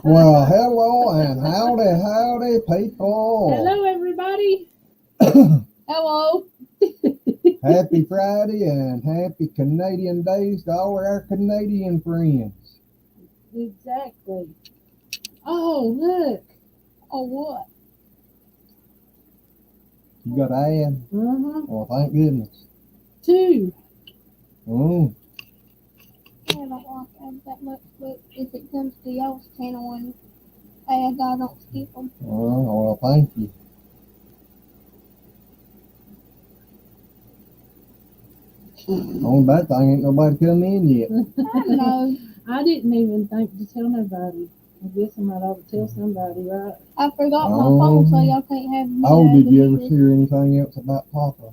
Well, hello and howdy, people. Hello, everybody. Hello. Happy Friday and happy Canadian Days to all our Canadian friends. Exactly. Oh, look. Oh, what? You got an ad? Well, thank goodness. 2. Mm. I don't like ads that much, but if it comes to y'all's channel and ads, I don't skip them. Well, thank you. On that thing, ain't nobody come in yet. I know. I didn't even think to tell nobody. I guess I might ought to tell somebody, right? I forgot my phone, so y'all can't have me. Oh, did you ever either. hear anything else about Papa?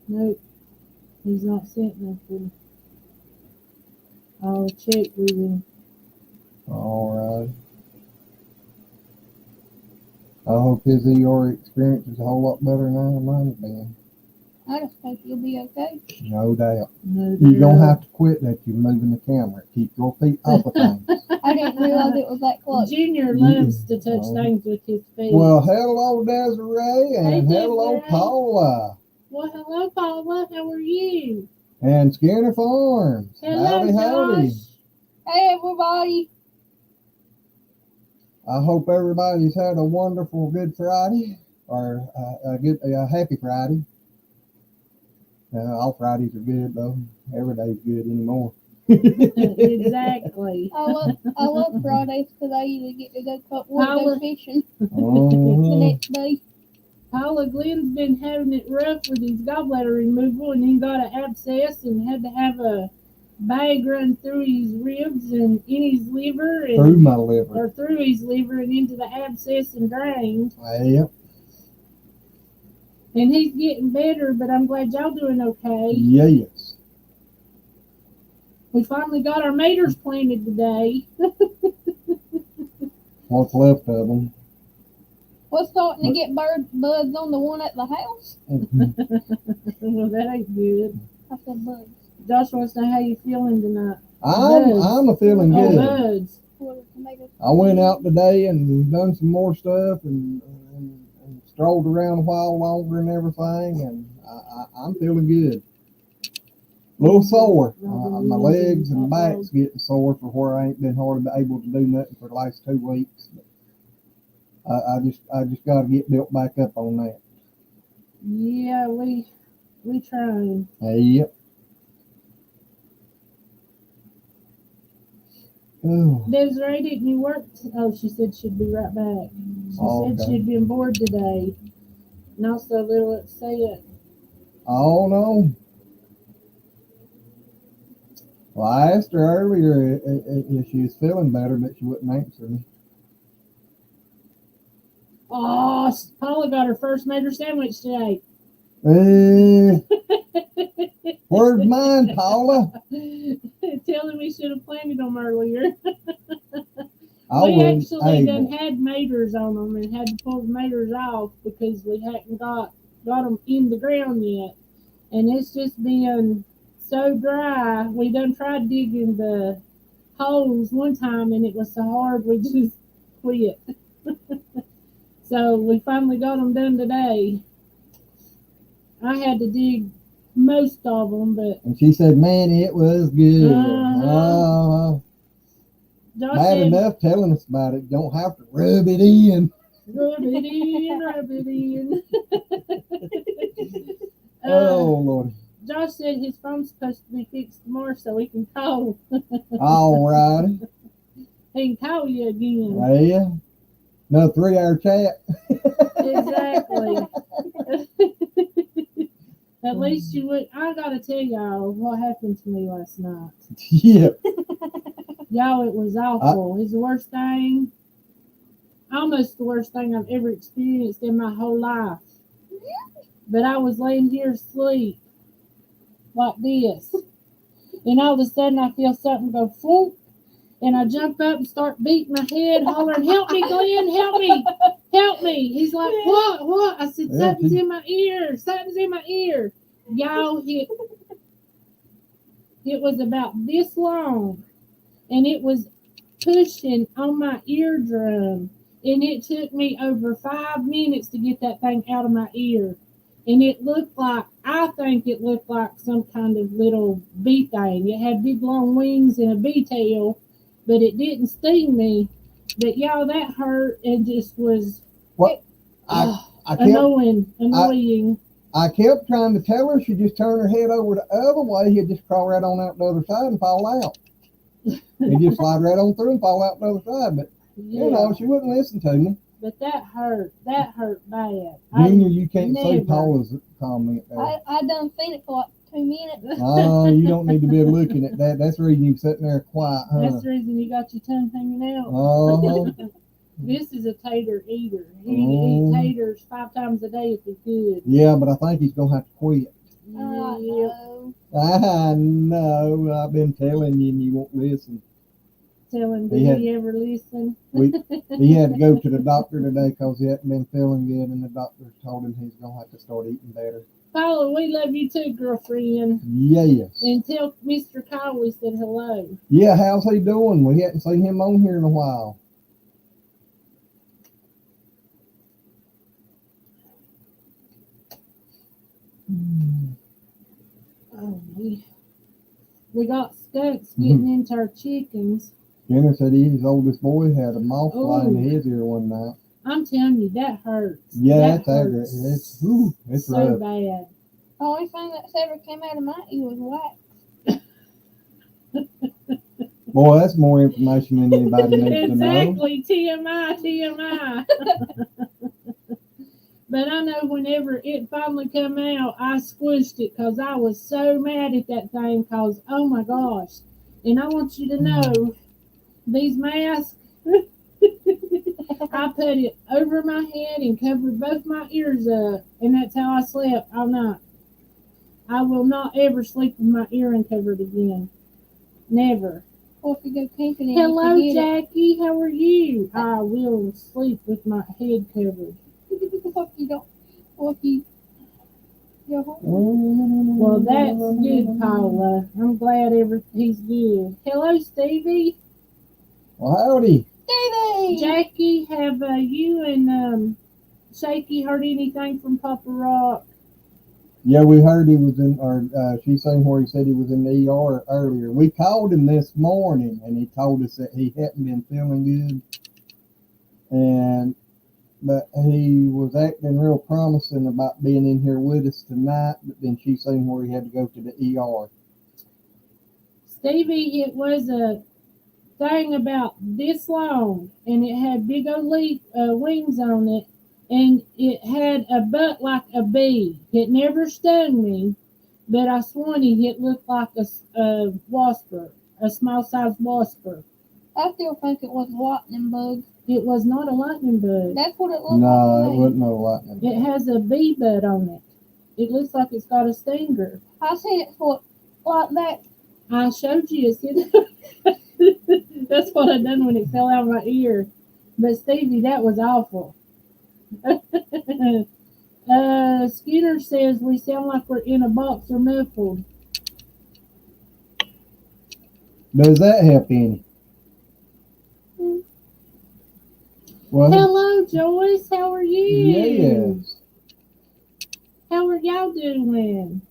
Nope. He's not sent nothing. I'll check with him. All right. I hope his ER experience is a whole lot better than mine's been. I just hope you'll be okay. No doubt. No You're doubt. going to have to quit that. You're moving the camera. Keep your feet off of things. I didn't realize it was that close. Junior loves to touch things with his feet. Well, hello, Desiree, and Hey, hello, Desiree. Paula, Well, hello, Paula. How are you? and Skinner Farms. Hello, Howdy. Josh. Hey, everybody. I hope everybody's had a wonderful Good Friday, or a happy Friday. All Fridays are good, though. Every day's good anymore. Exactly. I love Fridays because I usually get to go fishing the Oh, next day. Paula Glenn's been having it rough with his gallbladder removal, and he got an abscess and had to have a bag run through his ribs and in his liver, and through my liver. or through his liver and into the abscess and drained. Yep. And he's getting better, but I'm glad y'all doing okay. Yes. We finally got our maters planted today. What's left of them. We're starting to get buds on the one at the house. Well, that ain't good. I said buds. Josh wants to know how you feeling tonight. I'm a feeling Oh, good. buds. What are tomatoes? I went out today and done some more stuff and strolled around a while longer and everything, and I'm feeling good. A little sore. My legs and back's getting sore for where I ain't been hardly able to do nothing for the last 2 weeks. I just got to get built back up on that. Yeah, we trying. Yep. Oh. Desiree, didn't you work? Oh, she said she'd be right back. She said she'd been bored today, and also a little upset. Oh no. Well, I asked her earlier if she was feeling better, but she wouldn't answer me. Oh, Paula got her first mater sandwich today. Where's mine, Paula? Telling me should have planted them earlier. We actually done had maters on them and had to pull the maters off because we hadn't got them in the ground yet. And it's just been so dry. We done tried digging the holes one time and it was so hard we just quit. So we finally got them done today. I had to dig most of them, but... And she said, man, it was good. Josh Bad said, enough telling us about it. Don't have to rub it in. Rub it in, rub it in. Oh, Lord. Josh said his phone's supposed to be fixed tomorrow so he can call. All right. He can call you again. Yeah. Another 3-hour chat. Exactly. At least you would. I gotta tell y'all what happened to me last night. Yeah. Y'all, it was awful. It's the worst thing, almost the worst thing I've ever experienced in my whole life. But I was laying here asleep like this, and all of a sudden I feel something go flunk, and I jump up and start beating my head, hollering, "Help me, Glenn! Help me! Help me!" He's like, "What?" I said, "Something's in my ear. Something's in my ear." Y'all, It was about this long, and it was pushing on my eardrum. And it took me over 5 minutes to get that thing out of my ear. And it looked like, I think it looked like some kind of little bee thing. It had big long wings and a bee tail, but it didn't sting me. But y'all, that hurt and just was What? I kept annoying. I kept trying to tell her she just turn her head over the other way. He'd just crawl right on out the other side and fall out. He'd just slide right on through and fall out the other side. But Yeah. you know, she wouldn't listen to me. But that hurt. That hurt bad. Junior, you can't see never. Paula's comment there. I done seen it for like 2 minutes. Oh, you don't need to be looking at that. That's the reason you're sitting there quiet, huh? That's the reason you got your tongue hanging out. Uh-huh. This is a tater eater. He Oh. eats taters 5 times a day if he could. Yeah, but I think he's gonna have to quit. No. I know. I've been telling you, and you won't listen. Tell him, He did had- he ever listen? He had to go to the doctor today because he hadn't been feeling good, and the doctor told him he's gonna have to start eating better. Paula, we love you too, girlfriend. Yes. And tell Mr. Kyle we said hello. Yeah, how's he doing? We hadn't seen him on here in a while. Oh, we got skunks getting into our chickens. Jenner said his oldest boy had a moth fly in Oh. his ear one night. I'm telling you, that hurts. Yeah, that that's aggravating. It's so rough. bad. The only thing that's ever came out of my ear was wax. Boy, that's more information than anybody needs to know. Exactly, TMI. But I know whenever it finally come out, I squished it because I was so mad at that thing because, oh my gosh. And I want you to know, these masks, I put it over my head and covered both my ears up, and that's how I slept all night. I will not ever sleep with my ear uncovered again. Never. Or if you go camping and Hello, you forget Jackie. How are you? I will sleep with my head covered. Or if you don't, or if you go home. Well, that's good, Paula. I'm glad he's good. Hello, Stevie. Well, howdy. Davey! Jackie, have you and Shaky heard anything from Papa Rock? Yeah, we heard he was in, or she seen where he said he was in the ER earlier. We called him this morning, and he told us that he hadn't been feeling good, but he was acting real promising about being in here with us tonight. But then she seen where he had to go to the ER. Stevie, it was a thing about this long, and it had big old wings on it, and it had a butt like a bee. It never stung me, but I swan it looked like a wasper, a small sized wasper. I still think it was a lightning bug. It was not a lightning bug. That's what it looked No, like it to me. wasn't no lightning. It has a bee butt on it. It looks like it's got a stinger. I seen it for like that. I showed you. That's what I done when it fell out of my ear. But Stevie, that was awful. Skinner says we sound like we're in a box or muffled. Does that help any? Well, Hello, Joyce. How are you? yes. How are y'all doing?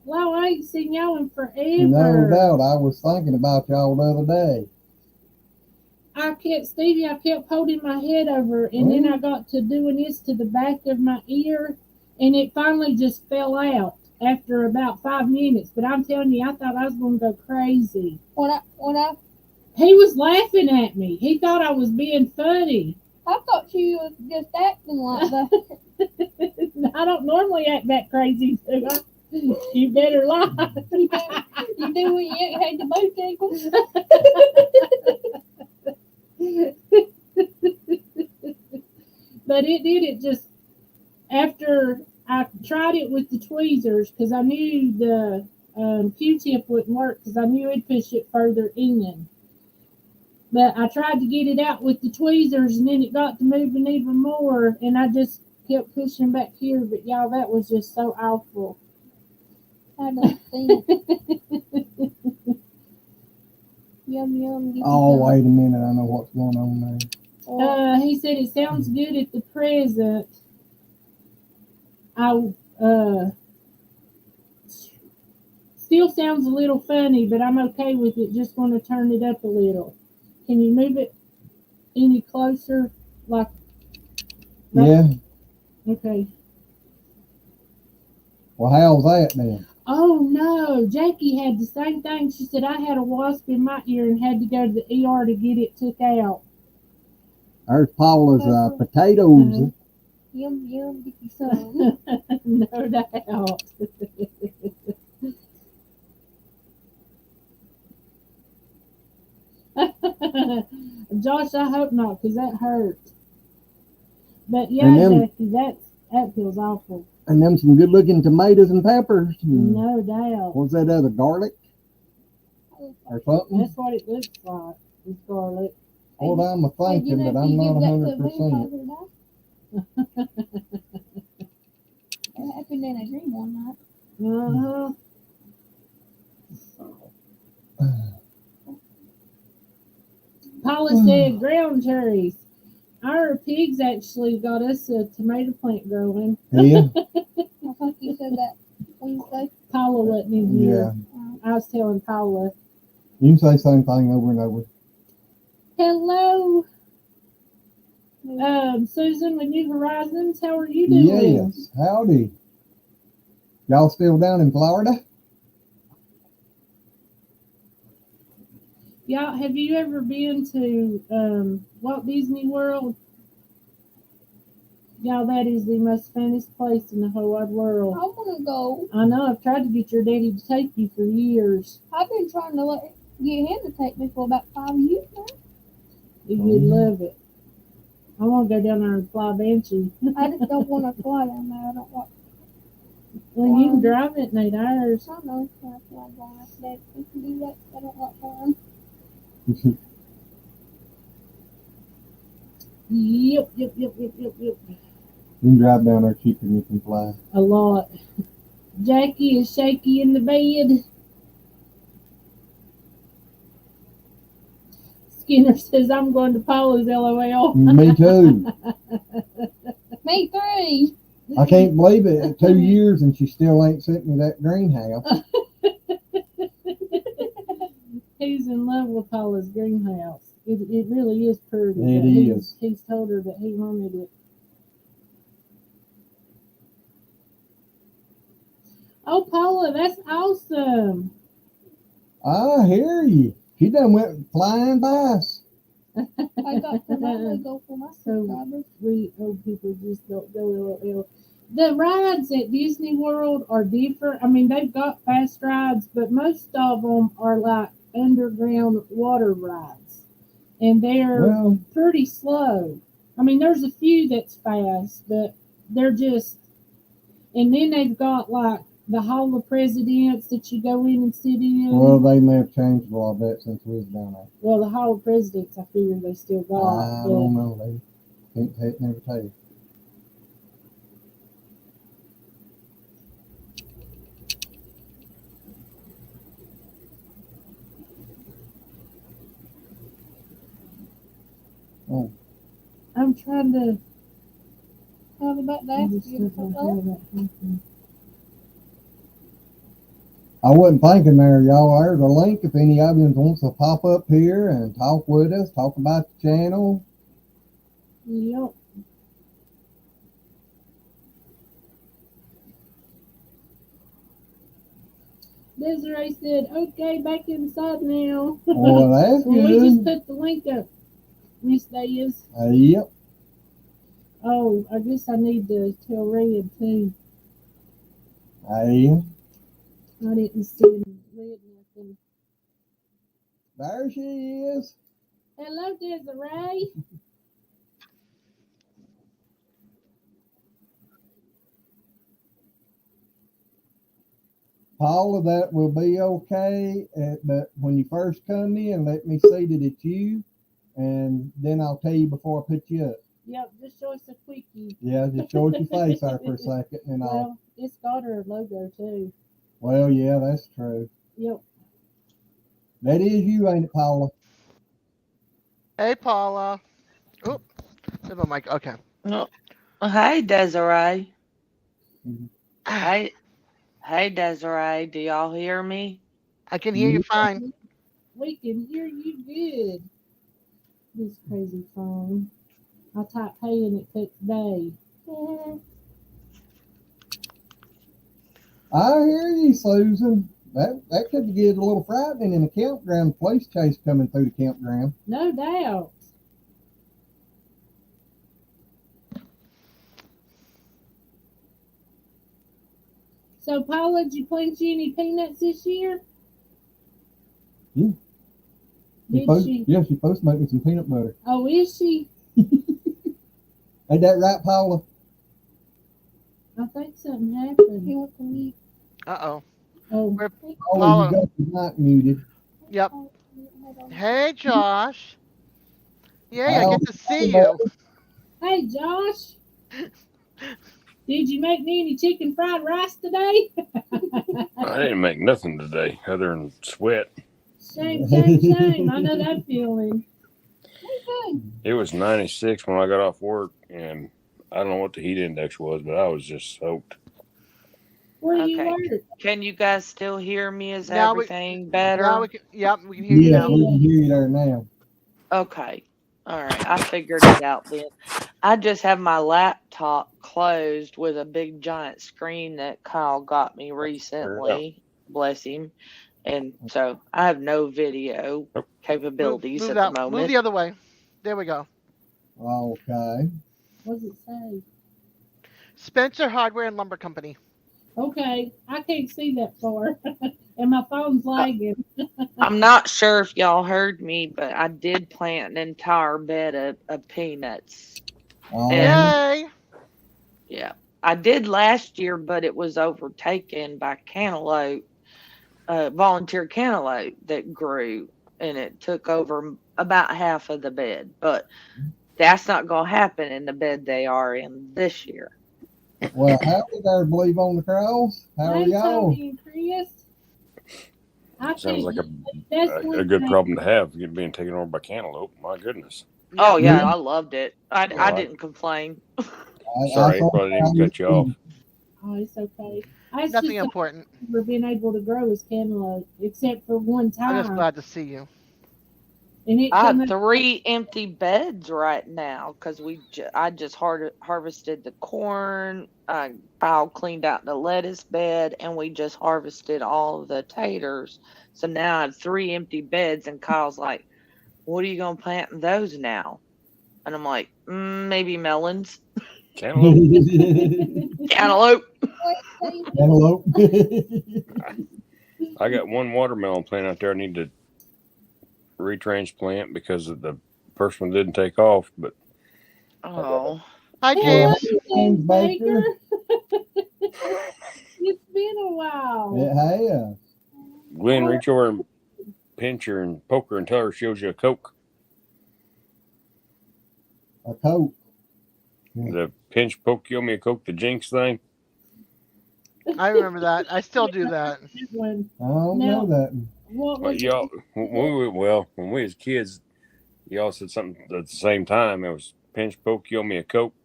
Well, I ain't seen y'all in forever. No doubt. I was thinking about y'all the other day. I kept holding my head over, and then I got to doing this to the back of my ear, and it finally just fell out after about 5 minutes. But I'm telling you, I thought I was going to go crazy. He was laughing at me. He thought I was being funny. I thought you was just acting like that. I don't normally act that crazy, do I? You better lie. You do when you ain't had the motorcycle. But it did it just after I tried it with the tweezers because I knew the Q-tip wouldn't work because I knew it'd push it further in. But I tried to get it out with the tweezers and then it got to moving even more and I just kept pushing back here. But y'all, that was just so awful. I don't see it. yum yum. Give me Oh, some. wait a minute. I know what's going on there. Or, He said it sounds good at the present. I still sounds a little funny, but I'm okay with it. Just want to turn it up a little. Can you move it any closer? Like, Yeah. okay. Well, how's that then? Oh no, Jackie had the same thing. She said I had a wasp in my ear and had to go to the ER to get it took out. There's Paula's potatoes. Uh-huh. yum yum. Give me some. No doubt. Josh, I hope not, 'cause that hurt. But yeah, And them- Jackie, that feels awful. And them some good looking tomatoes and peppers. No doubt. What's that other, garlic or something? That's what it looks like. It's garlic. What I'm a thinking, but I'm not 100%. It happened in a dream one night. Uh-huh. Paula said ground cherries. Our pigs actually got us a tomato plant growing. Yeah, I think you said that Wednesday. Paula wasn't in here. yeah. I was telling Paula. You can say same thing over and over. Hello, Susan with New Horizons. How are you doing? Yes, howdy. Y'all still down in Florida? Y'all, have you ever been to Walt Disney World? Y'all, that is the most funnest place in the whole wide world. I want to go. I know. I've tried to get your daddy to take you for years. I've been trying to get him to take me for about 5 years now. You'd love it. I want to go down there and fly Banshee. I just don't want to fly down there. I don't like. Well, you can drive it in 8 hours. I know. I fly down there. We can do that. I don't like flying. Yep. You can drive down there cheaper than you can fly. A lot. Jackie is shaky in the bed. Skinner says, I'm going to Paula's, LOL. Me too. Me 3. I can't believe it. 2 years and she still ain't sent me that greenhouse. He's in love with Paula's greenhouse. It really is pretty. It but is. He's told her that he wanted it. Oh, Paula, that's awesome. I hear you. She done went flying by us. I got to go for my So subscribers. we old people just don't go LOL. The rides at Disney World are different. I mean, they've got fast rides, but most of them are like underground water rides, and they're Well, pretty slow. I mean, there's a few that's fast, but they're just. And then they've got like the Hall of Presidents that you go in and sit in. well, they may have changed a lot of that since we was down there. Well, the Hall of Presidents, I figure they still got. I but don't know. They can't never tell you. Oh, I'm trying to. I was about to ask you. I wasn't thinking there, y'all. There's a link if any of you wants to pop up here and talk with us, talk about the channel. Yep. Desiree said, okay, back inside now. Well, that's Well, we just good. put the link up, Miss Diaz. Yep. Oh, I guess I need to tell Red too. Hey, I didn't send Red nothing. there she is. Hello, Desiree. Paula, that will be okay. But when you first come in, let me see that it's you, and then I'll tell you before I put you up. Yep, just show us a quickie. Yeah, just show us your face there for a second, and I'll. Well, it's got her logo too. Well, yeah, that's true. Yep. That is you, ain't it, Paula? Hey, Paula. Oop, never mind. Okay. Oh, hey, Desiree. Mhm. Hey, hey, Desiree. Do y'all hear me? I can hear you Yeah. fine. We can hear you good. This crazy phone. I type hey and it takes day. I hear you, Susan. That could get a little frightening in a campground. Police chase coming through the campground. No doubt. So, Paula, did you plant you any peanuts this year? Yeah. Did she? Yeah, she's supposed to make me some peanut butter. Oh, is she? Ain't that right, Paula? I think something happened. He wants to meet. Uh-oh. Oh, We're Paula, Paula. you got your mic muted. Yep. Hold on. Hey, Josh. Yay, I Paula, get to see you. hey, Josh. Did you make me any chicken fried rice today? I didn't make nothing today other than sweat. Shame, shame, shame. I know that feeling. It was 96 when I got off work, and I don't know what the heat index was, but I was just soaked. Where do you Okay. work? Can you guys still hear me? Is Now we, everything now better? we can. Yep, we can hear you Yes, now. we can hear you there now. Okay. All right. I figured it out then. I just have my laptop closed with a big giant screen that Kyle got me Figure it out. recently. Bless him. And so I have no video Nope. capabilities Move at the that. Move moment. the other way. There we go. Okay. What does it say? Spencer Hardware and Lumber Company. Okay, I can't see that far, and my phone's lagging. I'm not sure if y'all heard me, but I did plant an entire bed of peanuts. And Yay! yeah, I did last year, but it was overtaken by cantaloupe, volunteer cantaloupe that grew, and it took over about half of the bed. But that's not going to happen in the bed they are in this year. Well, howdy there, believe on the cross. How are Hey, y'all? Tony and Chris. I Sounds like can't. That's a one good thing. problem to have. You're being taken over by cantaloupe. My goodness. Oh Yep. yeah, Yeah, I loved it. I Well, didn't complain. I sorry, thought April, I didn't I even cut you off. Oh, it's okay. It's Nothing just important. never been able to grow as cantaloupe, except for one I'm just time, glad to see you. and it I come have up. 3 empty beds right now because I just harvested the corn. Kyle cleaned out the lettuce bed, and we just harvested all of the taters. So now I have 3 empty beds, and Kyle's like, "What are you gonna plant in those now?" And I'm like, "Maybe melons, Cantaloupe? cantaloupe." Cantaloupe. I got one watermelon plant out there I need to retransplant because of the first one didn't take off, but I got a Oh, Hi, Well, James. James Baker. Baker. It's been a while. It has. Glenn, reach over and pinch her and poke her and tell her she owes you a Coke. A coat. The pinch, poke, you owe me a Coke, the jinx thing. I remember that. I still do that. That one. I don't Now, know that. what Well, was y'all, when we was kids, y'all said something at the same time. It was pinch, poke, you owe me a Coke.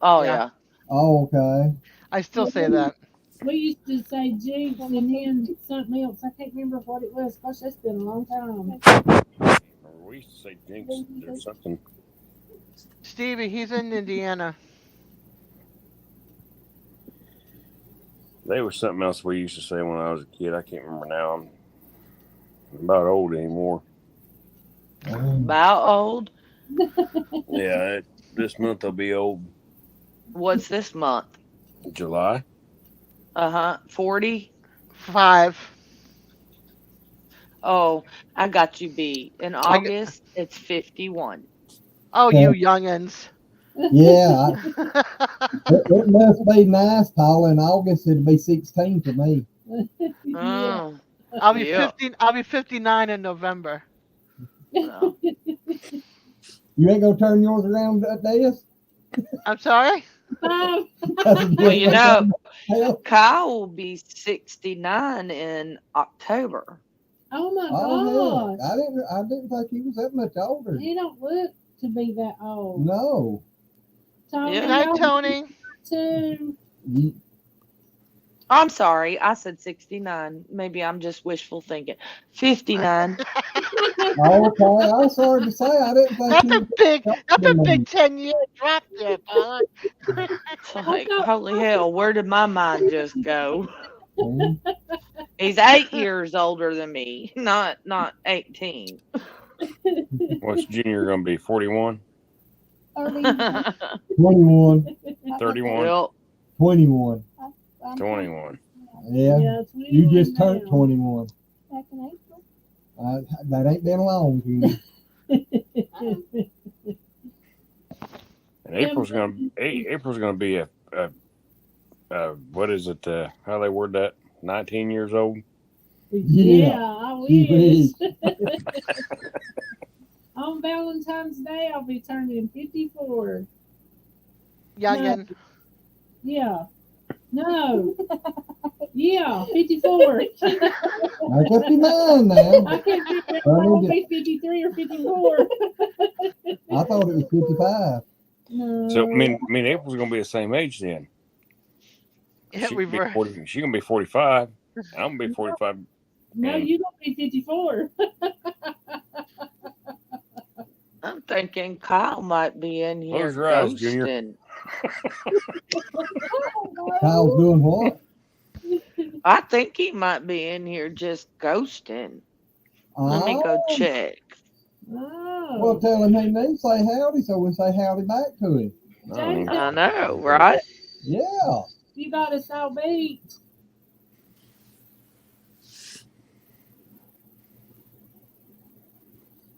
oh Yeah, yeah. Oh, okay. I still say it? that. We used to say jinx and then something else. I can't remember what it was. Gosh, that's been a long time. Or we used to say jinx. There's something. Stevie, he's in Indiana. There was something else we used to say when I was a kid. I can't remember now. I'm about old anymore. About old. Yeah, this month I'll be old. What's this month? July. 40. 5. Oh, I got you beat. In I g- August, it's 51. oh, you youngins. Yeah, it must be nice, Paula. In August, it'll be 16 for me. Yeah. Oh, I'll be yeah. 15. I'll be 59 in November. Well, You ain't gonna turn yours around that day? I'm sorry. Five. well, you know, Hell, Kyle will be 69 in October. Oh my Oh gosh. yeah. I didn't think he was that much older. He don't look to be that old. No. Tony, Yeah. Good night, y'all Tony. too. Ye- I'm sorry. I said 69. Maybe I'm just wishful thinking. 59. Okay, I'm sorry to say I didn't think he was That's a older than big 10-year drop there, fella. It's I like, thought, holy hell, where did my mind just go? me. He's 8 years older than me, not 18. What's Junior gonna be? 41? 31. 21. 31? Yep. 21. I'm 21. Yeah. yeah, You 21 just turned now. 21. back in April. That ain't been long. Junior. And April's gonna be what is it? How they word that? 19 years old. Yeah, I She wish. On Valentine's Day, I'll be turning 54. Youngin. Yeah. No. Yeah, 54. Make up your mind now. I can't figure out if I I will need be 53 or 54. I thought it was 55. No. So me and April's gonna be the same age then. Yeah, She gonna be reverse. 40. She gonna be 45. And I'm gonna be 45. No, you gonna be 54. I'm thinking Kyle might be in here Close your eyes, Junior. ghosting. Kyle's doing what? I think he might be in here just ghosting. Let me go Oh, check. well, Oh. tell him he needs to say howdy so we say howdy back to him. I don't even- I know, right? Yeah. You got us all beat.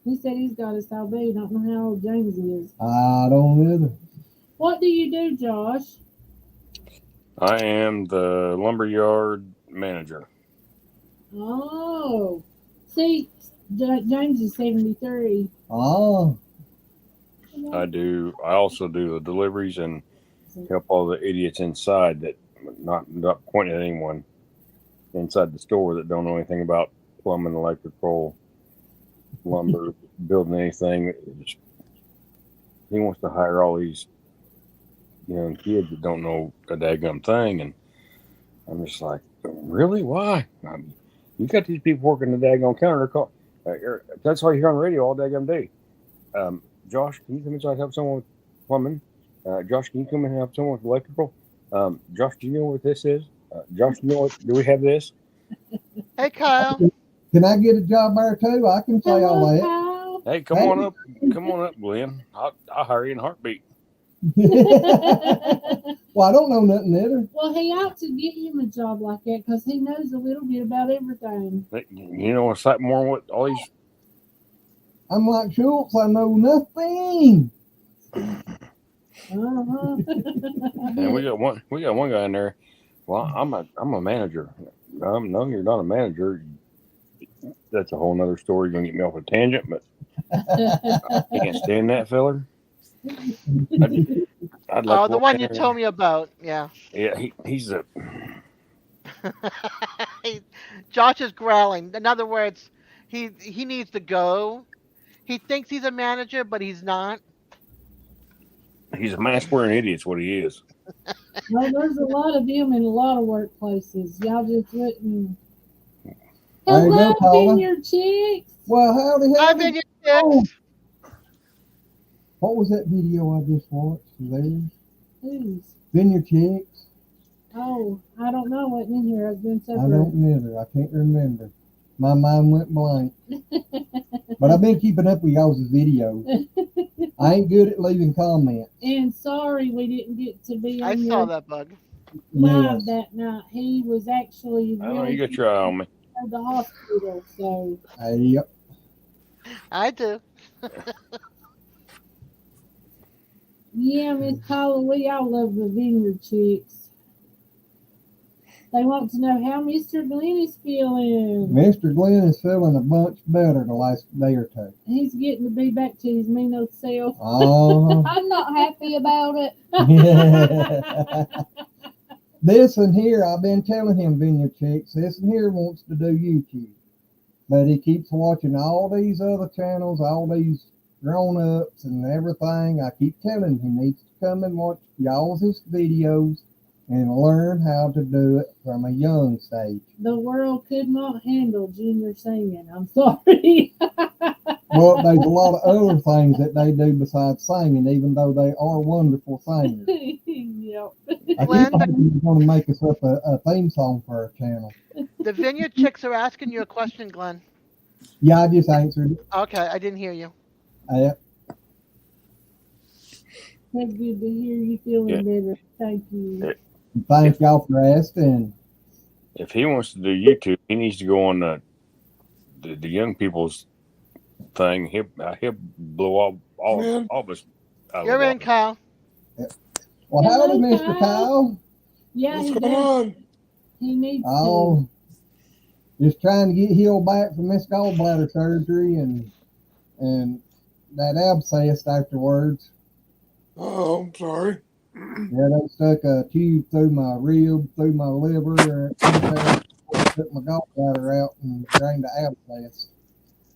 He said he's got us all beat. Don't know how old James is. I don't either. What do you do, Josh? I am the lumberyard manager. Oh. See, James is 73. Oh, I also do the deliveries and help all the idiots inside that not pointing at anyone inside the store that don't know anything about plumbing, electrical, lumber, building anything. He wants to hire all these young kids that don't know a daggum thing, and I'm just like, really? Why? I mean, you got these people working the daggum counter. That's why you hear on the radio all daggum day. Josh, can you come inside and help someone with plumbing? Josh, can you come in and help someone with electrical? Josh, do you know what this is? Josh, do we have this? Hey, Kyle. can I get a job there too? I can say all Hello, that. Kyle. Hey, come on up, Glenn. I'll hire you in a heartbeat. Well, I don't know nothing either. Well, he ought to get him a job like that because he knows a little bit about everything. You know, it's like more what all these. I'm like Schultz. I know nothing. Uh-huh. And we got one guy in there. Well, I'm a manager. No, you're not a manager. That's a whole nother story. You're gonna get me off a tangent, but I can't stand that feller. I'd like Oh, to the walk one in you there. told me about. Yeah. Yeah, he's a. Josh is growling. In other words, he needs to go. He thinks he's a manager, but he's not. He's a mask wearing idiot. What he is. Well, there's a lot of them in a lot of workplaces. Y'all just wouldn't. There you go, Hello, Paula. Vineyard Chicks. Well, howdy, Hi, howdy. Vineyard Oh, Chicks. what was that video I just watched? There, Who's? Vineyard Chicks. Oh, I don't know what in here. I've been I separated. don't either. I can't remember. My mind went blank. But I've been keeping up with y'all's video. I ain't good at leaving comments. And sorry we didn't get to be I on saw your that bug. live Yes. that night. He was actually I know really you got your eye on me. at the hospital. So Yep. I do. yeah, Miss Paula, we all love the Vineyard Chicks. They want to know how Mr. Glenn is feeling. Mr. Glenn is feeling a bunch better the last day or two. He's getting to be back to his mean old self. I'm not happy about it. This one here, I've been telling him, Vineyard Chicks, this one here wants to do YouTube. but he keeps watching all these other channels, all these grown-ups and everything. I keep telling him he needs to come and watch y'all's videos and learn how to do it from a young stage. The world could not handle Junior singing. I'm sorry. Well, there's a lot of other things that they do besides singing, even though they are wonderful singers. Yep. I keep Glenn, hoping he's going to make us up a theme song for our channel. the Vineyard Chicks are asking you a question, Glenn. Yeah, I just answered it. Okay, I didn't hear you. Yeah. That's good to hear you feeling better. Thank you. Thank y'all for asking. If he wants to do YouTube, he needs to go on the young people's thing. He'll blow all of us out of You're the in, water. Kyle. Well, Hello, howdy, Mr. Kyle. Yeah, What's he going does. on? He needs Oh, just trying to get healed back from this gallbladder surgery and that abscess afterwards. Oh, I'm sorry. Yeah, they stuck a tube through my rib, through my liver, and took my gallbladder out and drained the abscess.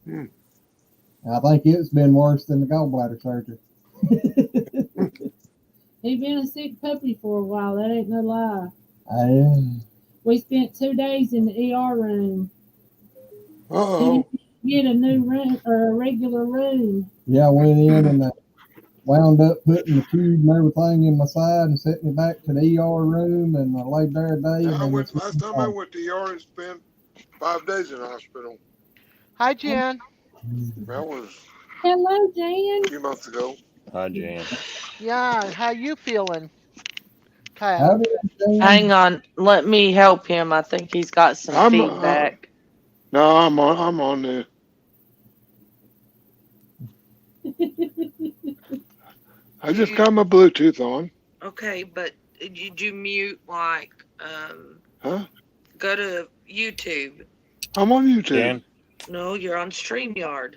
Hmm. I think it's been worse than the gallbladder surgery. to. He been a sick puppy for a while. That ain't no lie. We spent 2 days in the ER room. Uh-oh. Get a new room or a regular room. Yeah, I went in and I wound up putting the tube and everything in my side and sent me back to the ER room, and I laid there a day. Yeah, And last time I went to ER, I spent 5 days in the hospital. Hi, Jan. That was Hello, Jan. a few months ago. Hi, Jan. Yeah, how you feeling, Kyle? Howdy, Jan. Hang on, let me help him. I think he's got some I'm feedback. no, I'm on the. I just got my Bluetooth on. Okay, but did you mute Huh? go to YouTube? I'm on YouTube. Jan, No, you're on StreamYard.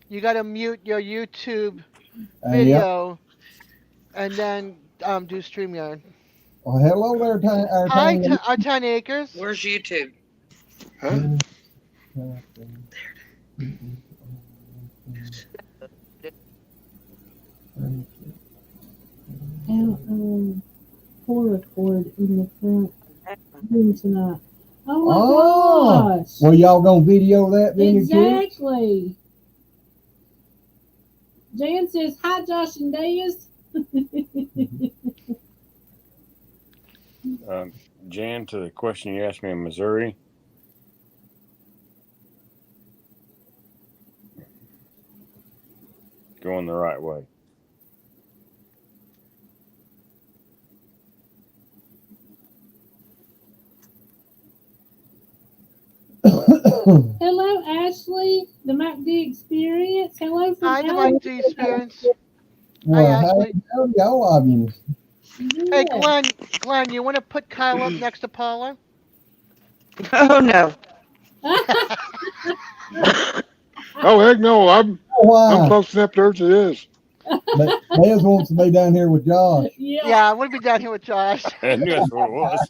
You got to mute your YouTube Yeah. video and then do StreamYard. Well, hello there, Hi, Tiny. 10 Acres. Where's YouTube? Huh? Out horror cord in the front room tonight. Oh my Oh, gosh. well, y'all gonna video that then? Exactly. Jan says, hi, Josh and Dez. Jan, to the question you asked me in Missouri. Going the right way. Hello, Ashley, the MacD Experience. Hello from Hi, the Alabama. Mike D Experience. Well, Hi, how Ashley. y'all of you? Hey, Yeah. Glenn, you want to put Kyle up next to Paula? Oh no. Oh heck no! I'm Why? close enough to her as it is. But Des wants to be down here with Josh. Yeah, Yeah, I want to be down here with Josh. I knew that's what it was.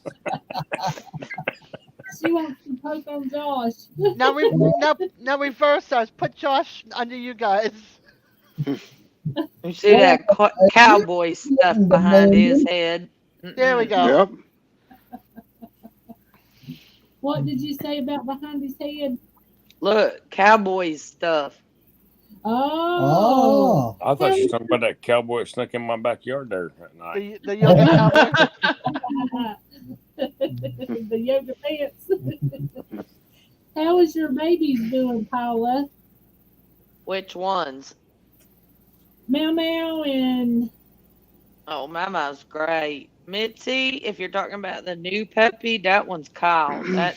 she wants to poke on Josh. Now reverse us. Put Josh under you guys. You see that cowboy stuff behind his head? There we go. Yep. What did you say about behind his head? Look, cowboy stuff. Oh. Oh, I thought you were talking about that cowboy that snuck in my backyard there at night. The yoga cowboy. The yoga pants. How is your babies doing, Paula? Which ones? Meow Meow and Oh, Mama's great. Mitzi, if you're talking about the new puppy, that one's Kyle. That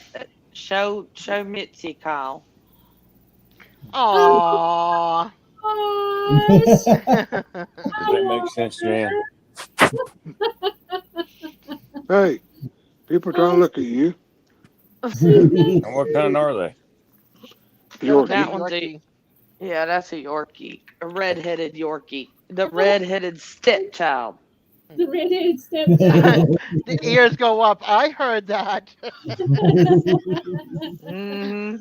show Mitzi Kyle. Aww. Gosh. Does that make sense, Jan? Hey, people trying to look at you. And what kind are they? Yorkie. That one's yeah, that's a Yorkie, a red-headed Yorkie, the red-headed stepchild. The redheaded stepchild. The ears go up. I heard that. Mm-hmm.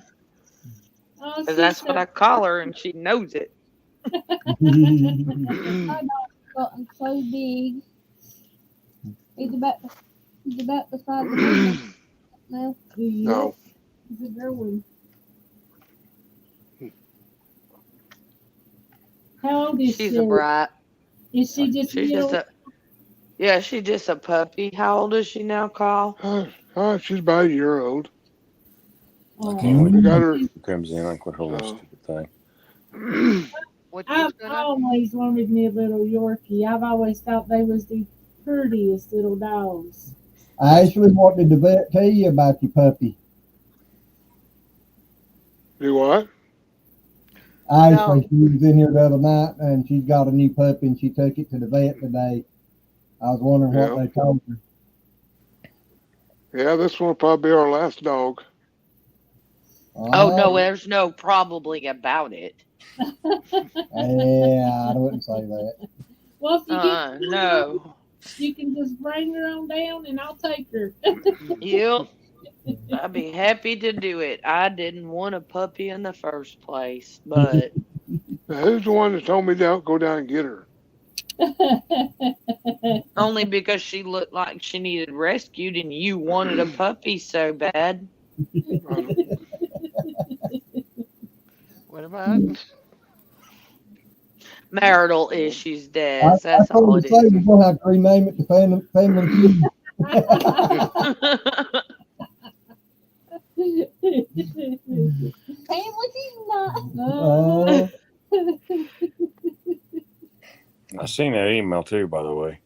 Oh, Because that's what I call her, and she knows it. My dog's gotten so big. He's about the size of me now. No. He's a growing. How old is She's she? a brat. Is she just She's just little? a she's just a puppy. How old is she now, Kyle? She's about a year old. I Oh, can't wait We till got her. she comes in. I quit holding this Oh. stupid thing. What's I've going on? always wanted me a little Yorkie. I've always thought they was the prettiest little dogs. Ashley, what did the vet tell you about your puppy? Do what? Ashley, No. she was in here the other night and she's got a new puppy and she took it to the vet today. I was wondering what Yeah. they told her. Yeah, this one will probably be our last dog. Oh no, Oh, there's no probably about it. yeah, I wouldn't say that. Well, if you get No. you can just bring her on down and I'll take her. Yep. I'd be happy to do it. I didn't want a puppy in the first place, but Now, who's the one that told me to go down and get her? only because she looked like she needed rescued and you wanted a puppy so bad. What about? Marital issues, I Des. That's all told it her to say is. we're going to have to rename it to Family Feud. Family Feud not. Uh, I seen that email too, by the way.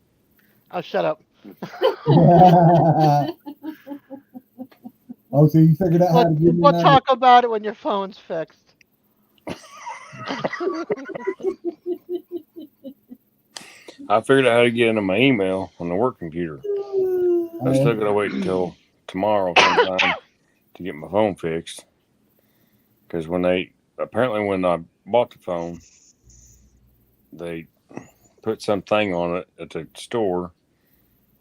Oh, shut up. oh, so you figured out how to get in We'll there? talk about it when your phone's fixed. I figured out how to get into my email on the work computer. I still gotta wait until tomorrow sometime to get my phone fixed. Because when I bought the phone, they put something on it at the store,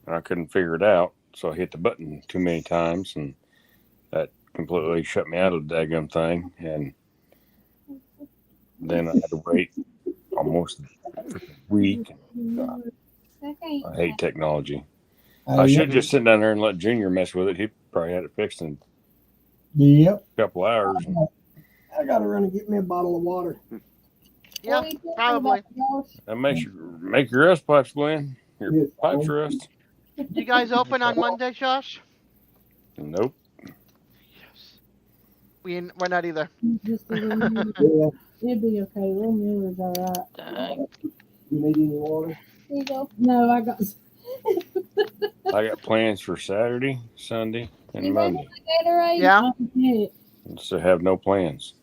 and I couldn't figure it out. So I hit the button too many times, and that completely shut me out of the daggum thing. And then I had to wait almost a week. Okay. I hate technology. I should just sit down there and let Junior mess with it. He probably had it fixed in Yep. a couple hours. I gotta run and get me a bottle of water. Yeah, What are you talking probably. about, Josh? That makes you make your rust pipes, Glenn. Your Yes. pipes rust. You guys open on Monday, Josh? Nope. Yes. We're not either. Just a little Miller. Yeah. It'd be okay. Little Miller's all right. Dang. You need any water? Here you go. No, I got. I got plans for Saturday, Sunday, and You Monday. Gatorade? Yeah. Yeah. So have no plans.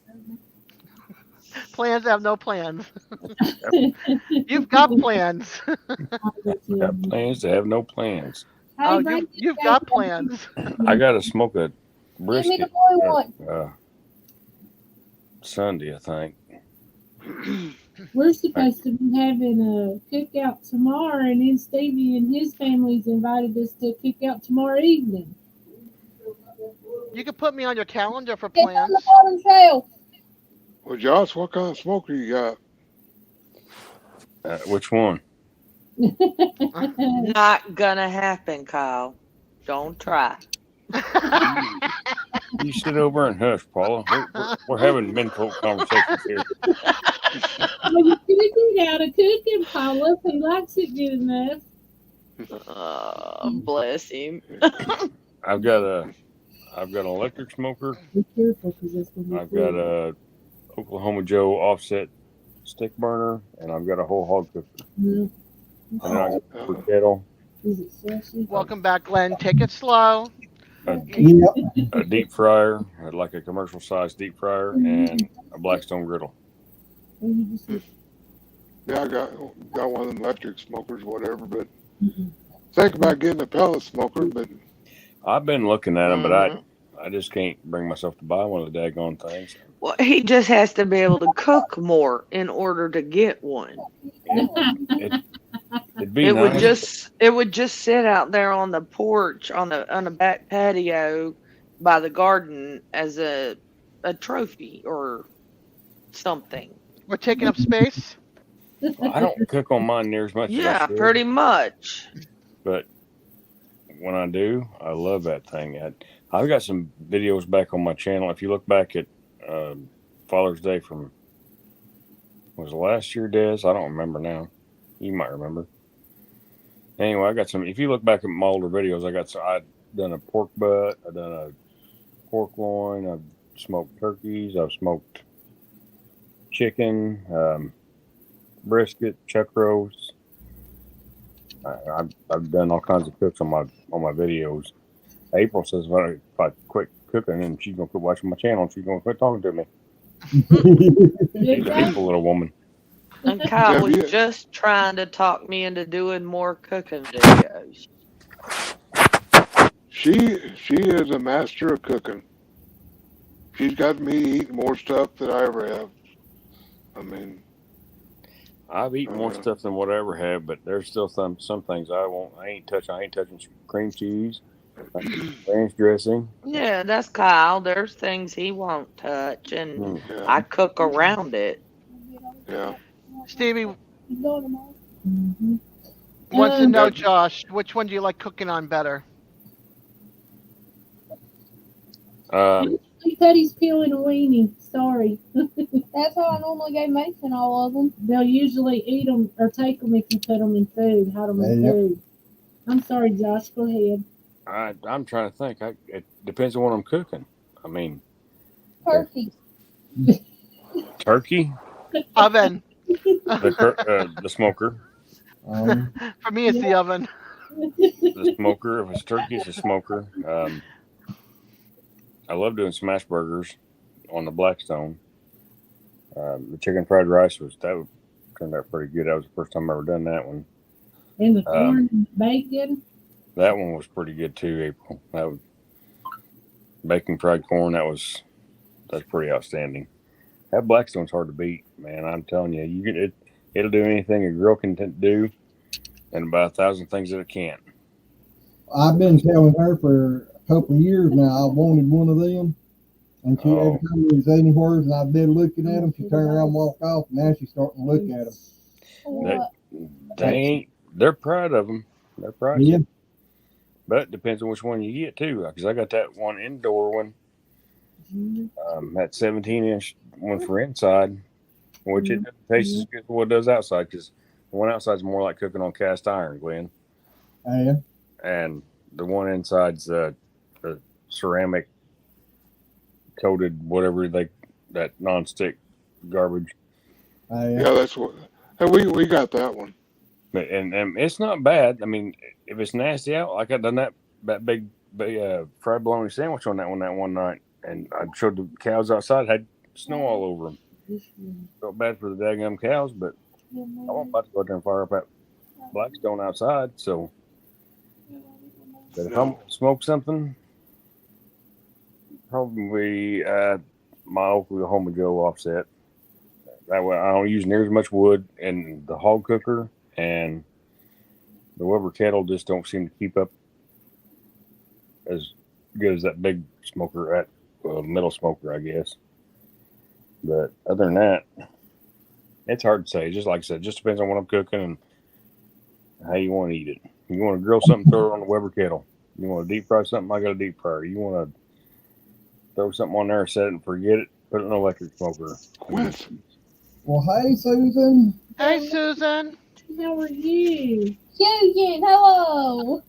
Plans have no plans. You've got plans. I got plans to have no plans. Oh, Hey, bring you've got plans. I gotta smoke a Give me the brisket boy one. Sunday, I think. We're supposed to be having a cookout tomorrow, and then Stevie and his family's invited us to cook out tomorrow evening. You can put me on your calendar for It's on plans. the bottom shelf. Well, Josh, what kind of smoker you got? Which one? Not gonna happen, Kyle. Don't try. You sit over and hush, Paula. We're having menfolk conversations here. Well, you could get out of cooking, Paula, if he likes it good enough. Bless him. I've got an electric smoker. Be careful, because that's going to be I've got a Oklahoma Joe offset stick burner, and I've got a whole hog cooker. Yeah. And then I got a kettle, Is it saucy? Welcome back, Glenn. Take it slow. Yep. a deep fryer, like a commercial sized deep fryer, and a Blackstone griddle. Or you just Yeah, I got one of them electric smokers, whatever. But think about getting a pellet smoker. But I've been looking at them, but I just can't bring myself to buy one of the daggone things. Well, he just has to be able to cook more in order to get one. It'd be It nice. would just sit out there on the porch on the back patio by the garden as a a trophy or something. We're taking up space. Well, I don't cook on mine near as much as I Yeah, should, pretty much. but when I do, I love that thing. I've got some videos back on my channel. If you look back at Father's Day from was it last year, Des? I don't remember now. You might remember. Anyway, I got some. If you look back at my older videos, I got some. I've done a pork butt. I've done a pork loin. I've smoked turkeys. I've smoked chicken, brisket, chuck roast. I've done all kinds of cooks on my videos. April says if I quit cooking and she's gonna quit watching my channel, she's gonna quit talking to me. She's a hateful little woman. And Kyle Have was you- just trying to talk me into doing more cooking videos. She is a master of cooking. She's got me eating more stuff than I ever have. I mean, I've eaten more stuff than what I ever have, but there's still some things I won't. I ain't touching cream cheese, ranch dressing. Yeah, that's Kyle. There's things he won't touch, and yeah, I cook around it. yeah. Stevie Mhm. wants to Um, know, Josh, which one do you like cooking on better? He said he's peeling a weenie. Sorry. That's how I normally gave Mason all of them. They'll usually eat them or take them if you put them in food, hide them in Yep. food. I'm sorry, Josh. Go ahead. I'm trying to think. It depends on what I'm cooking. I mean, Turkey. turkey, Oven. the smoker, For me, it's the oven. the smoker. If it's turkey, it's a smoker. I love doing smash burgers on the Blackstone. The chicken fried rice turned out pretty good. That was the first time I ever done that one. And the corn and bacon. That one was pretty good too, April. That was baking fried corn. That's pretty outstanding. That Blackstone's hard to beat, man. I'm telling you, it'll do anything a grill can do, and about 1,000 things that it can't. I've been telling her for a couple of years now I wanted one of them, and she every time we was anywhere and I've been looking at them, she turned around and walked off. And now she's starting to look at them. What? They're proud of them. They're pricey. Yeah. But it depends on which one you get too. Because I got that one indoor one, that 17-inch one for inside, which it doesn't taste as good as what it does outside. Because the one outside is more like cooking on cast iron, Glenn. Yeah. And the one inside's the ceramic coated whatever that nonstick garbage. Yeah, that's what. Hey, we got that one. But and it's not bad. I mean, if it's nasty out, like I done that big fried bologna sandwich on that one night, and I showed the cows outside had snow all over them. Felt bad for the daggum cows, but I wasn't about to go out there and fire up that Blackstone outside. So, but if I'm gonna smoke something, probably my Oklahoma Joe offset. That way, I don't use near as much wood, and the hog cooker and the Weber kettle just don't seem to keep up as good as that big smoker, middle smoker, I guess. But other than that, it's hard to say. Just like I said, just depends on what I'm cooking and how you want to eat it. You want to grill something, throw it on the Weber kettle. You want to deep fry something, I got a deep fryer. You want to throw something on there, set it and forget it, put it in an electric smoker. Well, hey, Susan. Hey, Susan. How are you? Susan, hello.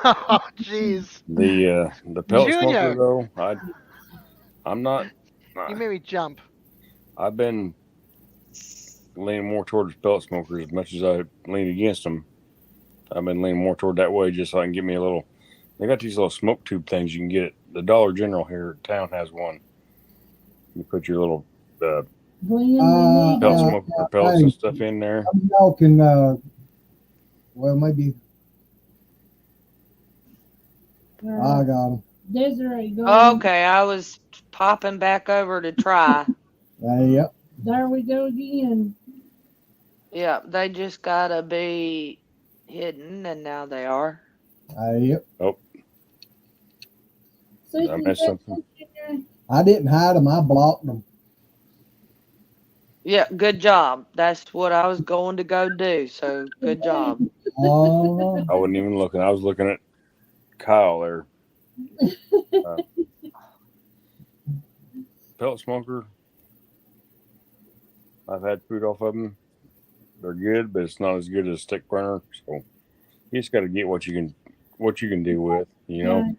Oh, jeez. The pellet Junior. smoker though, I'm not. You made me jump. I've been leaning more towards pellet smokers as much as I lean against them. I've been leaning more toward that way just so I can get me a little. They got these little smoke tube things you can get at the Dollar General here in town has one. You put your little pellet smoker pellets and stuff in there. Y'all can, well, maybe I got them. Desiree, go. Okay, I was popping back over to try. Yep. There we go again. Yeah, they just gotta be hidden, and now they are. Yep. Oh, Susan, I missed something. I didn't hide them. I blocked them. Yeah, good job. That's what I was going to go do. So good job. I wasn't even looking. I was looking at Kyle there. Pellet smoker. I've had food off of them. They're good, but it's not as good as a stick burner. So you just got to get what you can do with. You know, Right.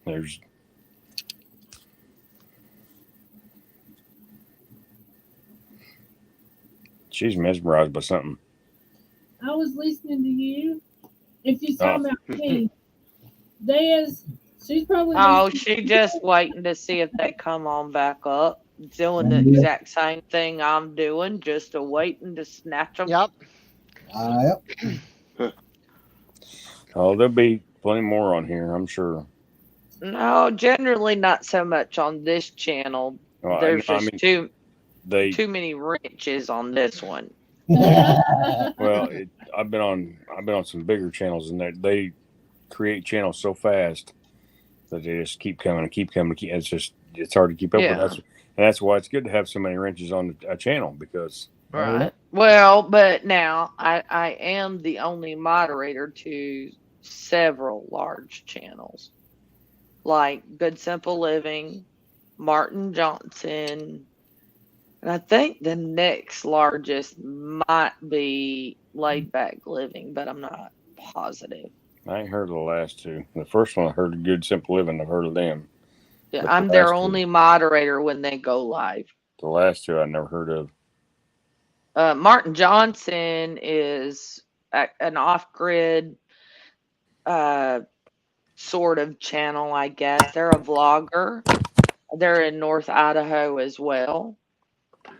there's she's mesmerized by something. I was listening to you. If she's Oh, talking about me, Des, she's probably Oh, listening. she just waiting to see if they come on back up. Doing the Yeah. exact same thing I'm doing, just a waiting to snatch them. Yep. Yep. oh, there'll be plenty more on here, I'm sure. No, generally not so much on this channel. Well, There's I just mean, too they many wrenches on this one. well, I've been on some bigger channels, and they create channels so fast that they just keep coming and keep coming. It's hard to keep up with. Yeah. That's why it's good to have so many wrenches on a channel because Right. Well, but now I am the only moderator to several large channels like Good Simple Living, Martin Johnson, and I think the next largest might be Laid Back Living, but I'm not positive. I ain't heard of the last two. The first one I heard of Good Simple Living. I've heard of them. Yeah, But I'm the their last two, only moderator when they go live. the last two I never heard of. Martin Johnson is an off-grid uh, sort of channel, I guess. They're a vlogger. They're in North Idaho as well.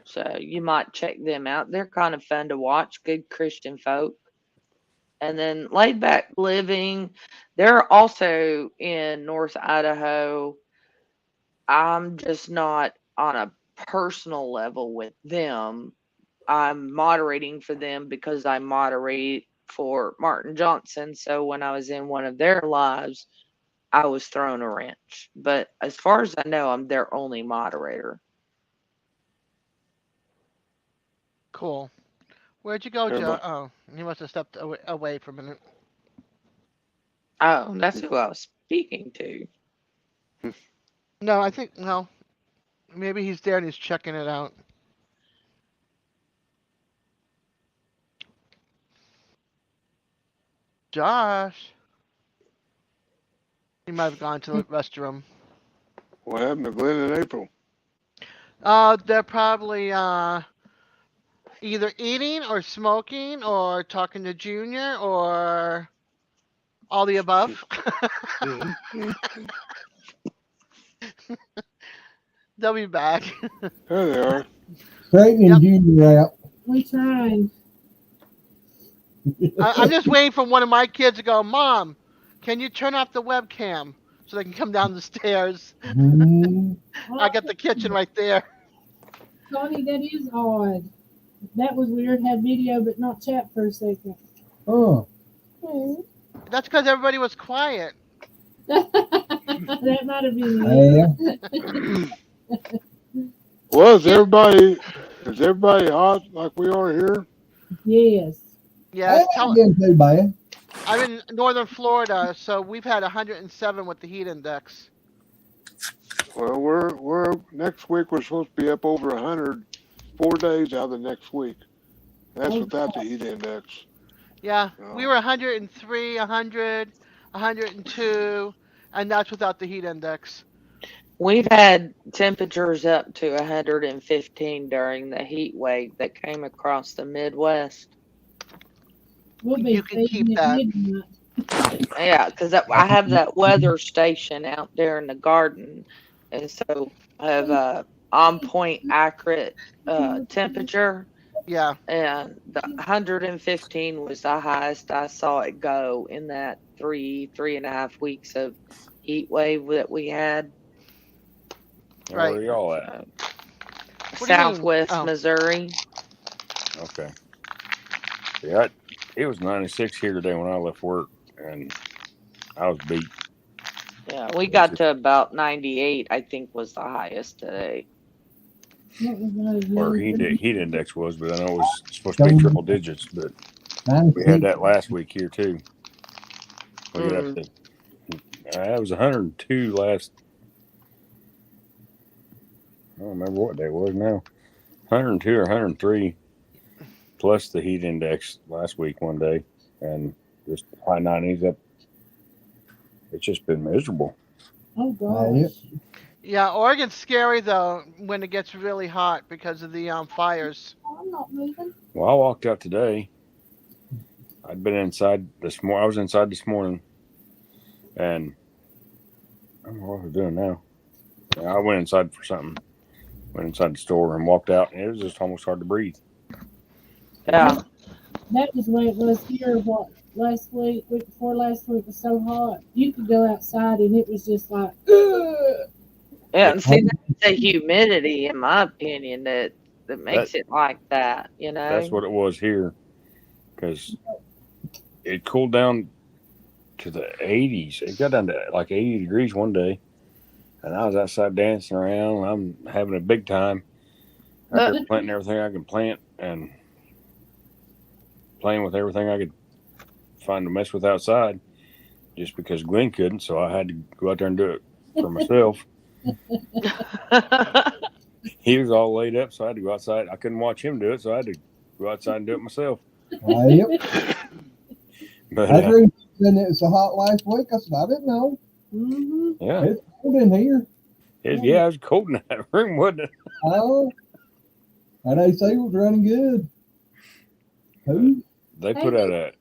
So you might check them out. They're kind of fun to watch, good Christian folk. And then Laid Back Living, they're also in North Idaho. I'm just not on a personal level with them. I'm moderating for them because I moderate for Martin Johnson. So when I was in one of their lives, I was thrown a wrench. But as far as I know, I'm their only moderator. Cool. Where'd you go, Hey, Joe? Oh, he must have stepped away for a minute. Oh, that's who I was speaking to. No, I think no. Maybe he's there and he's checking it out. Josh. He might have gone to the restroom. what happened to Glenn and April? They're probably either eating or smoking or talking to Junior or all the above. They'll be back. There they are. Straightening Junior out. We tried. I'm just waiting for one of my kids to go, Mom, can you turn off the webcam so they can come down the stairs? Mhm. I got the kitchen right there. Connie, that is odd. That was weird. Had video but not chat for a second. Oh, That's because everybody was quiet. That might have been it. yeah. Well, is everybody hot like we are here? Yes. Yeah, That ain't getting too bad. I'm in northern Florida, so we've had 107 with the heat index. Well, we're next week we're supposed to be up over 100 4 days out of the next week. That's without the heat index. Yeah, we were 103, 100, 102, and that's without the heat index. We've had temperatures up to 115 during the heat wave that came across the Midwest. We'll be You can keep feeding at that. midnight. Yeah, because I have that weather station out there in the garden, and so I have a on point accurate temperature. Yeah. And the 115 was the highest I saw it go in that 3.5 weeks of heat wave that we had. Right. Where are y'all at? What do you mean? Southwest Oh. Missouri. Okay. Yeah, it was 96 here today when I left work, and I was beat. Yeah, we got to about 98, I think was the highest today. What was those Or young heat index was, but I know it was supposed to be triple digits. But we had that last week here too. We got up to it was 102 last. I don't remember what day it was now. 102 or 103 plus the heat index last week one day, and just high 90s up. It's just been miserable. Oh gosh. Yeah, Oregon's scary though when it gets really hot because of the fires. I'm not moving. Well, I walked out today. I'd been inside this morning. I was inside this morning, and I don't know what I was doing now. I went inside for something. Went inside the store and walked out, and it was just almost hard to breathe. Yeah. That was when it was here. What last week before last week was so hot. You could go outside and it was just like. Ugh. Yeah, and see, that's the humidity, in my opinion, that makes it like that, you know? That's what it was here, because it cooled down to the 80s. It got down to like 80 degrees one day, and I was outside dancing around. I'm having a big time. I kept planting everything I could plant and playing with everything I could find to mess with outside, just because Glenn couldn't, so I had to go out there and do it for myself. He was all laid up, so I had to go outside. I couldn't watch him do it, so I had to go outside and do it myself. Yep. But I agree. Then it was so hot last week. I said, I didn't know. Mm-hmm. yeah, It's cold in here. it was cold in that room, wasn't it? Oh, that AC was running good. Who? They put out an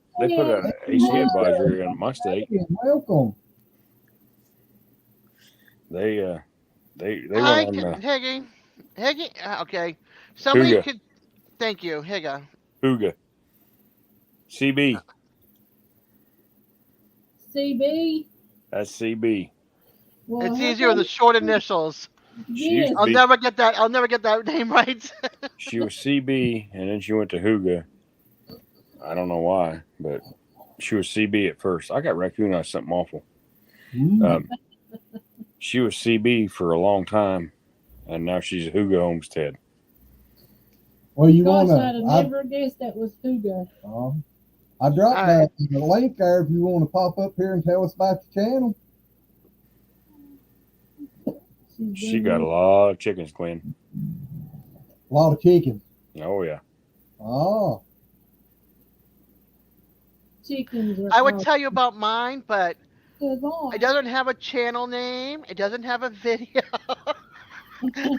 AC advisory in my state. Welcome. They Hi, went on Higgy. Okay, somebody Huga. could. Thank you, Higa. Huga. CB. CB. That's CB. Well, It's how easier with the come- short initials. She used Yes. to I'll be, never get that. I'll never get that name right. she was CB, and then she went to Huga. I don't know why, but she was CB at first. I got recognized something awful. She was CB for a long time, and now she's Huga Homestead. Well, you Gosh, want I'd have never guessed that was Hugo. I dropped All right. the link there if you want to pop up here and tell us about your channel. She got a lot of chickens, Glenn. A lot of chickens. Oh yeah. Oh, chickens. I would tell you about mine, but Good on. it doesn't have a channel name. It doesn't have a video. Her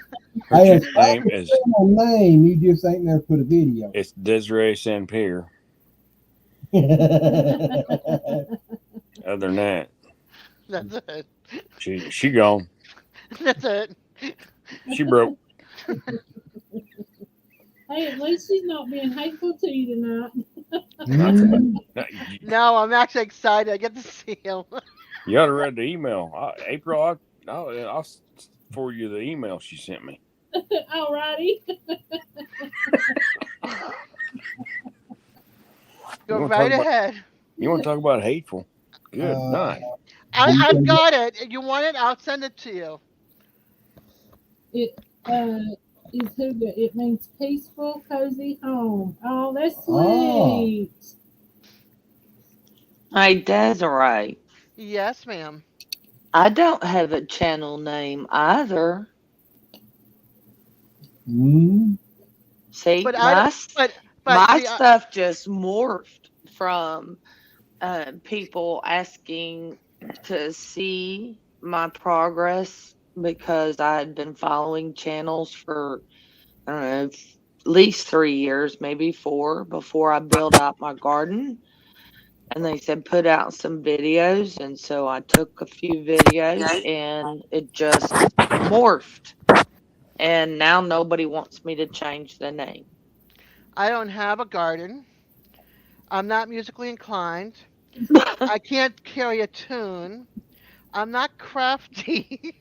Hey, chicken name is name. You just ain't never put a video. it's Desiree St. Pierre. Other than that, That's it. she gone. That's it. She broke. Hey, at least she's not being hateful to you tonight. Mm. No, I'm actually excited. I get to see him. You ought to read the email. April, I'll forward you the email she sent me. Alrighty. Go wanna right talk about- ahead. You want to talk about hateful? Good night. I've got it. You want it? I'll send it to you. It is Hugo. It means peaceful, cozy home. Oh, that's Oh. sweet. Hey, Desiree, Yes, ma'am. I don't have a channel name either. Mm. See, But my but see, stuff just morphed from people asking to see my progress because I had been following channels for I don't know, at least 3 years, maybe 4, before I built out my garden. And they said put out some videos, and so I took a few videos, and it just morphed. And now nobody wants me to change the name. I don't have a garden. I'm not musically inclined. I can't carry a tune. I'm not crafty.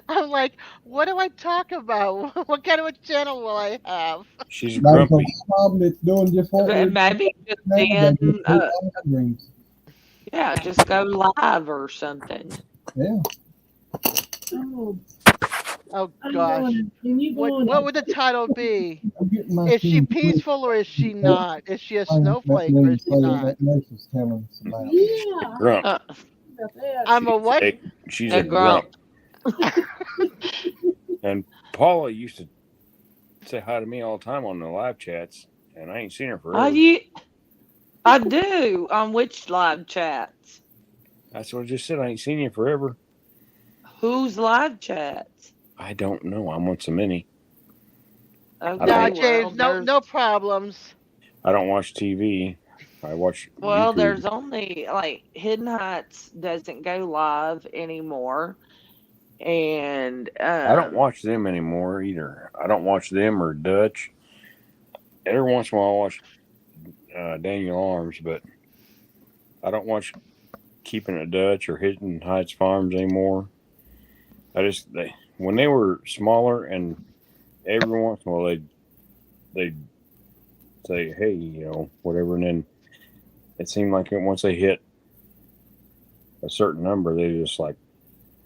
I'm like, what do I talk about? What kind of a channel will I have? She's That's grumpy. a problem that's doing just what we're Maybe just doing. being, Dreams. yeah, just go live or something. Yeah. Oh, Oh I'm gosh. going. Can you go What on? would the title be? I'm getting my Is she team quick. peaceful or is she That not? Is she a that snowflake or means is she say not? that nurse is telling us about. Yeah, Grump. Uh, about that. I'm a She's what? she's a a grump. grump. And Paula used to say hi to me all the time on the live chats, and I ain't seen her Are forever. you? I do. On which live chats? That's what I just said. I ain't seen you forever. Whose live chats? I don't know. I'm on so many. I Nah, Okay, don't. well, James, there's no problems. I don't watch TV. I watch well, YouTube. there's only like Hidden Heights doesn't go live anymore, and I don't watch them anymore either. I don't watch them or Dutch. Every once in a while, I watch Daniel Arms, but I don't watch Keeping It Dutch or Hidden Heights Farms anymore. I just they when they were smaller and every once in a while they'd say, hey, whatever, and then it seemed like once they hit a certain number, they just like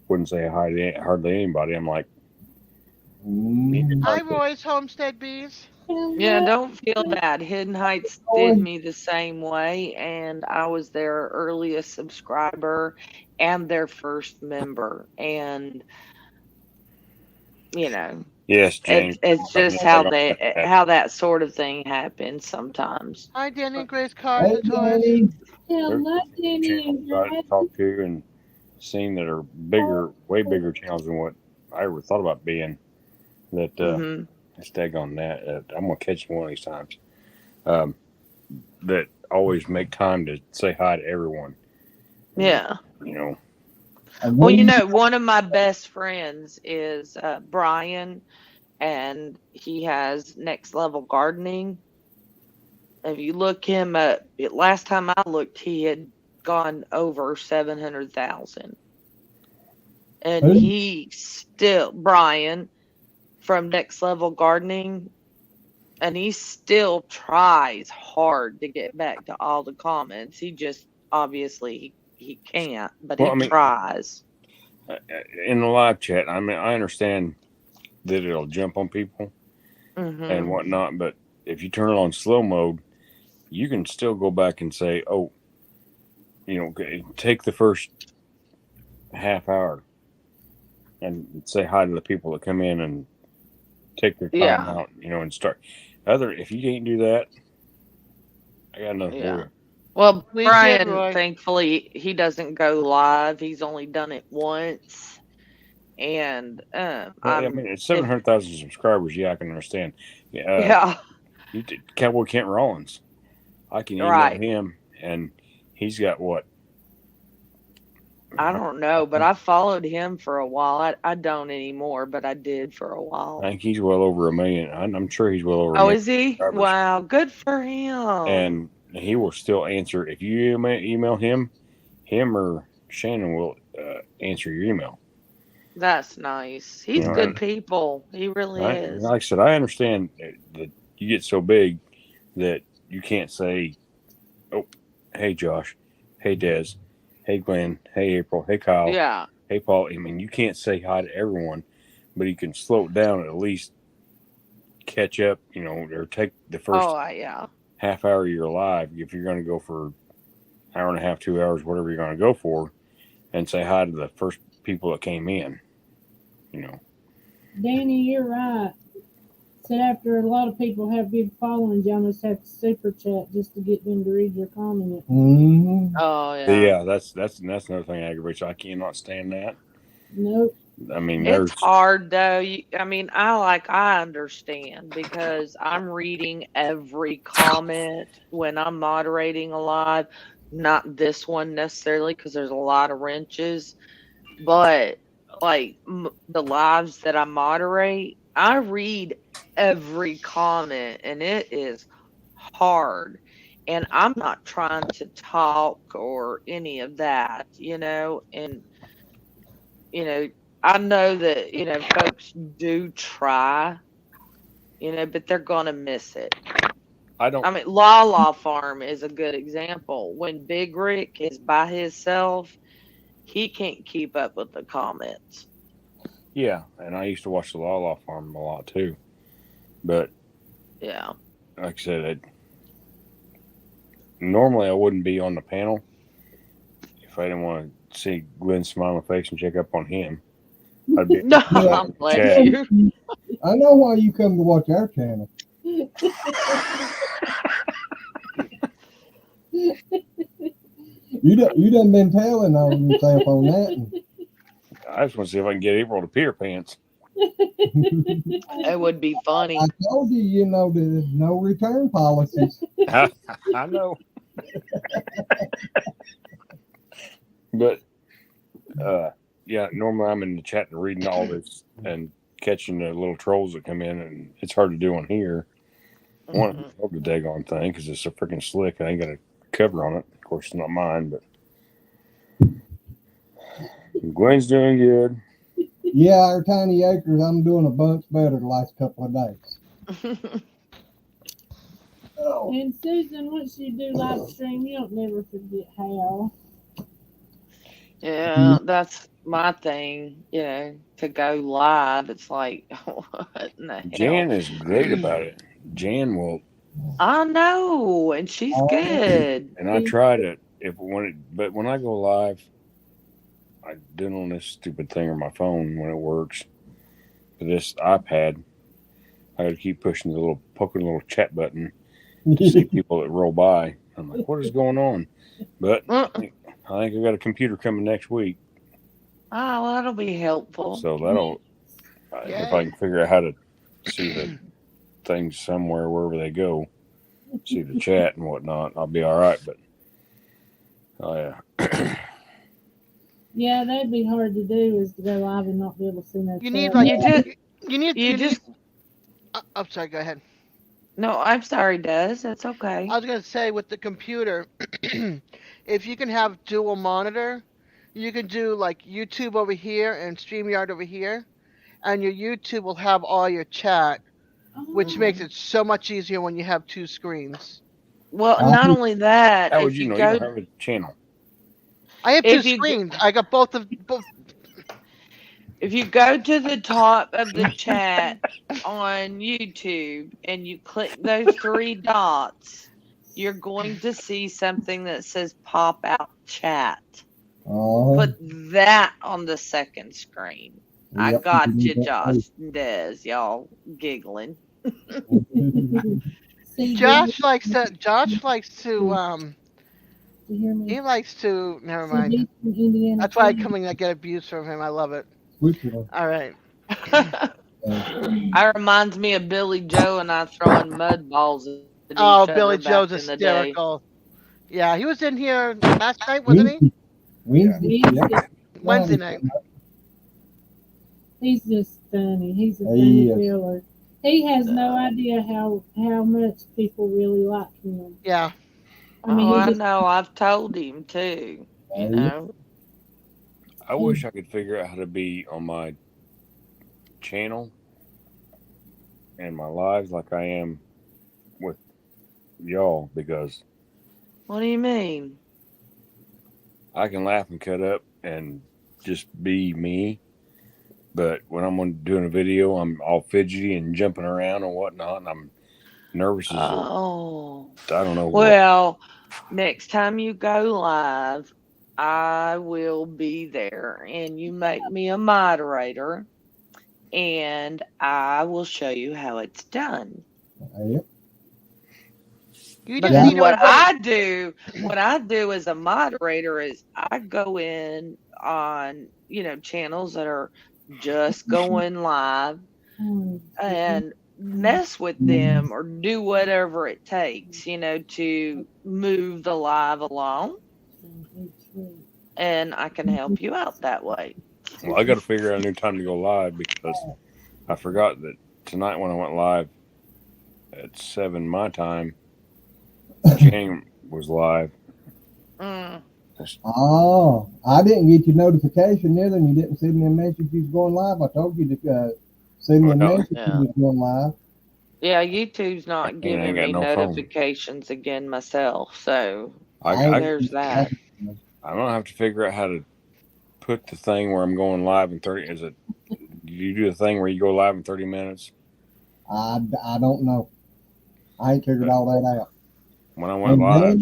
wouldn't say hi to hardly anybody. I'm like, need to Hi, talk to. Roy's Homestead Bees. yeah, Hello. don't feel bad. Hidden Heights did me the same way, and I was their earliest subscriber and their first member, and you know, Yes, James. it's I'm just gonna tag on that. how that sort of thing happens sometimes. Hi, Danny and Grace Cars Hey, and Toys. Danny. There's Hello, Danny channels and I Grace. talk to and seen that are bigger, way bigger channels than what I ever thought about being. That Hmm. let's tag on that. I'm gonna catch you one of these times. Um, that always make time to say hi to everyone. And Yeah. you know, Well, What do you one of my best friends is Brian, and he has Next Level Gardening. If you look him up, last time I looked, he had gone over 700,000, and who? he still Brian from Next Level Gardening, and he still tries hard to get back to all the comments. He just obviously he can't, but well, he I mean, tries. in the live chat, I mean, I understand that it'll jump on people and Hmm. whatnot, but if you turn it on slow mode, you can still go back and say, oh, okay, take the first half hour and say hi to the people that come in and take their time Yeah, out, and start. If you can't do that, I got nothing for yeah. you. Well, We did, Brian, Roy. thankfully, he doesn't go live. He's only done it once, and Well, I I'm mean, it's if 700,000 subscribers. Yeah, I can understand. Yeah, yeah, Cowboy Kent Rollins. I can email right. him, and he's got what? I I don't know, but I followed him for a while. I don't anymore, but I did for a while. think he's well over a million. I'm sure he's well over a Oh, million is he? subscribers, Wow, good for him. and he will still answer if you email him. Him or Shannon will answer your email. That's nice. He's good And people. He really is. like I said, I understand that you get so big that you can't say, "Oh, hey Josh, hey Des, hey Glenn, hey April, hey Kyle, Yeah. hey Paul." I mean, you can't say hi to everyone, but you can slow it down and at least catch up, or take the Oh, first yeah. half hour of your live if you're going to go for hour and a half, 2 hours, whatever you're going to go for, and say hi to the first people that came in. You know, Danny, you're right. Said after a lot of people have big followings, you almost have to super chat just to get them to read your comment. Mm-hmm. Oh, yeah. yeah, that's another thing that aggravates. I cannot stand that. Nope. I mean, It's there's hard though. I mean, I understand because I'm reading every comment when I'm moderating a live. Not this one necessarily because there's a lot of wrenches, but like the lives that I moderate, I read every comment and it is hard. And I'm not trying to talk or any of that, and you know, I know that, folks do try, but they're gonna miss it. I don't. I mean, La Farm is a good example. When Big Rick is by himself, he can't keep up with the comments. Yeah, and I used to watch the La Farm a lot too. But Yeah. like I said, normally I wouldn't be on the panel if I didn't want to see Glenn's smiling face and check up on him. I'd be No, Yeah. in the bless chat. you. I know why you come to watch our channel. You done been telling on yourself on that. I just want to see if I can get April to pee her pants. It would be funny. I told you, you know, the no return policies. I know. But yeah, normally I'm in the chat and reading all this and catching the little trolls that come in, and it's hard to do on here. I want to hold the daggone thing because it's so freaking slick. I ain't got a cover on it. Of course, it's not mine, but Gwen's doing good. Yeah, our tiny acres, I'm doing a bunch better the last couple of days. Oh. And Susan, once you do live stream, you don't never forget how. Yeah, that's my thing. You know, to go live, it's like, what in the hell? Jan is great about it. Jan will, I know, and she's good. and I try to but when I go live, I do it on this stupid thing on my phone when it works. But this iPad, I got to keep poking the little chat button to see people that roll by. I'm like, what is going on? But I think I got a computer coming next week, Oh, well, that'll be helpful. so that'll if I can figure out how to see the things somewhere wherever they go, see the chat and whatnot, I'll be all right. But oh yeah. Yeah, that'd be hard to do, is to go live and not be able to see no You chat. need like You just I'm sorry. Go ahead. no. I'm sorry, Des. That's okay. I was gonna say with the computer, if you can have dual monitor, you can do like YouTube over here and StreamYard over here, and your YouTube will have all your chat, which makes it so much easier when you have two screens. Well, not only that, How would if you you know? go You don't have a channel. I have two If you go- screens. I got both. if you go to the top of the chat on YouTube and you click those three dots, you're going to see something that says pop out chat. Oh, Put that on the second screen. I yep, got you you, can do that Josh and Des. Y'all giggling. See, Josh likes to. you hear me? He likes to. Never See, mind. these from Indiana That's why I too. come and I get abuse from him. I love it. Switzerland. All right. That reminds me of Billy Joe and I throwing mud balls at each Oh, other Billy back Joe's in the day. hysterical. Yeah, he was in here last night, wasn't he? Wednesday. Wednesday. Wednesday night. He's just funny. He's a He funny is. filler. He has no idea how much people really like him. Yeah. I mean, Oh, he I just, know. I've told him too. You know. I wish I could figure out how to be on my channel and my lives like I am with y'all, because What do you mean? I can laugh and cut up and just be me. But when I'm doing a video, I'm all fidgety and jumping around and whatnot, and I'm nervous as Oh. I don't know what. Well, next time you go live, I will be there and you make me a moderator and I will show you how it's done. Yep. You just Because need to what invite- I do as a moderator is I go in on, channels that are just going live and mess with them or do whatever it takes, to move the live along. And I can help you out that way. Well, I got to figure out a new time to go live, because I forgot that tonight when I went live at 7 my time, Jane was live. Oh, I didn't get your notification there, and you didn't send me a message you was going live. I told you to send me a message you was going live. Yeah, YouTube's not giving got me no phone. notifications again myself, so I there's that. I'm gonna have to figure out how to put the thing where I'm going live in 30? Is it? Do you do the thing where you go live in 30 minutes? I don't know. I ain't figured all that out. When I went And live,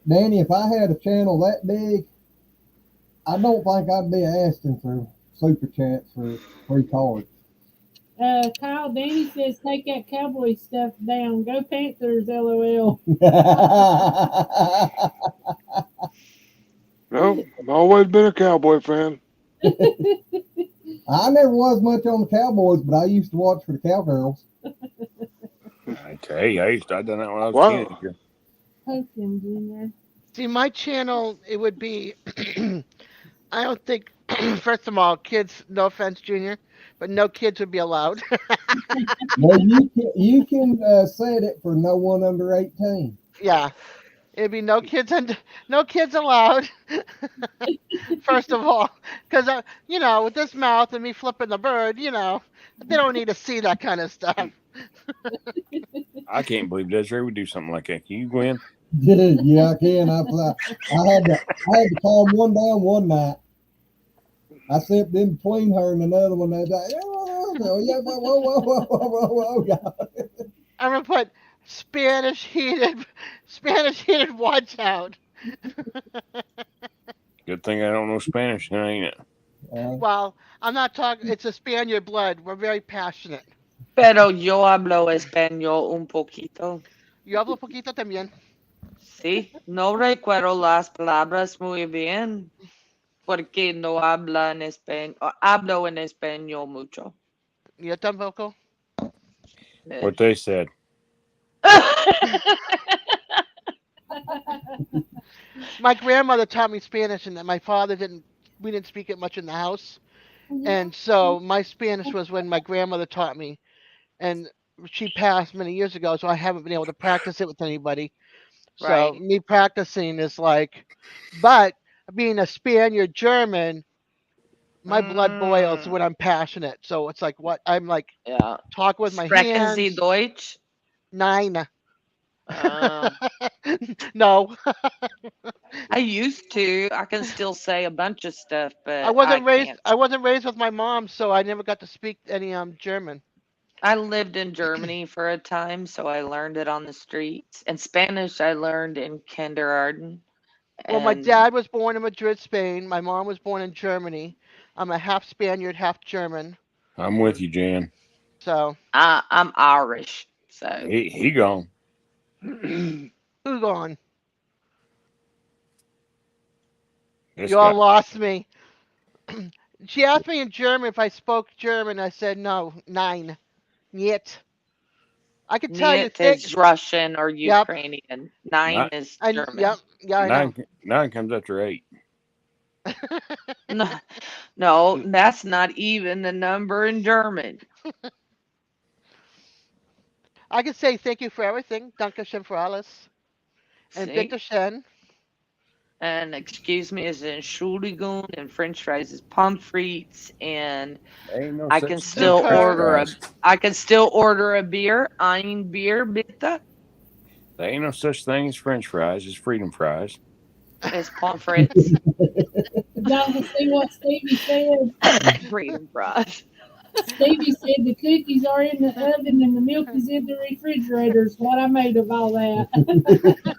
Danny, if I had a channel that big, I don't think I'd be asking for super chats for free cards. Kyle Danny says take that cowboy stuff down. Go Panthers, LOL. No, I've always been a Cowboy fan. I never was much on the Cowboys, but I used to watch for the Cowgirls. I tell you, I done that when I was a Wow. teenager. Hopkins in there. See, my channel, it would be. I don't think. First of all, kids. No offense, Junior, but no kids would be allowed. Well, you can set it for no one under 18. Yeah, it'd be no kids allowed. First of all, because with this mouth and me flipping the bird, they don't need to see that kind of stuff. I can't believe Desiree would do something like that. Can you, Gwen? Yeah, I can. I had to calm one down one night. I stepped in between her and another one. They was like, yeah, whoa. I'm gonna put Spanish heated. Watch out. Good thing I don't know Spanish, ain't it? Well, I'm not talking. It's a Spaniard blood. We're very passionate. Pero yo hablo español un poquito. Yo hablo poquito también. Sí, no recuerdo las palabras muy bien porque no hablo en español mucho. Yo tampoco. What they said. My grandmother taught me Spanish, and my father didn't. We didn't speak it much in the house, and so my Spanish was when my grandmother taught me, and she passed many years ago, so I haven't been able to practice it with anybody. So Right. me practicing is like, but being a Spaniard German, my blood boils when I'm passionate. So it's like what I'm like Yeah. talk with my Sprechen Sie hands. Deutsch? Nine. Uh, No, I used to. I can still say a bunch of stuff, I but I wasn't raised. can't. I wasn't raised with my mom, so I never got to speak any German. I lived in Germany for a time, so I learned it on the streets. And Spanish I learned in kindergarten. Well, my And dad was born in Madrid, Spain. My mom was born in Germany. I'm a half Spaniard, half German. I'm with you, Jan. So I'm Irish. So He gone. who's gone? This You all guy. lost me. She asked me in German if I spoke German. I said no, nine, niet. I could tell you Niet thick. is Russian or Yep, Ukrainian. Nine Not is and yep, German. yeah, I know. nine comes after 8. No, no, that's not even the number in German. I could say thank you for everything. Danke schön für alles. And See? bitte schön. And excuse me is Entschuldigung, and French fries is pommes frites, and There ain't no I such can thing as still French Super. order a fries. I can still order a beer. Ein Bier bitte. There ain't no such thing as French fries. It's freedom fries. It's pommes frites. Y'all can see what Stevie said. Freedom fries. Stevie said the cookies are in the oven and the milk is in the refrigerator. Is what I made of all that.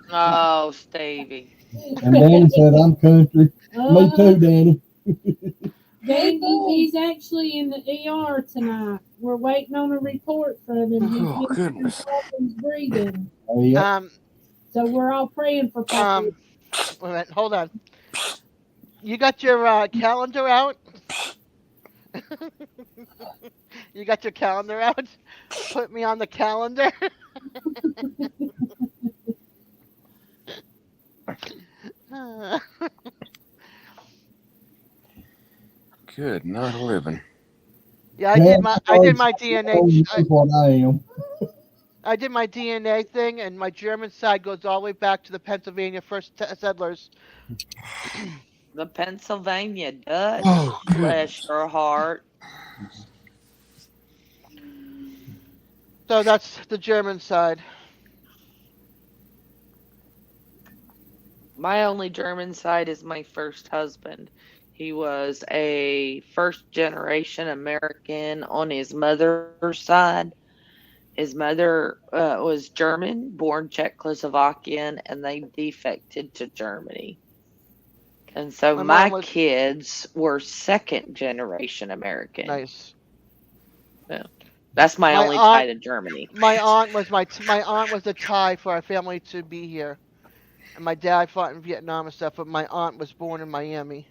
Oh, Stevie. And Danny said, I'm country. Me too, Danny. Danny, he's actually in the ER tonight. We're waiting on a report from him. He's Oh, been having goodness. problems breathing. Yep. So we're all praying for Papa. Wait a minute, hold on. You got your calendar out? You got your calendar out? Put me on the calendar. Good night, 11. Yeah, I did my DNA. That's what I am. I did my DNA thing, and my German side goes all the way back to the Pennsylvania first settlers. The Pennsylvania Dutch. Oh, Bless your heart. So that's the German side. My only German side is my first husband. He was a first generation American on his mother's side. His mother was German, born Czechoslovakian, and they defected to Germany. And so My my mom was kids were second generation American. nice. Yeah. That's my My only tie aunt, to Germany. my aunt was the tie for our family to be here, and my dad fought in Vietnam and stuff. But my aunt was born in Miami.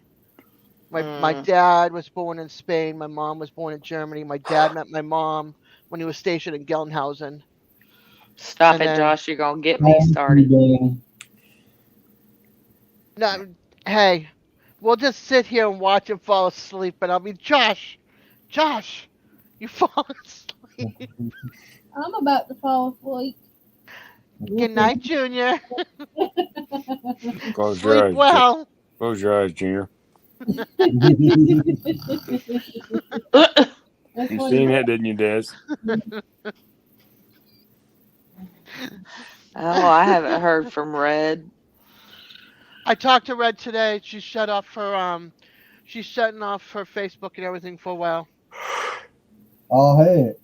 My Mm, dad was born in Spain. My mom was born in Germany. My dad met my mom when he was stationed in Gelnhausen, stop and it, then Josh. You're going to get me Thank you, started. Danny. no, hey, we'll just sit here and watch him fall asleep, and I'll be Josh, you fall asleep. I'm about to fall asleep. Good night, Junior. Close your Sleep eyes, well. close your eyes, Junior. That's You what seen that, didn't you, Des? Oh, I haven't heard from Red. I talked to Red today. She's shutting off her Facebook and everything for a while. Oh, heck.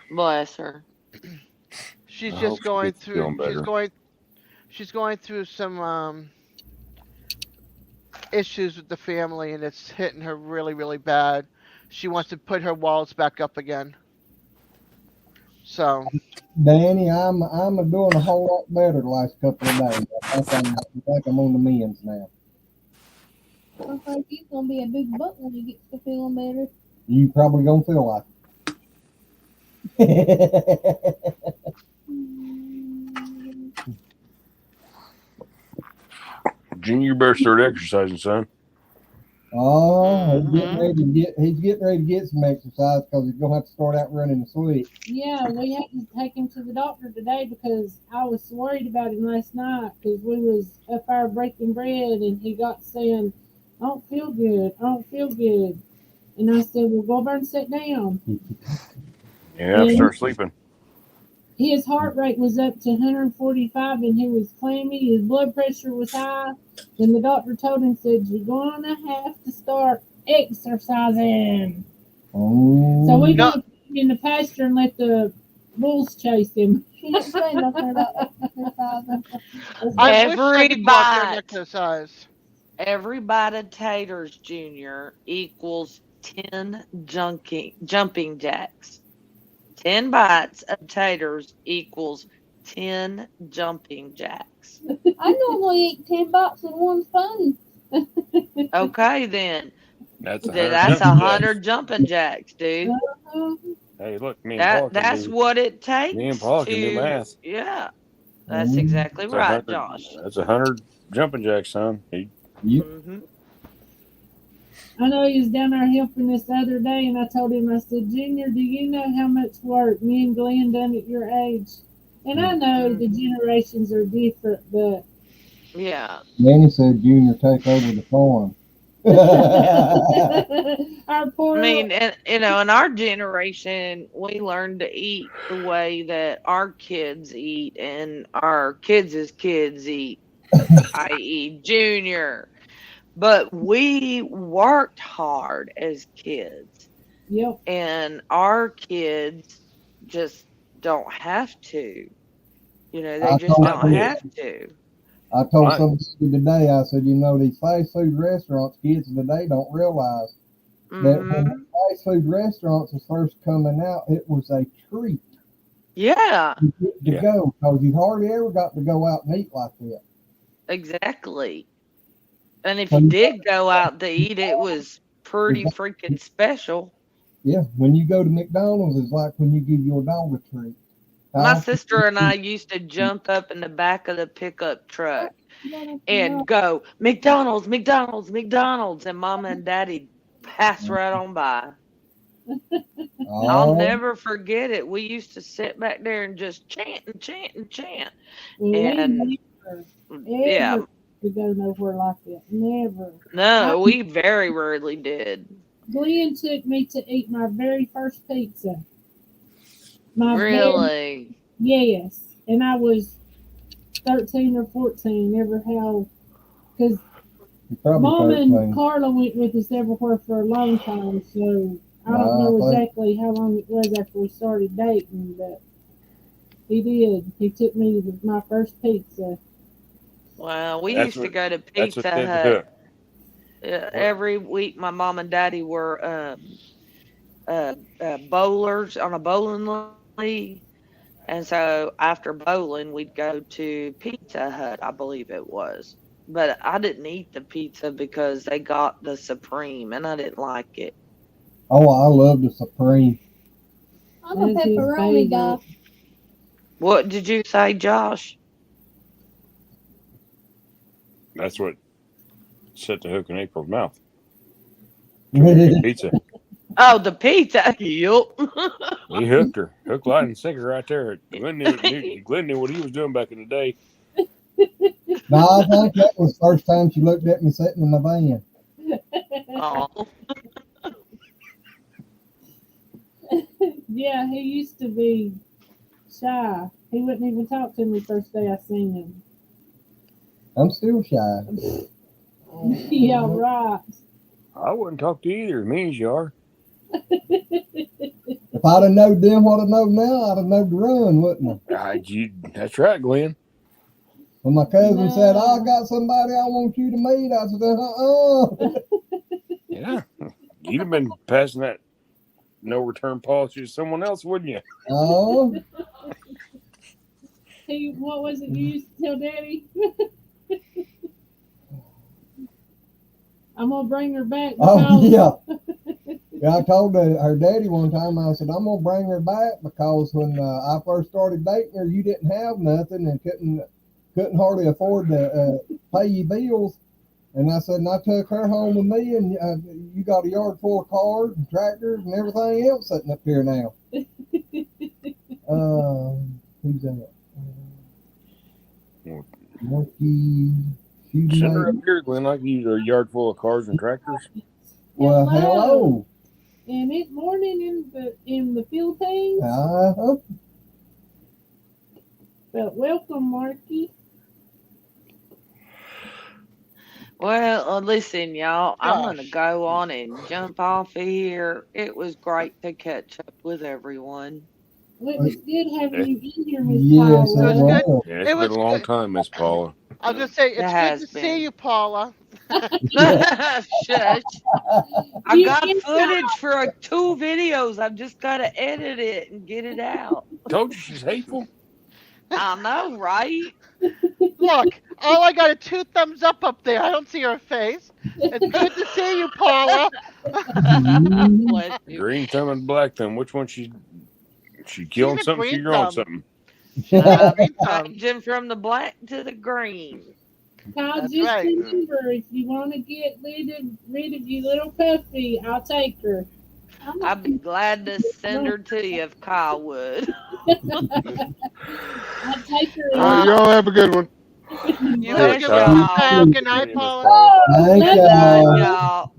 Bless her. She's I just hope she going gets through. feeling better. She's going through some issues with the family, and it's hitting her really, really bad. She wants to put her walls back up again. So Danny, I'm doing a whole lot better the last couple of days. I think I'm on the mends now. I think he's gonna be a big butt when he gets to feeling better. You probably gonna feel like it. Mm, Junior, you better start exercising, son. Oh, Hmm. he's getting ready to get some exercise because he's gonna have to start out running to sleep. Yeah, we had to take him to the doctor today because I was worried about him last night because we was up there breaking bread and he got saying, "I don't feel good. I don't feel good." And I said, "Well, go over and sit down." Yeah, And start sleeping. his heart rate was up to 145 and he was clammy. His blood pressure was high. And the doctor told him, said, "You're going to have to start exercising." So Oh, we're no, going to put him in the pasture and let the bulls chase him. She didn't say nothing about exercising. I wish I Every could go out there and bite, exercise. every bite of taters, Junior, equals 10 jumping jacks. 10 bites of taters equals 10 jumping jacks. I normally eat 10 bites in one spoon. Okay, then. That's 100 That's jumping jacks. 100 jumping jacks, dude. Hey, look, me and Paul can That's do. what it Me and takes Paul can do to, math. yeah, that's oh, exactly That's a right, hundred. Josh. That's 100 jumping jacks, son. you, Hmm. I know he was down there helping us the other day, and I told him, I said, "Junior, do you know how much work me and Glenn done at your age?" And I know the Hmm. generations are different, but Yeah. Danny said Junior take over the farm. our I poor mean, and in our generation, we learned to eat the way that our kids eat and our kids' eat, i.e., Junior. But we worked hard as kids, yep, and our kids just don't have to. They I just told I don't did. have to. I told I somebody today. I said, these fast food restaurants, kids today don't realize that when Hmm. fast food restaurants was first coming out, it was a treat Yeah, to get to yeah. go because you hardly ever got to go out and eat like that. exactly. And if So you you, did go out to eat, it was pretty freaking special. yeah, when you go to McDonald's, it's like when you give your dog a treat. My Huh? sister and I used to jump up in the back of the pickup truck and No. go, McDonald's, McDonald's, McDonald's. And Mama and Daddy pass right on by. I'll Oh, never forget it. We used to sit back there and just chant and chant and chant. well, we And never yeah, ever to go nowhere like that. Never. I, no, we very rarely did. Glenn took me to eat my very first pizza. My very Really. yes, and I was 13 or 14. Never how because He's probably Mom and 13. Carla went with us everywhere for a long time, so I don't know I think- exactly how long it was after we started dating, but he did. He took me to my first pizza. Well, we That's used to what- go to That's Pizza what did the Hut. hook. Every week, my mom and daddy were bowlers on a bowling league. And so after bowling, we'd go to Pizza Hut, I believe it was. But I didn't eat the pizza because they got the Supreme and I didn't like it. Oh, I love the Supreme. I'm a That's his pepperoni guy. favorite. What did you say, Josh? That's what set the hook in April's mouth. Pizza. Oh, the pizza. Yup. He hooked her. Hook, line, and sinker right there. Glenn knew what he was doing back in the day. No, I think that was the first time she looked at me sitting in the van. Oh, Yeah, he used to be shy. He wouldn't even talk to me first day I seen him. I'm still shy. Yeah, right. I wouldn't talk to you either, as mean as you are. If I'd have known then what I know now, I'd have known to run, wouldn't I? That's right, Glenn. When my cousin said, No. I got somebody I want you to meet, I said, uh-uh. Yeah. You'd have been passing that no return policy to someone else, wouldn't you? Oh, He, what was it you used to tell Daddy? I'm gonna bring her back. oh because- yeah. Yeah, I told her daddy one time, I said, I'm going to bring her back because when I first started dating her, you didn't have nothing and couldn't hardly afford to pay your bills. And I said, and I took her home with me, and you got a yard full of cars and tractors and everything else sitting up here now. Who's that? Monkey. Send her up here, Glenn. I can use a yard full of cars and tractors. Well, hello. And it's morning in the Philippines. But welcome, Marky. well, listen, y'all. I'm going to go on and jump off of here. It was great to catch up with everyone. Well, it was good having you in here, Miss Yes, Paula. it It was was. Yeah, it's It been was a long good. time, Miss Paula. I was gonna say it's good has to been. see you, Paula. Shush. I You got can footage for 2 videos. I've just got to edit it and get it out. Told you she's hateful. I know, right? Look, all I got are 2 thumbs up there. I don't see her face. It's good to see you, Paula. Bless you. Green thumb and black thumb. Which one she She's killing a something? green She growing thumb. something. I'm Green thumb. changing from the black to the green. Now, That's just right. remember, if you want to get rid of your little puppy, I'll take her. I'd be glad to send her to you if Kyle would. I'll take her. All right, y'all have a good one. You have a Bless good one, y'all. Kyle. Good night, Miss Paula. Paula. Thank Love Love you. y'all.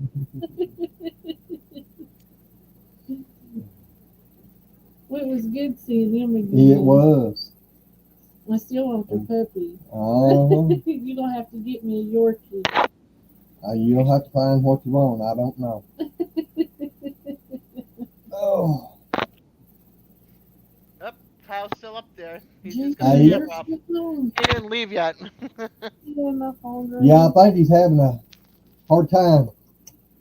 Well, it was good seeing him again. It was. I still want the puppy. Uh-huh. You're going to have to get me a Yorkie. You'll have to find what you want. I don't know. Oh. Yep, Kyle's still up there. He's Jeez, just got Hey. his ear off. He didn't leave yet. Yeah, I think he's having a hard time.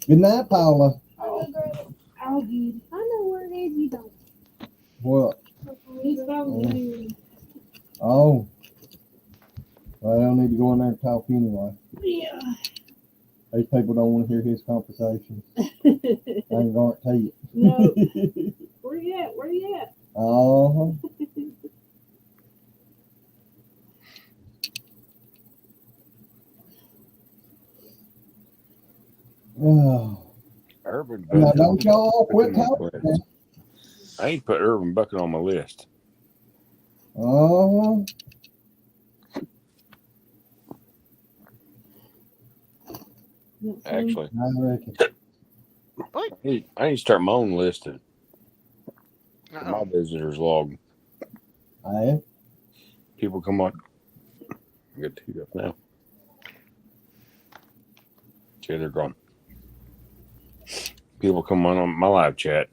Good night, Paula. I'll get it. I know where it is. You don't. What? He's probably Oh. Well, I don't need to go in there and talk anyway. yeah. These people don't want to hear his conversation. I ain't going to tell you. No. Where you at? Where you at? Uh-huh. Oh. Urban Now, Bucket. don't y'all quit talking. I ain't put Urban Bucket on my list. Uh-huh. Actually, I reckon. I need to start my own list of my Uh-oh. visitors log. I am. People come on. I get teed up now. Okay, they're gone. People come on my live chat.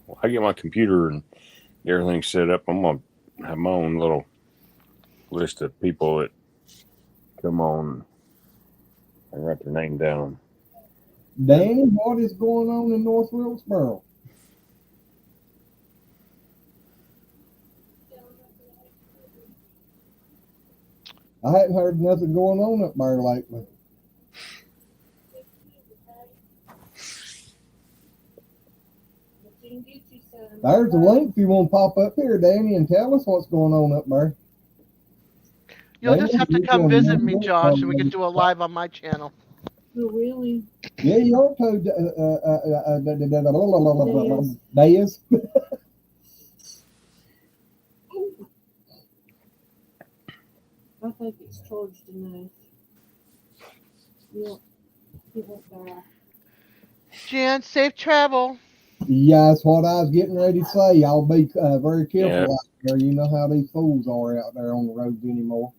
Well, I get my computer and everything set up. I'm gonna have my own little list of people that come on. I write their name down. Danny, what is going on in North Wilkesboro? I hadn't heard nothing going on up there lately. There's a link if you want to pop up here, Danny, and tell us what's going on up there. You'll Danny, just have to you come going visit on me, up Josh, and we there? can do a live on my channel. Oh, really? Yeah, you're to Diaz. I think it's charged enough. Yep. It won't die. Jan, safe travel. Yeah, that's what I was getting ready to say. Y'all be very careful Yeah. out there. You know how these fools are out there on the roads anymore.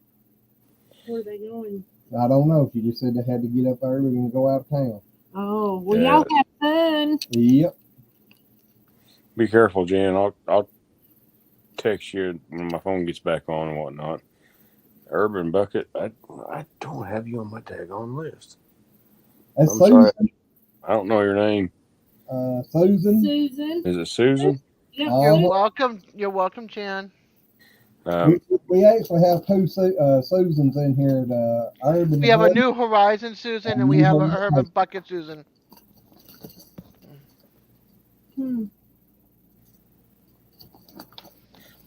Where are they going? I don't know. She just said they had to get up early and go out of town. Oh, well, Yeah. y'all have fun. Yep. Be careful, Jan. I'll text you when my phone gets back on and whatnot. Urban Bucket, I don't have you on my daggone list. That's I'm Susan. sorry. I don't know your name. Susan. Susan. Is it Susan? Yep, You're welcome, Jan. We actually have two Susans in here. The Urban We have a Bucket New Horizon Susan, and we New have a Horizon. Urban Bucket Susan.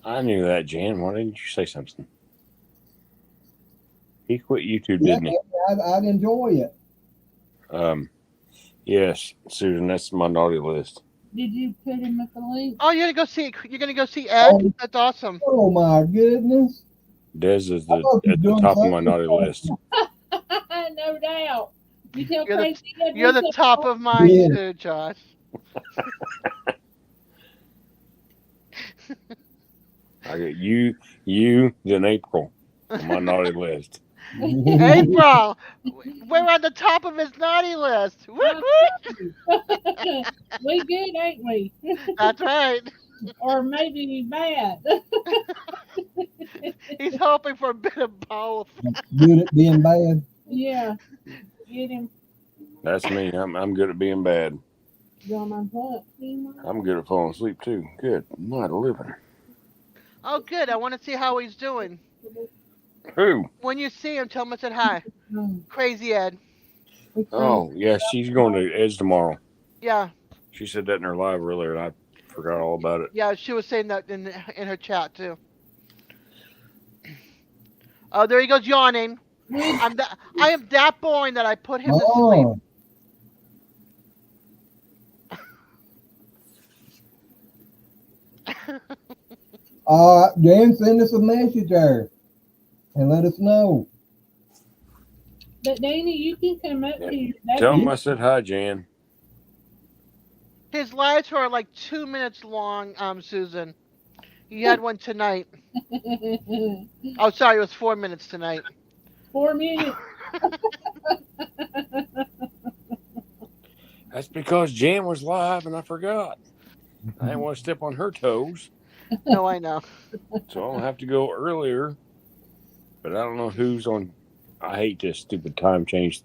I knew that, Jan. Why didn't you say something? He quit YouTube, Yeah, didn't he? I'd enjoy it. Yes, Susan, that's my naughty list. Did you put him at the link? Oh, you're gonna go see Ed? Oh. That's awesome. Oh my goodness. Des is I thought you at were the doing top of my something. naughty list. No doubt. You tell You're the, Crazy Ed you're we the said- top of mine Yeah. too, Josh. I got you, then April on my naughty list. April, we're on the top of his naughty list. Woo-hoo! We good, ain't we? That's right. Or maybe bad. He's hoping for a bit of both. Good at being bad. Yeah. Get him. That's me. I'm good at being bad. Draw my butt. I'm good at falling asleep too. Good night of living. Oh, good. I want to see how he's doing. Who? When you see him, tell him I said hi. Oh, Crazy Ed. Oh, yeah, she's going to Ed's tomorrow. Yeah, She said that in her live earlier, and I forgot all about it. yeah. She was saying that in her chat too. Oh, there he goes yawning. I am that boring that I put him to sleep. Jan, send us a message there and let us know. But Danny, you can come up Yeah. here. Tell him I said hi, Jan. His lives were like 2 minutes long, Susan. He had one tonight. Oh, sorry, it was 4 minutes tonight. 4 minutes. That's because Jan was live and I forgot. I didn't want to step on her toes, No, I know. so I'll have to go earlier. But I don't know who's on. I hate this stupid time change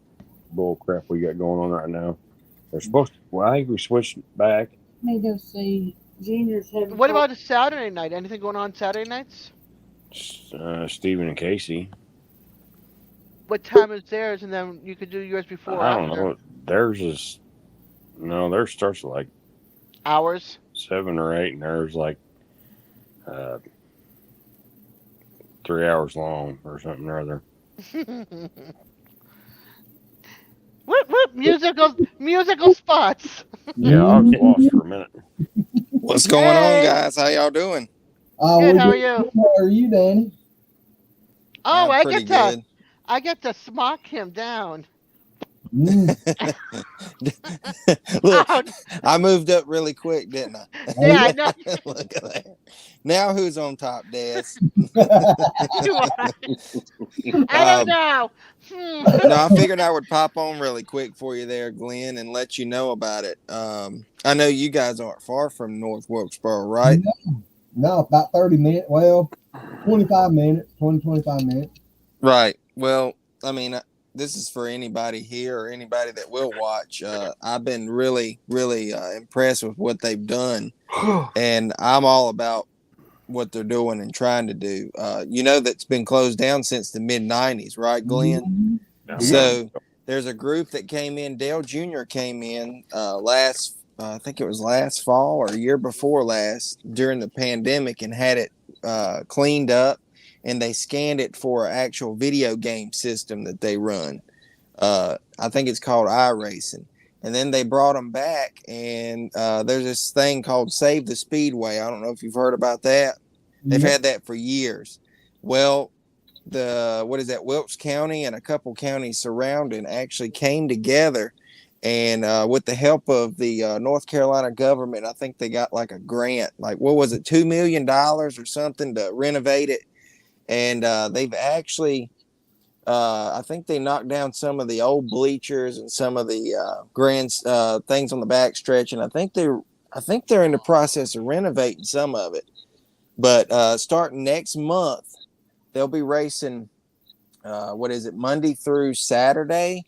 bull crap we got going on right now. They're supposed to. Well, I think we switched back. Let me go see. Junior's having. What about a Saturday night? Anything going on Saturday nights? Stephen and Casey. What time is theirs? And then you could do yours before or I don't after. know. Theirs is. No, theirs starts at like Hours? 7 or 8, and theirs like 3 hours long or something or other. Whoop whoop! Musical spots. Yeah, I was lost for a minute. What's going on, guys? How y'all doing? Good. How are you? How are you, Danny? Oh, I'm pretty good. I get to smock him down. Mm. Look, Oh, I moved up really quick, didn't I? yeah, Hey, I know Look at that. Now who's on top, Des? you are. I don't Um, know. Hmm. no, I figured I would pop on really quick for you there, Glenn, and let you know about it. I know you guys aren't far from North Wilkesboro, right? no, no, about 30 minutes. Well, 25 minutes, 25 minutes. Right. Well, I mean, this is for anybody here or anybody that will watch. I've been really, really impressed with what they've done, and I'm all about what they're doing and trying to do. That's been closed down since the mid '90s, right, Glenn? Mhm. Yeah. So there's a group that came in. Dale Jr. came in last, I think it was last fall or year before last during the pandemic and had it cleaned up, and they scanned it for an actual video game system that they run. I think it's called iRacing. And then they brought them back, and there's this thing called Save the Speedway. I don't know if you've heard about that. They've Yep. had that for years. Well, Wilkes County and a couple counties surrounding actually came together, and with the help of the North Carolina government, I think they got like a grant, like what was it, $2 million or something to renovate it, and they've actually. I think they knocked down some of the old bleachers and some of the grand things on the back stretch, and I think they're in the process of renovating some of it. But starting next month, they'll be racing. Monday through Saturday,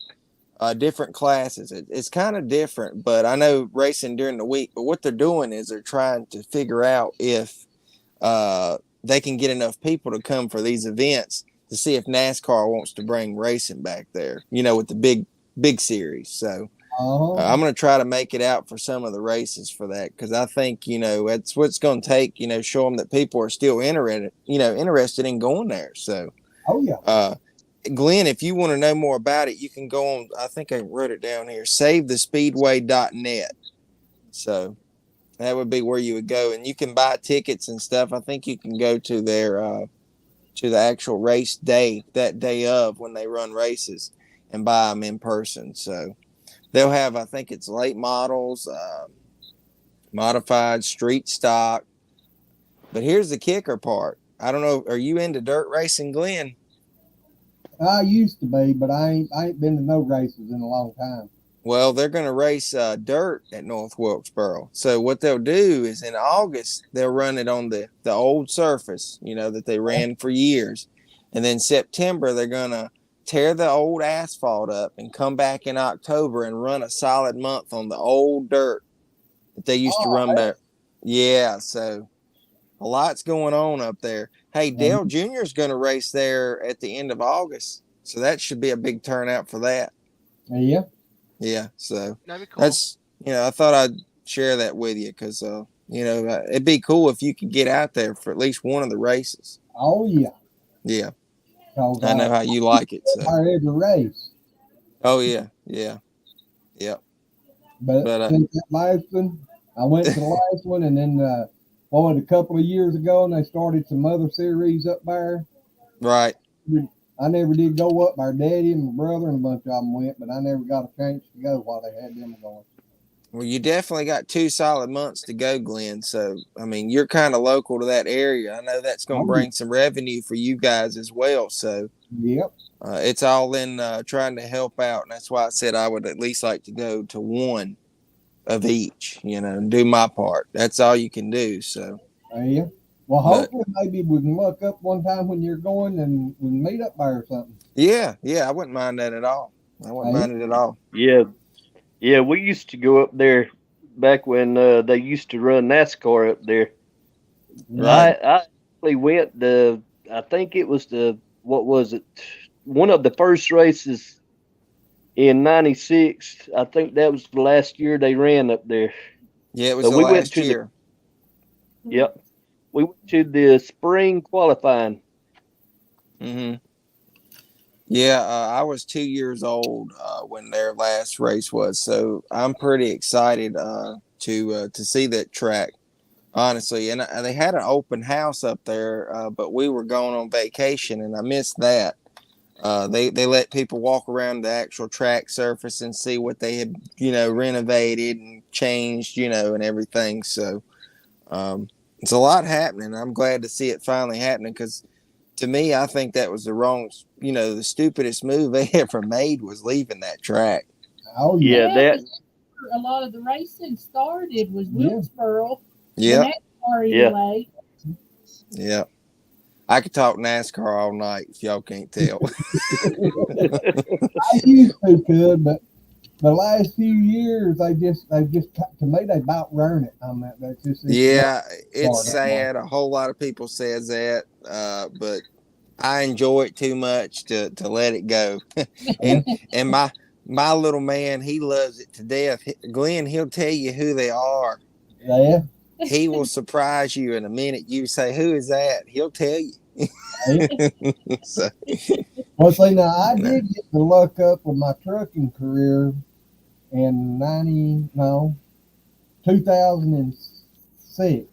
different classes. It's kind of different, but I know racing during the week. But what they're doing is they're trying to figure out if they can get enough people to come for these events to see if NASCAR wants to bring racing back there, with the big series. So Uh-huh. I'm going to try to make it out for some of the races for that, because I think, that's what's going to take, show them that people are still interested in going there. So, Oh, yeah. Glenn, if you want to know more about it, you can go on, I think I wrote it down here, savethespeedway.net. So that would be where you would go, and you can buy tickets and stuff. I think you can go to their to the actual race day, that day of when they run races, and buy them in person. So they'll have, I think it's late models, modified, street stock. But here's the kicker part. I don't know. Are you into dirt racing, Glenn? I used to be, but I ain't been to no races in a long time. Well, they're going to race dirt at North Wilkesboro. So what they'll do is in August, they'll run it on the old surface, that they ran for years. And then September, they're going to tear the old asphalt up and come back in October and run a solid month on the old dirt that they used to Oh, run back. Yeah, so a lot's going on up there. Hey, man. Dale Jr. is going to race there at the end of August. So that should be a big turnout for that. Yeah. Yeah, so That'd be cool. that's, I thought I'd share that with you because, it'd be cool if you could get out there for at least one of the races. Oh, yeah. Yeah, 'Cause I know how you like it. So, every race. oh yeah, yeah, yeah. But But since that last one, I went to the last one, and then a couple of years ago, and they started some other series up there. right. I never did go up there. Daddy and my brother and a bunch of them went, but I never got a chance to go while they had them going. Well, you definitely got 2 solid months to go, Glenn. So, I mean, you're kind of local to that area. I know that's going to Oh, bring some revenue for you guys as well. So, yep. it's all in trying to help out. And that's why I said I would at least like to go to one of each, and do my part. That's all you can do. So, Yeah. Well, but hopefully maybe we can look up one time when you're going and we can meet up there or something. yeah, I wouldn't mind that at all. I wouldn't mind it at all. Yeah, yeah, we used to go up there back when they used to run NASCAR up there. Right. I actually went I think it was what was it? One of the first races in '96. I think that was the last year they ran up there. Yeah, it was So the we went last to year. Yep, we went to the spring qualifying. Mm-hmm. Yeah, I was 2 years old when their last race was, so I'm pretty excited to see that track, honestly. And they had an open house up there, but we were going on vacation, and I missed that. They let people walk around the actual track surface and see what they had, renovated and changed, and everything. So it's a lot happening. I'm glad to see it finally happening because to me, I think that was the stupidest move they ever made was leaving that track. Oh Yeah, Yeah, that. 'cause a lot of the racing started was Yeah. Wilkesboro. Yep. The NASCAR Yeah. anyway. Yep. I could talk NASCAR all night if y'all can't tell. I used to could, but the last few years they just to me they about run it. I mean, that's just Yeah, it's part of it. sad. A whole lot of people says that, but I enjoy it too much to let it go. and my little man, he loves it to death. Glenn, he'll tell you who they are. Yeah. He will surprise you in a minute. You say, "Who is that?" He'll tell you. So, Well, see, now I you know. did get the luck up with my trucking career in 2006.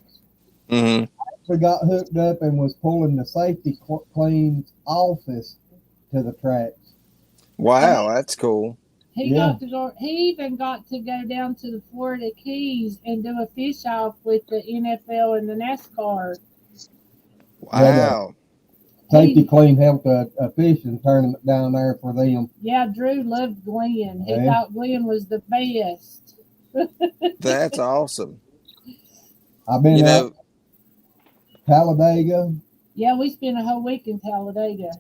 Mm-hmm. We got hooked up and was pulling the safety cleans office to the tracks. Wow, that's cool. He Yeah. got to go. He even got to go down to the Florida Keys and do a fish off with the NFL and the NASCAR. Wow. Safety clean helped a fishing tournament down there for them. Yeah, Drew loved Glenn. He Yeah. thought Glenn was the best. That's awesome. I've been You out know, Talladega. Yeah, we spent a whole week in Talladega.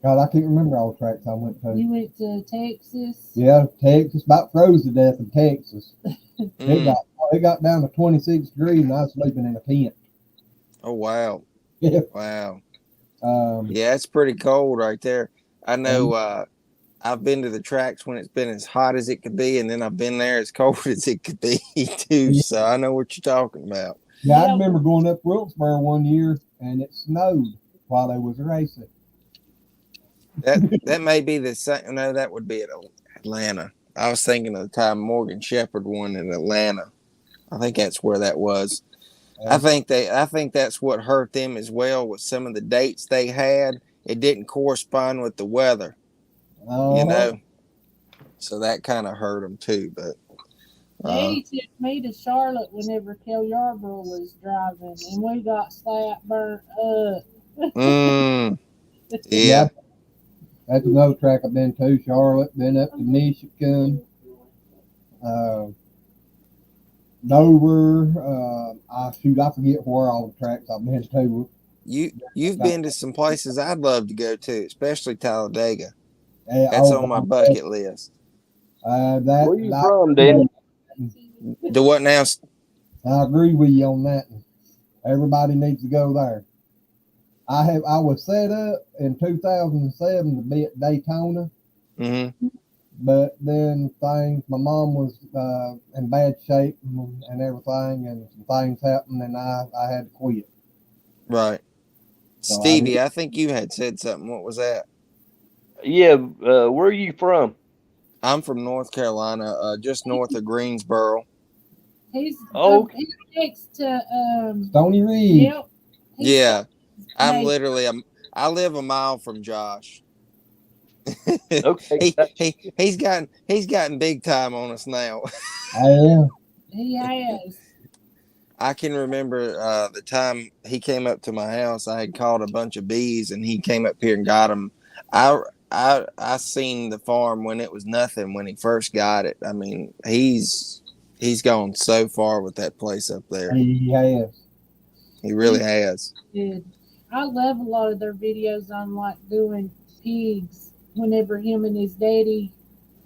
God, I can't remember all the tracks I went to. You went to Texas. Yeah, Texas. About froze to death in Texas. mm. It got down to 26 degrees and I was sleeping in a tent. Oh wow. Yeah. Wow. Um, Yeah, it's pretty cold right there. I know I've been to the tracks when it's been as hot as it could be, and then I've been there as cold as it could be too. Yeah. So I know what you're talking about. Yeah, I Yeah. remember going up Wilkesboro one year and it snowed while they was racing. That may be the same. No, that would be at Atlanta. I was thinking of the time Morgan Shepherd won in Atlanta. I think that's where that was. I think that's what hurt them as well with some of the dates they had. It didn't correspond with the weather, you know. So that kind of hurt them too. But Daddy took me to Charlotte whenever Kel Yarborough was driving, and we got slap burnt up. Yeah. That's another track I've been to. Charlotte, been up to Michigan, Dover. I forget where all the tracks I've been to. You've been to some places I'd love to go to, especially Talladega. Yeah, That's on my bucket list. Where you from, Danny? Do what now? I agree with you on that. Everybody needs to go there. I was set up in 2007 to be at Daytona, but then my mom was in bad shape and everything, and some things happened, and I had to quit. Right. So Stevie, I think you had said something. What was that? Yeah, where are you from? I'm from North Carolina, just north of Greensboro. He's he's next to Stony Ridge. Yep. Yeah, I live a mile from Josh. Okay. he's gotten big time on us now. Yeah. He has. I can remember the time he came up to my house. I had caught a bunch of bees, and he came up here and got them. I seen the farm when it was nothing when he first got it. I mean, he's gone so far with that place up there. He has. He really has. Good. I love a lot of their videos on like doing pigs. Whenever him and his daddy,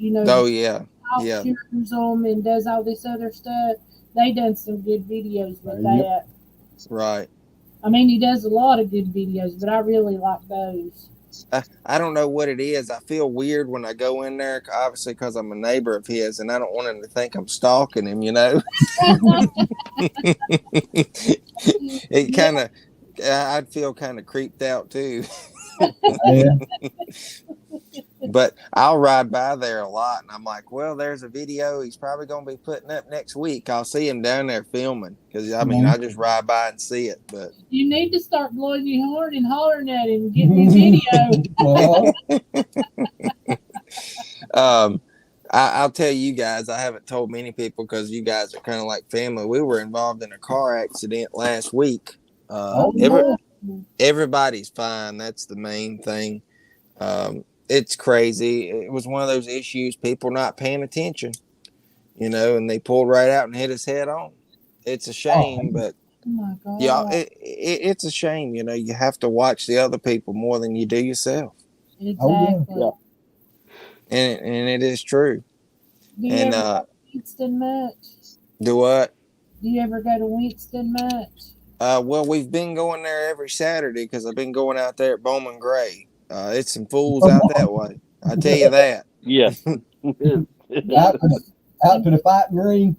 Oh yeah, yeah. shoots them and does all this other stuff. They done some good videos with that. Right. I mean, he does a lot of good videos, but I really like those. I don't know what it is. I feel weird when I go in there, obviously because I'm a neighbor of his, and I don't want him to think I'm stalking him. It kind of, I'd feel kind of creeped out too. Yeah. But I'll ride by there a lot, and I'm like, well, there's a video he's probably going to be putting up next week. I'll see him down there filming because I mean, I just ride by and see it. But You need to start blowing your horn and hollering at him, get me video. I'll tell you guys, I haven't told many people because you guys are kind of like family. We were involved in a car accident last week. Everybody's fine. That's the main thing. It's crazy. It was one of those issues, people not paying attention, and they pulled right out and hit us head on. It's a shame, but Oh my God. yeah, it's a shame. You have to watch the other people more than you do yourself. Exactly. Yeah. And it is true. Do you ever go to Winston much? Do what? Do you ever go to Winston much? Well, we've been going there every Saturday because I've been going out there at Bowman Gray. It's some fools out that way. I tell you that. Yeah. Out to the fighting ring.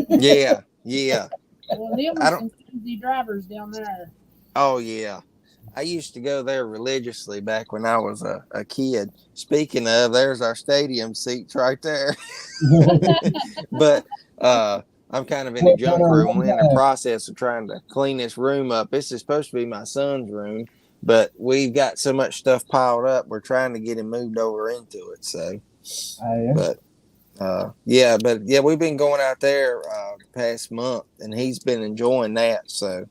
Yeah. Well, them are some crazy drivers down there. Oh, yeah. I used to go there religiously back when I was a kid. Speaking of, there's our stadium seats right there. But I'm kind of in a junk room. We're in the process of trying to clean this room up. This is supposed to be my son's room, but we've got so much stuff piled up. We're trying to get him moved over into it. So, we've been going out there the past month, and he's been enjoying that. So,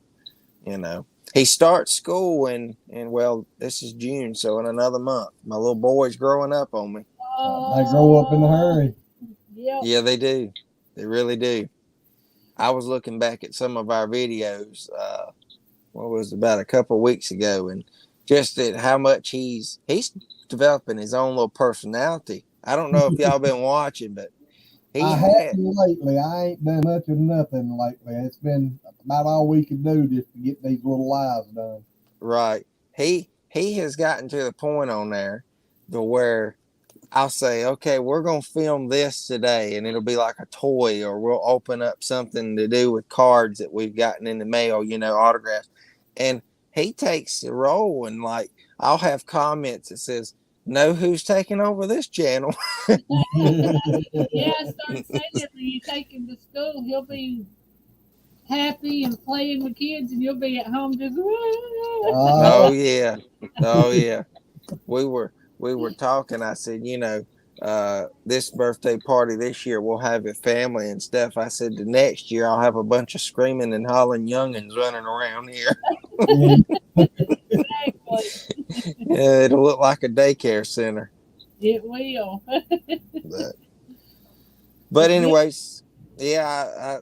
he starts school and well, this is June, so in another month. My little boy's growing up on me. They grow up in a hurry. Yep. Yeah, they do. They really do. I was looking back at some of our videos, about a couple of weeks ago, and just at how much he's developing his own little personality. I don't know if y'all been watching, but I haven't lately. I ain't done much of nothing lately. It's been about all we can do just to get these little lives done. Right. He has gotten to the point on there to where I'll say, okay, we're going to film this today, and it'll be like a toy, or we'll open up something to do with cards that we've gotten in the mail, autographs. And he takes the role, and like, I'll have comments that says, know who's taking over this channel. Yeah, I started saying that when you take him to school, he'll be happy and playing with kids, and you'll be at home just. Oh yeah. We were talking. I said, this birthday party this year we'll have a family and stuff. I said the next year I'll have a bunch of screaming and hollering youngins running around here. Exactly. Yeah, it'll look like a daycare center. It will. But anyways, yeah,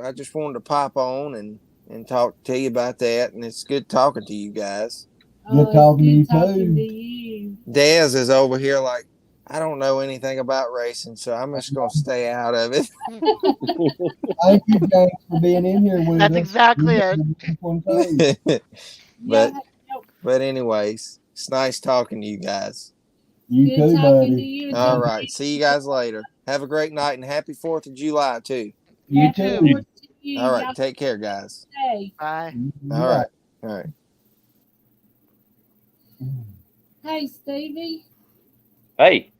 I just wanted to pop on and talk to you about that, and it's good talking to you guys. Good talking to you too. Daz is over here like, I don't know anything about racing, so I'm just going to stay out of it. Thank you, James, for being in here with us. That's exactly it. But anyways, it's nice talking to you guys. You Good too, buddy. You all right. See you guys later. Have a great night, and happy 4th of July, too. You too. All right. Take care, guys. Bye. All right. Hey, Stevie. Hey.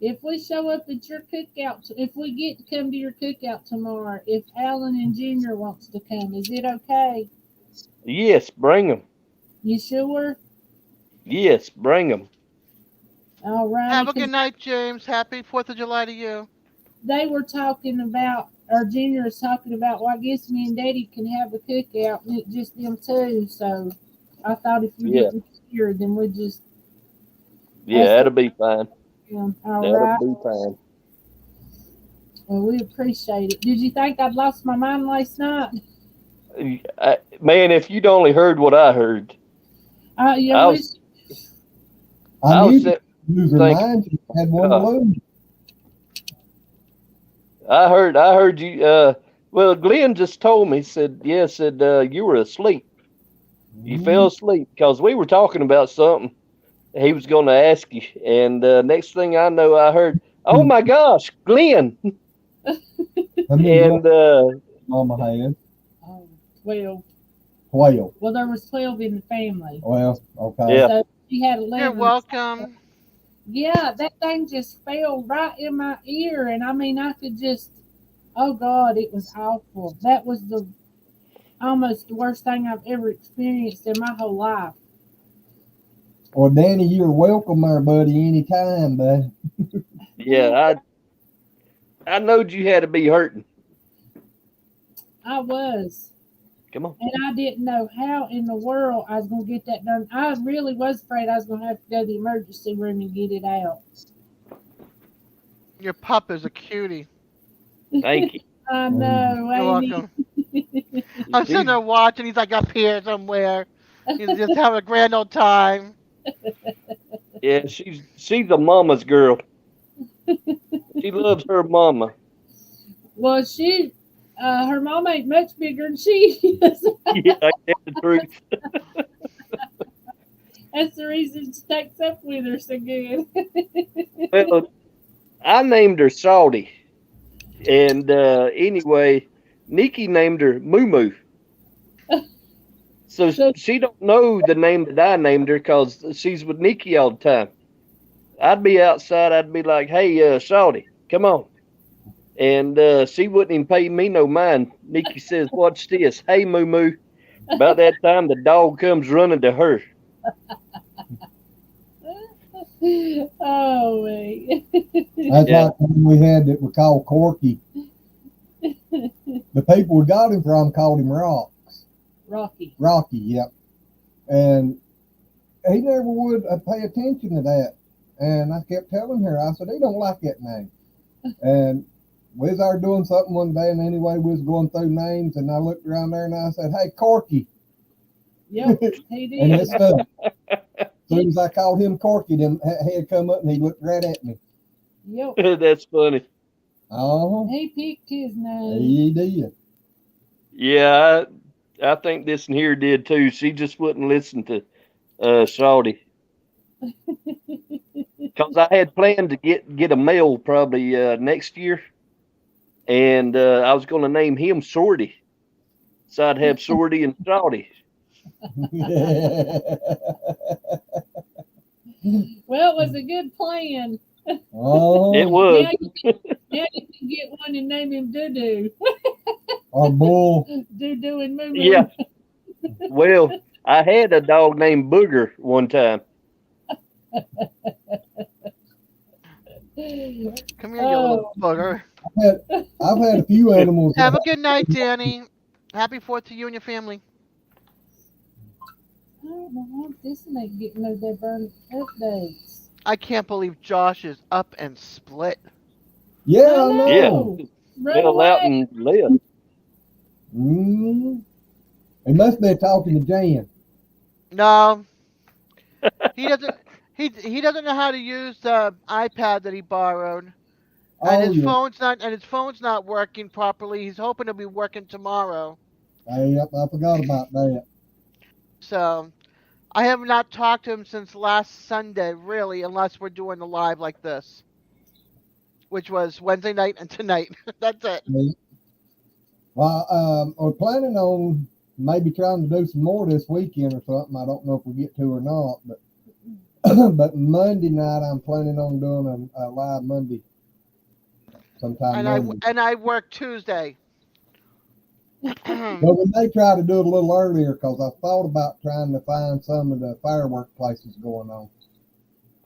If we show up at your cookout, if we get to come to your cookout tomorrow, if Alan and Junior wants to come, is it okay? Yes, bring them. You sure? Yes, bring them. All right. Have a good night, James. Happy 4th of July to you. They were talking about, or Junior is talking about, well, I guess me and Daddy can have a cookout, and just them two. So I thought if you didn't hear, then we'd just. Yeah, that'll be fine. That'll be fine. Well, we appreciate it. Did you think I'd lost my mind last night? Man, if you'd only heard what I heard. Yeah, I was thinking, had one to lose. I heard you. Well, Glenn just told me, said you were asleep. You fell asleep because we were talking about something he was going to ask you. And next thing I know, I heard, oh my gosh, Glenn. And on my head. 12. 12. Well, there was 12 in the family. Well, okay. Yeah. So she had 11. You're welcome. Yeah, that thing just fell right in my ear, and I mean, I could just, oh God, it was awful. That was the almost the worst thing I've ever experienced in my whole life. Well, Danny, you're welcome there, buddy, anytime, bud. Yeah, I knowed you had to be hurting. I was. Come on. And I didn't know how in the world I was going to get that done. I really was afraid I was going to have to go to the emergency room and get it out. Your pup is a cutie. Thank you. I know, You're Amy. welcome. I'm sitting She's, there watching. He's like up here somewhere. He's just having a grand old time. yeah, she's a mama's girl. She loves her mama. Well, her mom ain't much bigger than she is. Yeah, I tell the truth. That's the reason she takes up with her so good. Well, I named her Salty, and anyway, Nikki named her Moo Moo. So So, she don't know the name that I named her because she's with Nikki all the time. I'd be outside. I'd be like, "Hey, Salty, come on," and she wouldn't even pay me no mind. Nikki says, "Watch this." Hey, Moo Moo. About that time, the dog comes running to her. oh, wait. That's Yeah. like one we had that we called Corky. The people we got him from called him Rocky. Rocky, yep. And he never would pay attention to that. And I kept telling her, I said, he don't like that name. And we was out doing something one day, and anyway, we was going through names, and I looked around there and I said, hey, Corky. Yep, he And it did. stuck. As soon as I called him Corky, then he'd come up and he looked right at me. Yep, That's funny. Oh, he picked his name. he did. Yeah, I think this one here did too. She just wouldn't listen to Shawty. Because I had planned to get a male probably next year, and I was going to name him Shorty, so I'd have Shorty and Shawty. Well, it was a good plan. Oh, It was. Now you can get one and name him Doo Doo. our bull. Doo Doo and Moo Moo. Yeah. Well, I had a dog named Booger one time. Come here, you little bugger. I've had a few animals. Have a good night, Danny. Happy 4th to you and your family. I don't know why this one ain't getting no their burn updates. I can't believe Josh is up and split. Yeah, I Yeah. know. Run Fell out away. and left. He must be talking to Jan. No, he doesn't. He doesn't know how to use the iPad that he borrowed, and Oh, his phone's not working properly. He's hoping it'll be working tomorrow. yep, I forgot about that. So I have not talked to him since last Sunday, really, unless we're doing the live like this, which was Wednesday night and tonight. That's it. Well, we're planning on maybe trying to do some more this weekend or something. I don't know if we get to or not, but but Monday night I'm planning on doing a live Monday sometime. And I work Tuesday. But we may try to do it a little earlier because I thought about trying to find some of the firework places going on.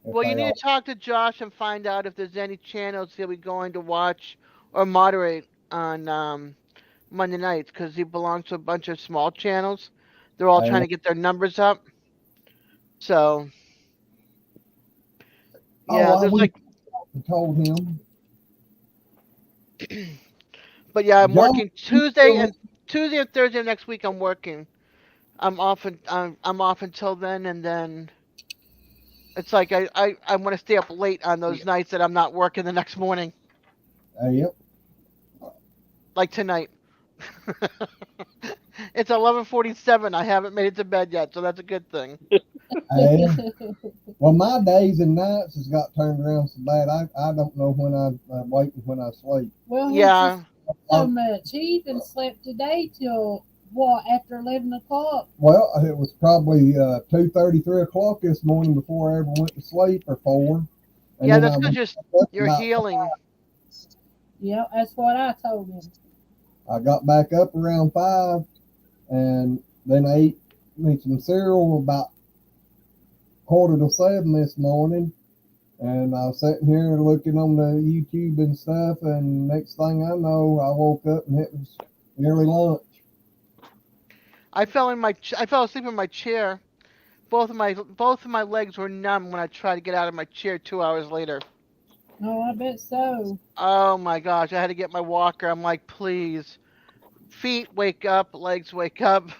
Well, you need to talk to Josh and find out if there's any channels he'll be going to watch or moderate on Monday nights because he belongs to a bunch of small channels. They're all trying to get their numbers up. So, yeah, there's like. Told him. But yeah, I'm working Tuesday and Thursday of next week. I'm working. I'm off until then, and then it's like I want to stay up late on those nights that I'm not working the next morning. Yep. Like tonight. It's 11:47. I haven't made it to bed yet, so that's a good thing. Well, my days and nights has got turned around so bad. I don't know when I'm awake and when I sleep. Well, yeah. So much. He even slept today till what, after 11 o'clock? Well, it was probably 2:30, 3 o'clock this morning before I ever went to sleep, or 4. And Yeah, then that's I because went up you're about, healing. Yeah, that's what I told him. I got back up around 5, and then I ate me some cereal about 6:45 this morning. And I was sitting here looking on the YouTube and stuff, and next thing I know, I woke up and it was nearly lunch. I fell asleep in my chair. Both of my legs were numb when I tried to get out of my chair 2 hours later. Oh, I bet so. Oh my gosh, I had to get my walker. I'm like, please, feet wake up, legs wake up.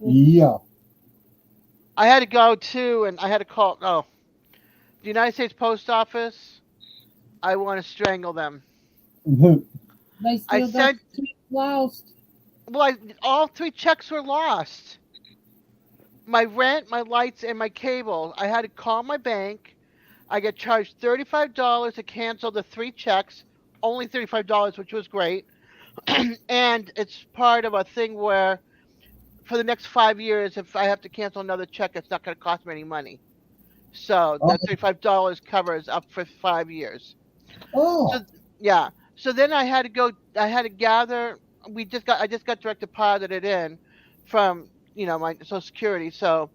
Yeah. I had to go too, and I had to call. Oh, the United States Post Office. I want to strangle them. They I still got sent. the check lost. Well, all three checks were lost. My rent, my lights, and my cable. I had to call my bank. I get charged $35 to cancel the three checks. Only $35, which was great. And it's part of a thing where for the next 5 years, if I have to cancel another check, it's not going to cost me any money. So Oh, that $35 covers up for 5 years. So oh, yeah. So then I had to go. I had to gather. I just got direct deposited in from my Social Security. So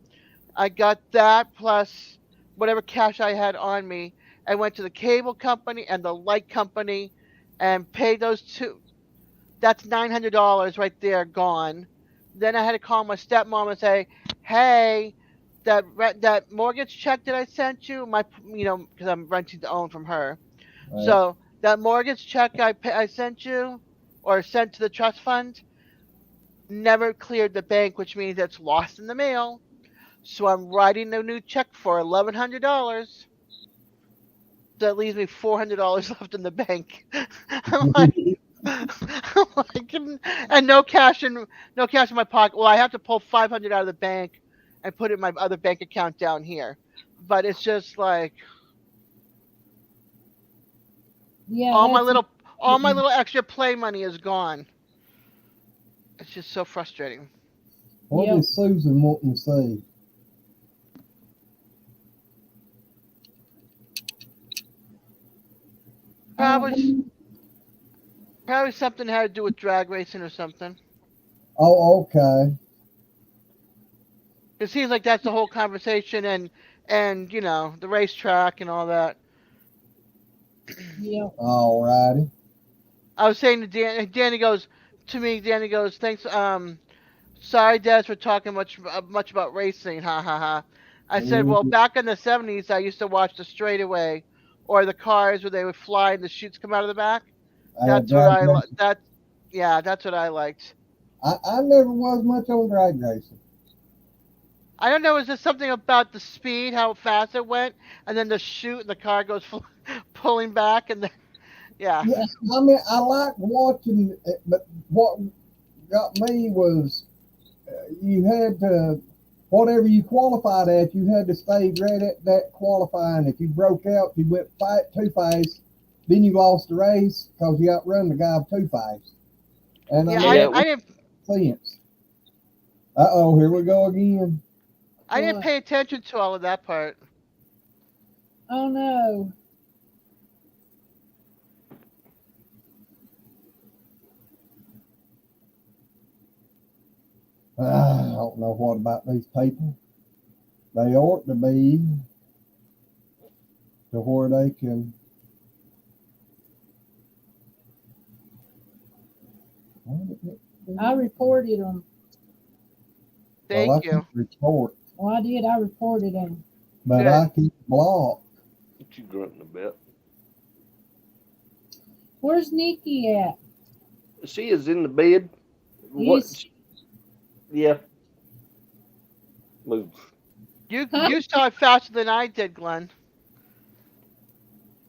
I got that plus whatever cash I had on me. I went to the cable company and the light company and paid those two. That's $900 right there gone. Then I had to call my stepmom and say, "Hey, that mortgage check that I sent you, because I'm renting to own from her. right. So that mortgage check I sent you or sent to the trust fund never cleared the bank, which means it's lost in the mail. So I'm writing a new check for $1,100. That leaves me $400 left in the bank. I'm like, I'm like, and no cash in my pocket. Well, I have to pull 500 out of the bank and put it in my other bank account down here. But it's just like Yeah, all my that's little all my little extra play money is gone. It's just so frustrating. What yep. is Susan wanting to say? Probably probably something had to do with drag racing or something. Oh, okay. It seems like that's the whole conversation and the racetrack and all that. Yep. All righty. I was saying to Danny goes to me. Danny goes, "Thanks. Sorry, Des, for talking much about racing. Ha ha ha." I said, "Well, back in the '70s, I used to watch the straightaway or the cars where they would fly and the chutes come out of the back. That's what Drag I li- racing. that Yeah, that's what I liked. I never was much on drag racing. I don't know. Is there something about the speed, how fast it went, and then the chute and the car goes pulling back, and then yeah, Yeah, I mean, I like watching it, but what got me was you had to, whatever you qualified at, you had to stay right at that qualifying. If you broke out, you went too fast, then you lost the race because you outrun the guy too fast. And I yeah. mean, I Yeah, that didn't. I we, didn't. makes sense. Uh-oh, here we go again. I didn't What? pay attention to all of that part. Oh no. I don't know what about these people. They ought to be to where they can. I reported them. Well, I Thank keep you. report, Well, I did. I reported them. but I Good. keep blocked. what you grunting about? Where's Nikki at? She is in the bed. What? Is Yeah, move. You huh? you saw it faster than I did, Glenn.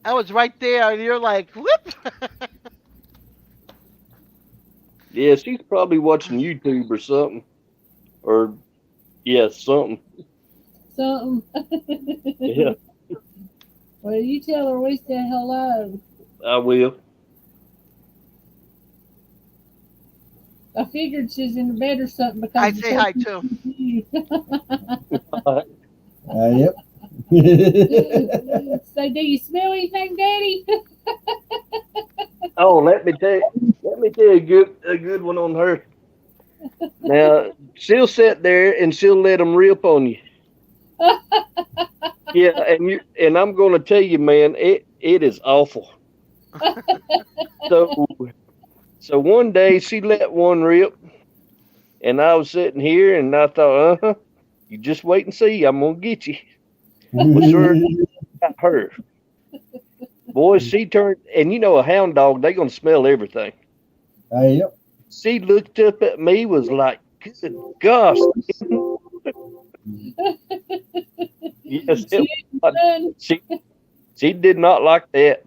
I was right there, and you're like, whoop. Yeah, she's probably watching YouTube or something. Or yeah, something. Something. Yeah, Well, you tell her we said hello. I will. I figured she's in the bed or something I because say hi too. you. Yep. So, do you smell anything, Daddy? Oh, let me tell you a good one on her. Now she'll sit there and she'll let them rip on you. Yeah, and I'm gonna tell you, man, it is awful. So one day she let one rip, and I was sitting here and I thought, you just wait and see, I'm gonna get you. Well, sure, got her. Boy, she turned, and you know, a hound dog, they gonna smell everything. Yep. She looked up at me, was like, "Good gosh." Yes, She ain't done. she she did not like that.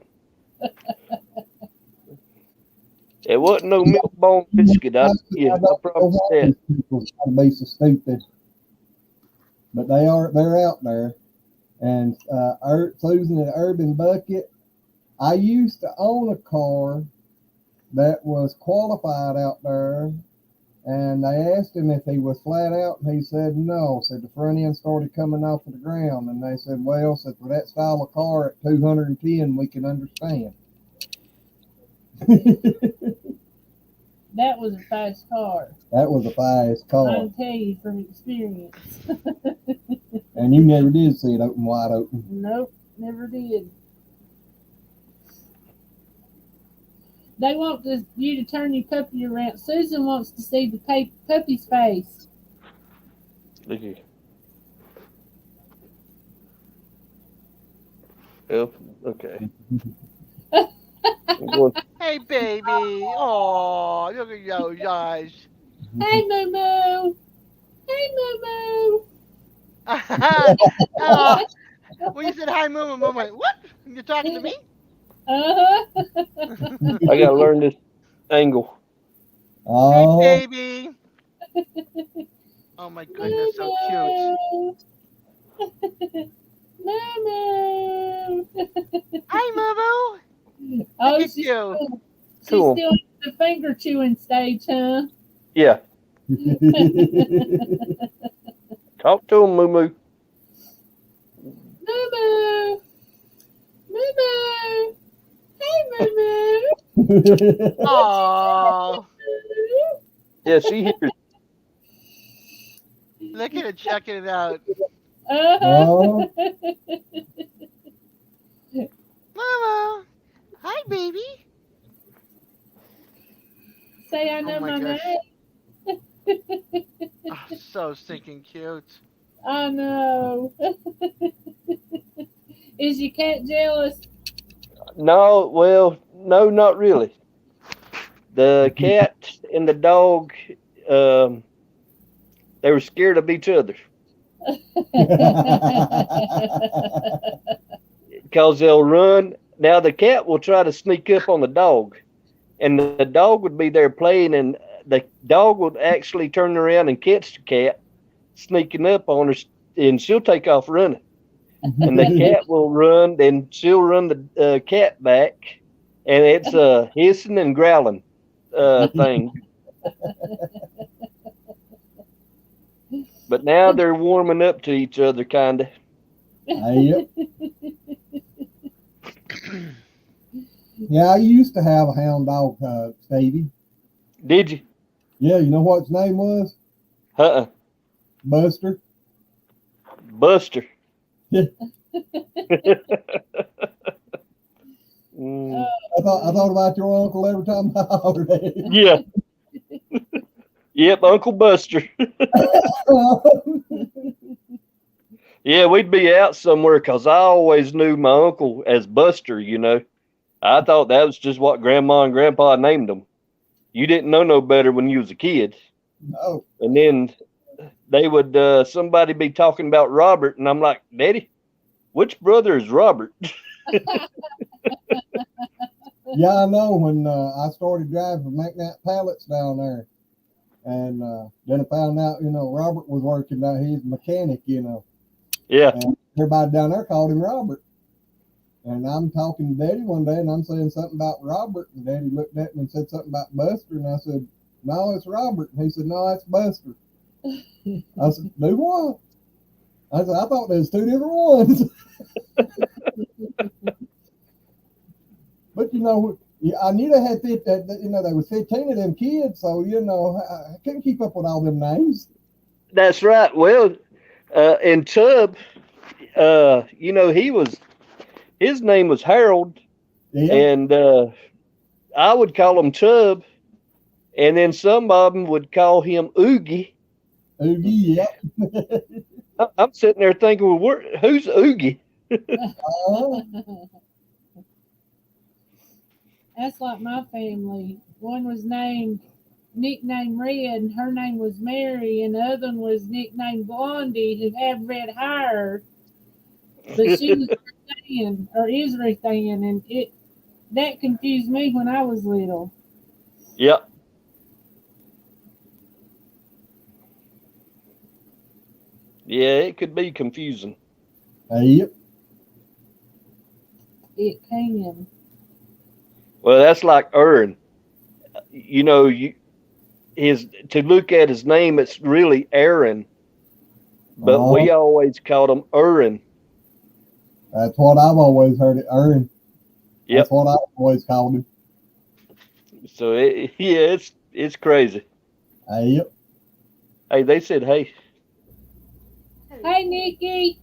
It wasn't no milk bone biscuit. I I don't I know promise why that. these people try to be so stupid, but they're out there. And Susan and Urban Bucket, I used to own a car that was qualified out there, and they asked him if he was flat out, and he said no. Said the front end started coming off of the ground, and they said, well, said for that style of car at 210, we can understand. That was a fast car. That was a fast I car, can tell you from experience. and you never did see it open wide open. Nope, never did. They want you to turn your puppy around. Susan wants to see the puppy's face. Look here. Well, okay. I'm going, Hey, baby. Oh, look at those eyes. Hey, Moo. Hey, Moo. Oh, when you said hi, Moo, I went, what? You're talking to me? Uh-huh. I gotta learn this angle. Hey, Oh, baby. Oh, my goodness, so cute. Moo. Hi, Moo. Look Oh, at you. she's Cool. still in the finger chewing stage, huh? Yeah. Talk to him, Moo Moo. Moo. Moo. Hey, Moo. Oh, Yeah, she hears. look at it, checking it out. Uh-huh. oh, Moo. Hi, baby. Say I Oh, know my my gosh. name. Oh, so stinking cute. I know. Is your cat jealous? No, well, no, not really. The cat and the dog, um, they were scared of each other because they'll run. Now the cat will try to sneak up on the dog, and the dog would be there playing, and the dog would actually turn around and catch the cat sneaking up on her, and she'll take off running. And the cat will run, then she'll run the cat back, and it's a hissing and growling thing. But now they're warming up to each other, kind of. yep. Yeah, I used to have a hound dog, Stevie. Did you? Yeah, you know what its name was? Uh-uh. Buster. Buster. Yeah. Mm, I thought about your uncle every time I hollered at him. yeah. Yep, Uncle Buster. Yeah, we'd be out somewhere because I always knew my uncle as Buster, you know. I thought that was just what Grandma and Grandpa named him. You didn't know no better when you was a kid. No. And then they would, somebody be talking about Robert, and I'm like, Daddy, which brother is Robert? Yeah, I know. When I started driving for McNatt Pallets down there, and then I found out, Robert was working down. He's a mechanic, Yeah. and everybody down there called him Robert. And I'm talking to Daddy one day, and I'm saying something about Robert, and Daddy looked at me and said something about Buster, and I said, "No, it's Robert." And he said, "No, it's Buster." I said, "Do what?" I said, I thought there was two different ones. But I knew they had there was 15 of them kids, so I couldn't keep up with all them names. That's right. Well, and Tub, his name was Harold, Yeah. and I would call him Tub, and then some of them would call him Oogie. Oogie, yep. I'm sitting there thinking, well, who's Oogie? That's like my family. One was nicknamed Red, and her name was Mary, and the other one was nicknamed Blondie, who had red hair, but she was Ruthann, or is Ruthann, and that confused me when I was little. Yep. Yeah, it could be confusing. Yep. It can. Well, that's like Aaron. To look at his name, it's really Aaron, but we always called him Aaron. That's what I've always heard it, Aaron. Yep. That's what I've always called him. So it's crazy. Yep. Hey, they said hey. Hey, Nikki.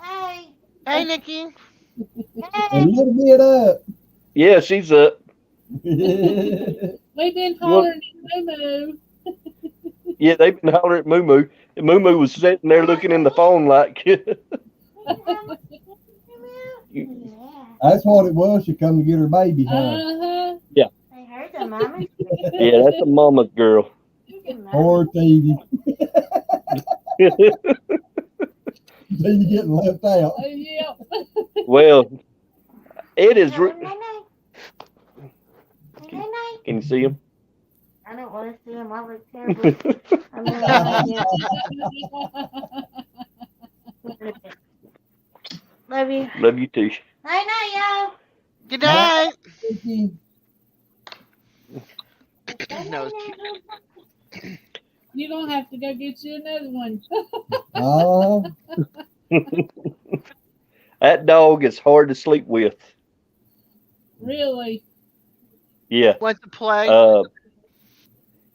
Hey. Hey, Nikki. A little bit up. Yeah, she's up. We've been hollering at Moo. Yeah, they've been hollering at Moo Moo. And Moo Moo was sitting there looking in the phone like. That's what it was. She come to get her baby, huh? Uh-huh. I heard the mama. Yeah, that's a mama's girl. Poor Stevie. Stevie getting left out. Yep. Well, it is. Can you see him? I don't want to see him. I look terrible. Love you. Love you too. Night night, y'all. Good night. No, it's cute. You're going to have to go get you another one. That dog is hard to sleep with. Really? Yeah. Wants to play?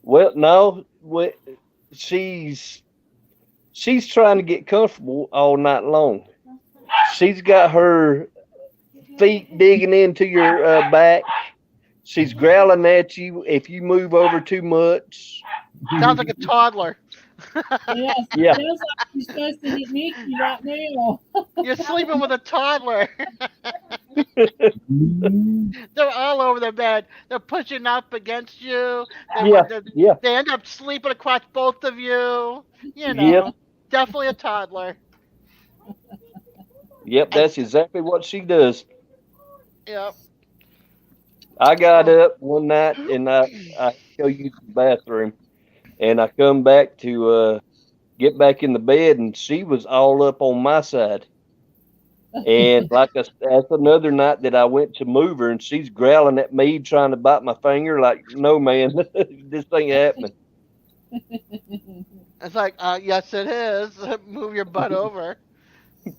Well, no. She's trying to get comfortable all night long. She's got her feet digging into your back. She's growling at you if you move over too much. Sounds like a toddler. Yes. Yeah. Sounds like you're supposed to hit Nikki right now. You're sleeping with a toddler. They're all over the bed. They're pushing up against you. They end up sleeping across both of you. Definitely a toddler. Yep, that's exactly what she does. Yep. I got up one night and I go use the bathroom, and I come back to get back in the bed, and she was all up on my side. And that's another night that I went to move her, and she's growling at me, trying to bite my finger. Like, no, man, this ain't happening. It's like, yes, it is. Move your butt over.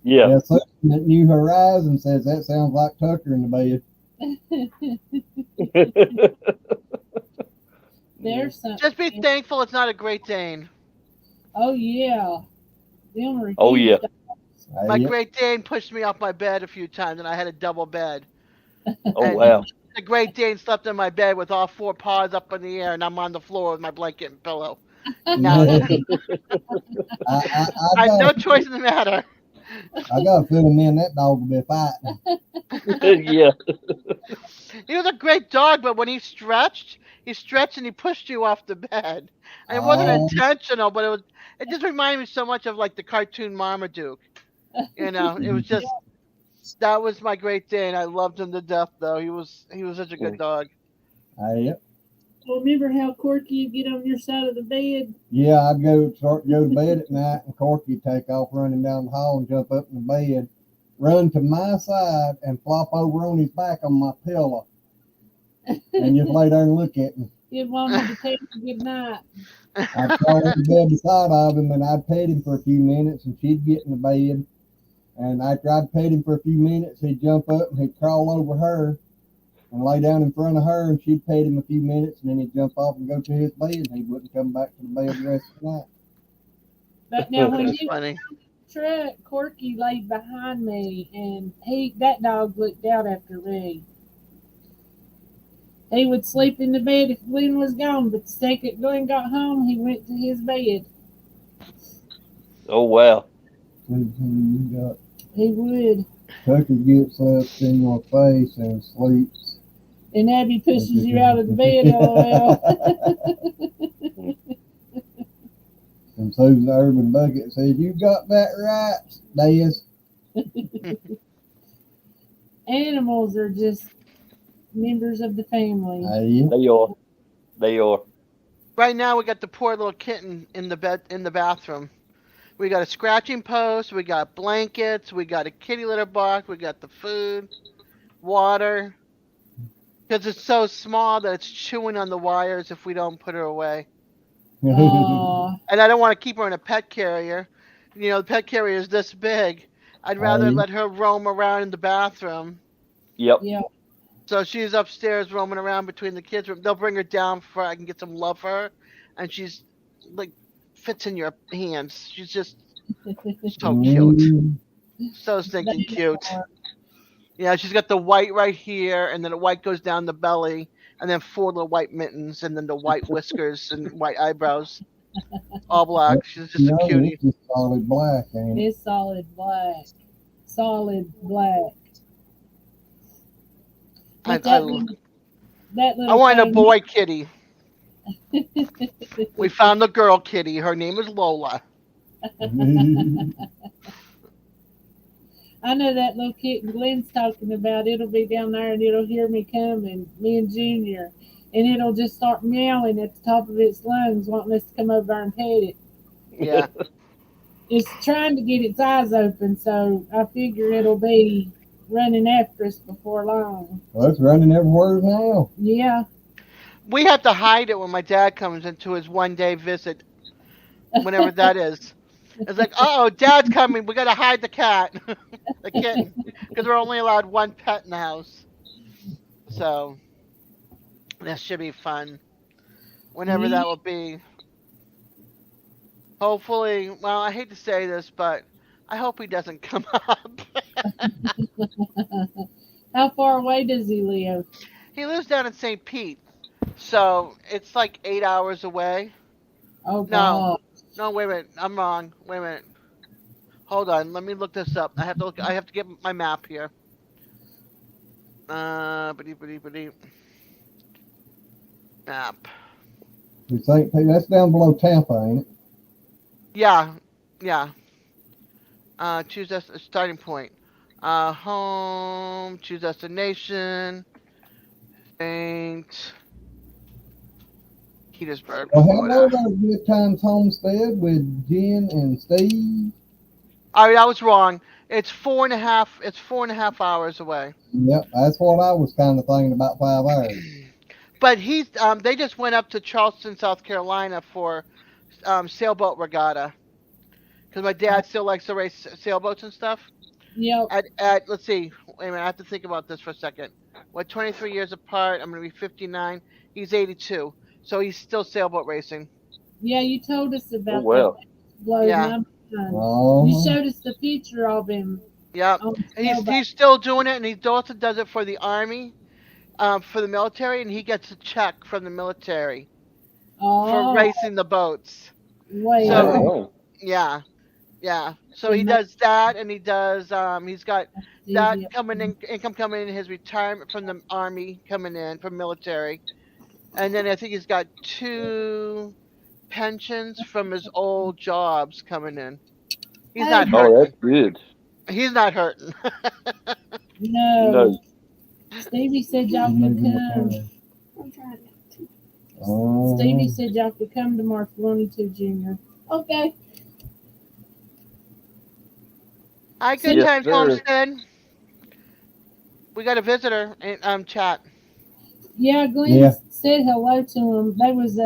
Yeah. Yeah, something that New Horizon says that sounds like Tucker in the bed. There's something. Just be thankful it's not a Great Dane. Oh, yeah. Oh, yeah. My Great Dane pushed me off my bed a few times, and I had a double bed. Oh, wow. The Great Dane slept in my bed with all four paws up in the air, and I'm on the floor with my blanket and pillow. Now, I have no choice in the matter. I got a feeling me and that dog will be fighting. Yeah. He was a great dog, but when he stretched and he pushed you off the bed. And it wasn't intentional, but it just reminded me so much of like the cartoon Marmaduke. It was just that was my Great Dane. I loved him to death, though. He was such a good dog. Yep. Well, remember how Corky would get on your side of the bed? Yeah, I'd go to bed at night, and Corky would take off running down the hall and jump up in the bed, run to my side, and flop over on his back on my pillow, and just lay there and look at me. He'd want me to tell him good night. I'd crawl into bed beside of him and I'd pet him for a few minutes and she'd get in the bed. And after I'd pet him for a few minutes, he'd jump up and he'd crawl over her and lay down in front of her and she'd pet him a few minutes and then he'd jump off and go to his bed and he wouldn't come back to the bed the rest of the night. But now when That's you funny. truck, Corky laid behind me, and that dog looked out after me. He would sleep in the bed if Glenn was gone, but the second Glenn got home, he went to his bed. Oh wow. You got He would. Tucker gets up in your face and sleeps. And Abby pushes you out of the bed, lol. And Susan Urban Bucket says, "You got that right, Dez." Animals are just members of the family. Hey, They are. They are. Right now, we got the poor little kitten in the bed in the bathroom. We got a scratching post. We got blankets. We got a kitty litter box. We got the food, water. Because it's so small that it's chewing on the wires if we don't put her away. Aw, And I don't want to keep her in a pet carrier. You know, the pet carrier is this big. I'd rather Hey. let her roam around in the bathroom. Yep. yeah. So she's upstairs roaming around between the kids' room. They'll bring her down before I can get some love for her. And she's like fits in your hands. She's just so cute. So stinking cute. Yeah, she's got the white right here, and then the white goes down the belly, and then four little white mittens, and then the white whiskers and white eyebrows. All black. She's just a No, cutie. it's just solid black, ain't it? It's solid black. Solid black. I, But that I, little, that I little wanted a thing- boy kitty. We found the girl kitty. Her name is Lola. I know that little kitten Glenn's talking about. It'll be down there and it'll hear me coming, me and Junior, and it'll just start meowing at the top of its lungs, wanting us to come over and pet it. Yeah. It's trying to get its eyes open, so I figure it'll be running after us before long. Well, it's running everywhere now. Yeah. We have to hide it when my dad comes into his 1 day visit, whenever that is. It's like, oh, Dad's coming. We got to hide the cat, the kitten, because we're only allowed one pet in the house. So that should be fun. Whenever that will be. Hopefully, well, I hate to say this, but I hope he doesn't come up. How far away does he live? He lives down in St. Pete, so it's like 8 hours away. Oh, No, God. no, wait a minute. I'm wrong. Wait a minute. Hold on. Let me look this up. I have to look. I have to get my map here. Ba-dee. Map. It's St. Pete. That's down below Tampa, ain't it? Yeah, yeah. Choose a starting point. Home. Choose destination. Saint Petersburg, Well, hello Florida. there, Good Times Homestead with Jen and Steve. All right, I was wrong. It's 4.5. It's 4.5 hours away. Yep, that's what I was kind of thinking about 5 hours. But he's. They just went up to Charleston, South Carolina for sailboat regatta. Because my dad still likes to race sailboats and stuff. Yep. At let's see. Wait a minute. I have to think about this for a second. We're 23 years apart. I'm gonna be 59. He's 82. So he's still sailboat racing. Yeah, you told us about well. that. Blows Yeah. my mind. Oh, You showed us the picture of him. Yep. On the And sailboat. he's still doing it, and he also does it for the army, for the military, and he gets a check from the military for racing the boats. Way So up. Oh, yeah, yeah. So he does that, and he does. He's got that coming in, income coming in, his retirement from the army coming in from military, and then I think he's got 2 pensions from his old jobs coming in. He's not oh, hurting. that's good. He's not hurting. No. No. Stevie said y'all could come. I'm trying not to. oh. Stevie said y'all could come tomorrow if you wanted to, Junior. Okay. Hi, Good Yes, Times sir. Homestead. We got a visitor in chat. Yeah, Glenn Yeah. said hello to him. They was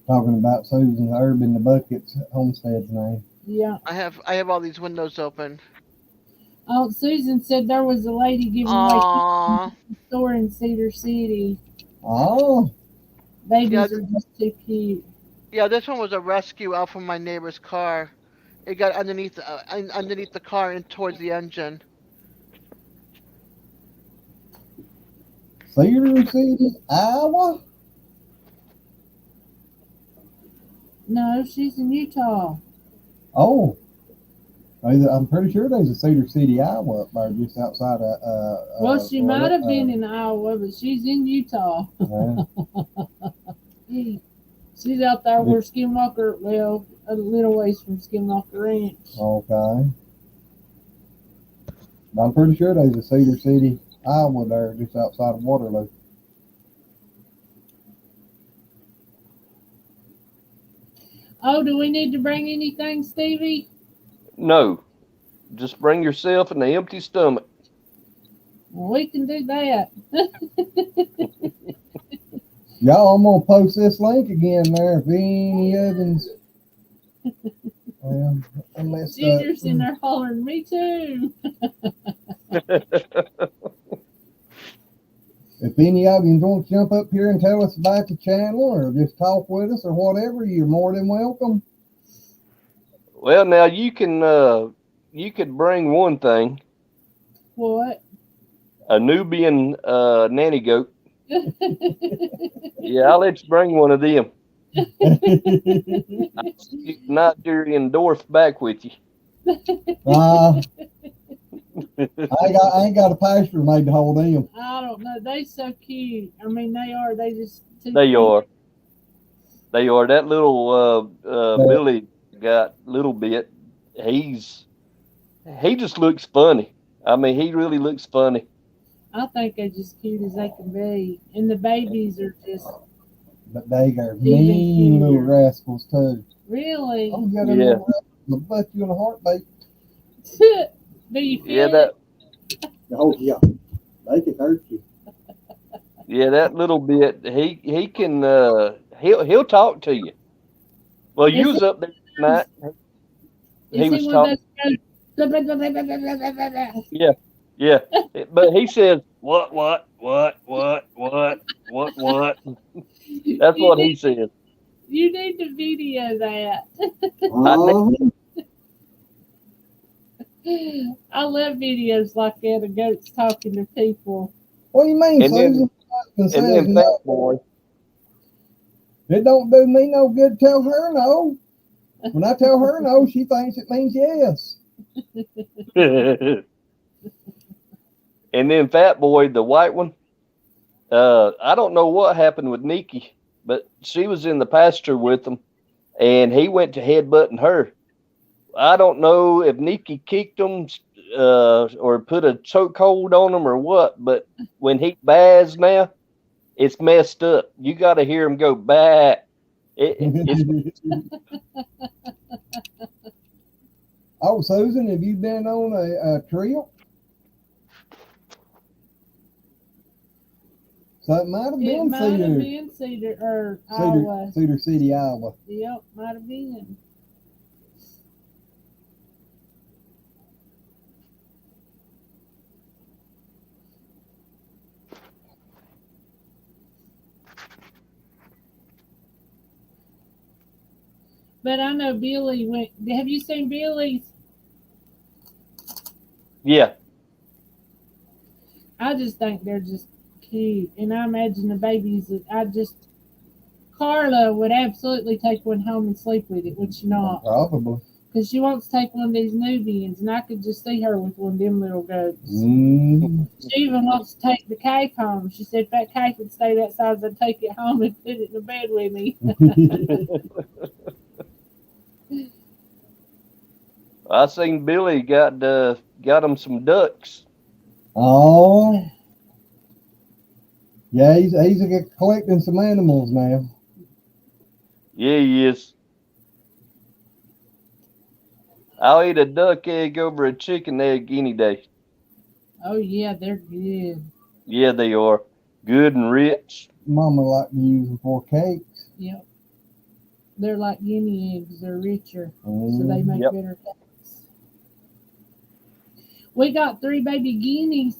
Talking about Susan Herb in the Buckets homestead's name. yeah. I have all these windows open. Oh, Susan said there was a lady giving away Aww. store in Cedar City. Oh, Yeah, Babies are just too cute. yeah. This one was a rescue out from my neighbor's car. It got underneath the car and towards the engine. Cedar City, Iowa. No, she's in Utah. Oh, I'm pretty sure there's a Cedar City, Iowa up there just outside of. Well, she might have been in Iowa, but she's in Utah. She's out there where Skinwalker, well, a little ways from Skinwalker Ranch. Okay. I'm pretty sure there's a Cedar City, Iowa there just outside of Waterloo. Oh, do we need to bring anything, Stevie? No, just bring yourself an empty stomach. Well, we can do that. Y'all, I'm gonna post this link again there. If any ovens, well, unless Ginger's in there hollering, me too. if any of you want to jump up here and tell us about the channel or just talk with us or whatever, you're more than welcome. Well, now you could bring one thing. What? A Nubian nanny goat. Yeah, I'll let you bring one of them. I'll see Nigerian dwarf back with you. I ain't got a pasture made to hold them. I don't know. They so cute. I mean, they are. They just. They are. They are. That little Billy got little bit. He just looks funny. I mean, he really looks funny. I think they're just cute as they can be, and the babies are just. But they are mean little rascals too. Really? Oh, yeah, little rascals will butt you in a heartbeat. Do you feel Yeah, that. Oh yeah, they can hurt you. Yeah, that little bit. He can. He'll talk to you. Well, you was up there tonight. He was talking. Yeah, yeah. But he says, what? That's what he says. You need to video that. I love videos like that of goats talking to people. What do you mean, And Susan? then Fat Boy. It don't do me no good to tell her no. When I tell her no, she thinks it means yes. And then Fat Boy, the white one. I don't know what happened with Nikki, but she was in the pasture with him, and he went to headbutting her. I don't know if Nikki kicked him or put a chokehold on him or what, but when he bass now, it's messed up. You got to hear him go back. Oh, Susan, have you been on a trip? So it might have been Cedar or Iowa. Cedar City, Iowa. Yep, might have been. But I know Billy went. Have you seen Billy's? Yeah. I just think they're just cute, and I imagine the babies. Carla would absolutely take one home and sleep with it, would she not? Probably. Because she wants to take one of these Nubians, and I could just see her with one of them little goats. She even wants to take the cake home. She said if that cake would stay that size, I'd take it home and put it in the bed with me. I seen Billy got him some ducks. Oh, yeah, he's collecting some animals now. Yeah, he is. I'll eat a duck egg over a chicken egg any day. Oh yeah, they're good. Yeah, they are good and rich. Mama like to use them for cakes. Yep. They're like guinea eggs. They're richer, so they make Yep. better cakes. We got 3 baby guineas.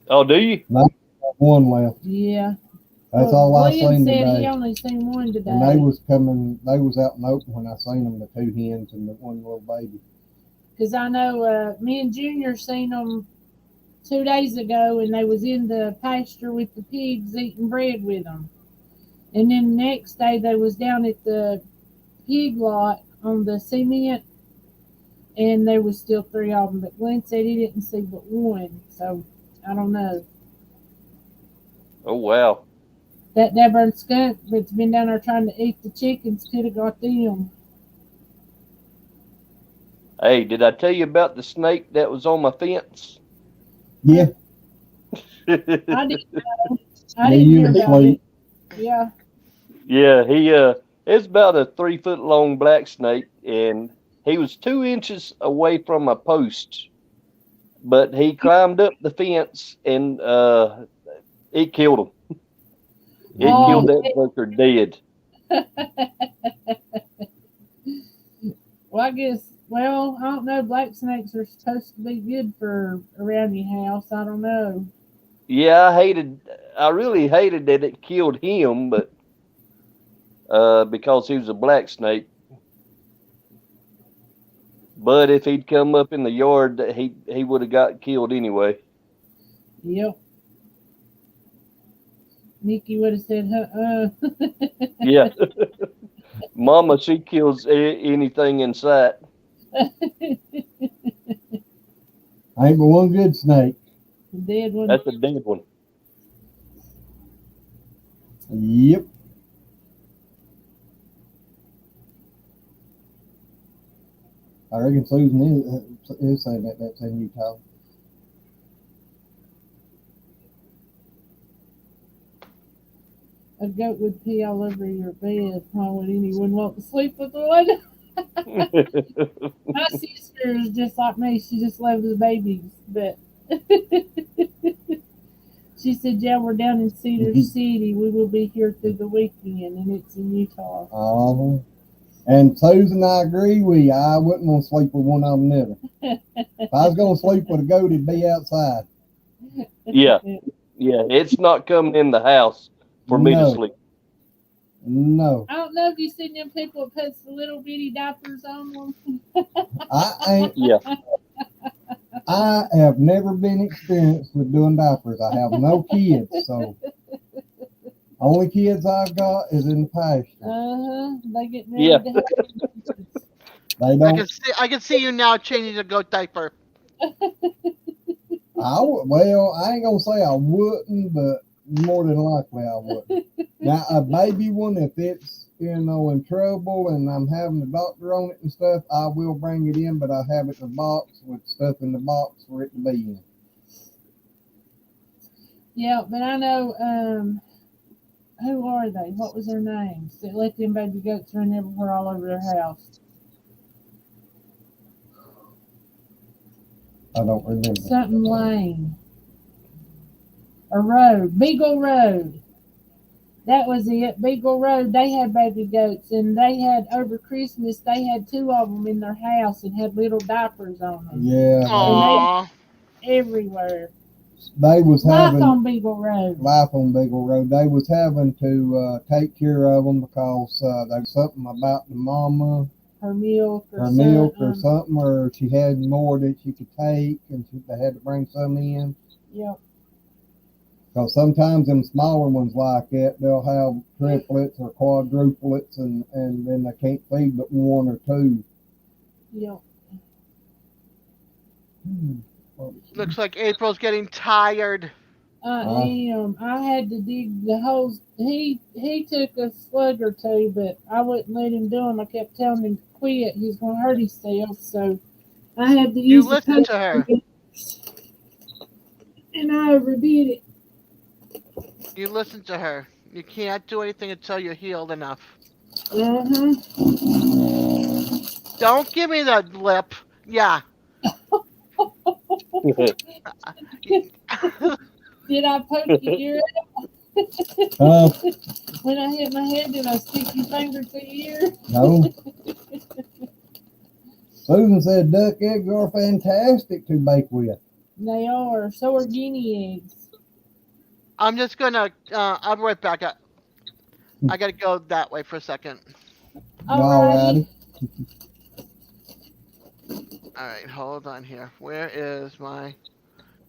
Oh, do you? One left. Yeah. That's all I Glenn seen said he today. only seen one today. And they was coming. They was out in the open when I seen them. The 2 hens and the 1 little baby. Because I know me and Junior seen them 2 days ago, and they was in the pasture with the pigs eating bread with them. And then the next day they was down at the pig lot on the cement, and there was still 3 of them. But Glenn said he didn't see but one, so I don't know. Oh, wow. That Deborah skunk that's been down there trying to eat the chickens could have got them. Hey, did I tell you about the snake that was on my fence? Yeah. I didn't know. I Yeah, didn't you hear was about asleep. it. Yeah. Yeah, it's about a 3-foot long black snake, and he was 2 inches away from a post, but he climbed up the fence and it killed him. It Oh, killed that fucker dead. Well, I guess. Well, I don't know. Black snakes are supposed to be good for around your house. I don't know. Yeah, I really hated that it killed him, but because he was a black snake. But if he'd come up in the yard, he would have got killed anyway. Yep. Nikki would have said, Yeah. Mama, she kills anything in sight. Ain't but one good snake. The dead one. That's a dead one. Yep. I reckon Susan is saying that's in Utah. A goat would pee all over your bed. Why would anyone want to sleep with one? My sister is just like me. She just loves babies. But she said, yeah, we're down in Cedar City. We will be here through the weekend, and it's in Utah. And Susan, I agree with you. I wouldn't want to sleep with one of them neither. If I was going to sleep with a goat, it'd be outside. Yeah. It's not coming in the house for me to sleep. No. I don't know if you've seen them people that puts the little bitty diapers on them. Yeah. I have never been experienced with doing diapers. I have no kids, so only kids I've got is in the pasture. They get ready to have They don't. I can see you now changing a goat diaper. I ain't gonna say I wouldn't, but more than likely I wouldn't. Now a baby one, if it's in trouble and I'm having the doctor on it and stuff, I will bring it in, but I have it in a box with stuff in the box for it to be in. Yeah, but I know who are they? What was their names that let them baby goats run everywhere all over their house? I don't remember. Something Lane. A road. Beagle Road. That was it. Beagle Road. They had baby goats, and they had over Christmas. They had 2 of them in their house and had little diapers on them. Yeah. Aww. Everywhere. They was having Life on Beagle Road. Life on Beagle Road. They was having to take care of them because there was something about the mama, Her milk or something, or she had more that she could take, and they had to bring some in. Yep. Because sometimes them smaller ones like that, they'll have triplets or quadruplets, and then they can't feed but 1 or 2. Yep. Looks like April's getting tired. I am. I had to dig the holes. He took a slug or 2, but I wouldn't let him do them. I kept telling him to quit. He's going to hurt himself. So I had to You use the listen to her. And I overdid it. You listen to her. You can't do anything until you're healed enough. Don't give me the lip. Yeah. Did I poke your ear? Uh, When I hit my head, did I stick your finger to your ear? no. Susan said duck eggs are fantastic to bake with. They are. So are guinea eggs. I'm just gonna. I'll be right back. I gotta go that way for a second. Alrighty. Alrighty. All right, hold on here. Where is my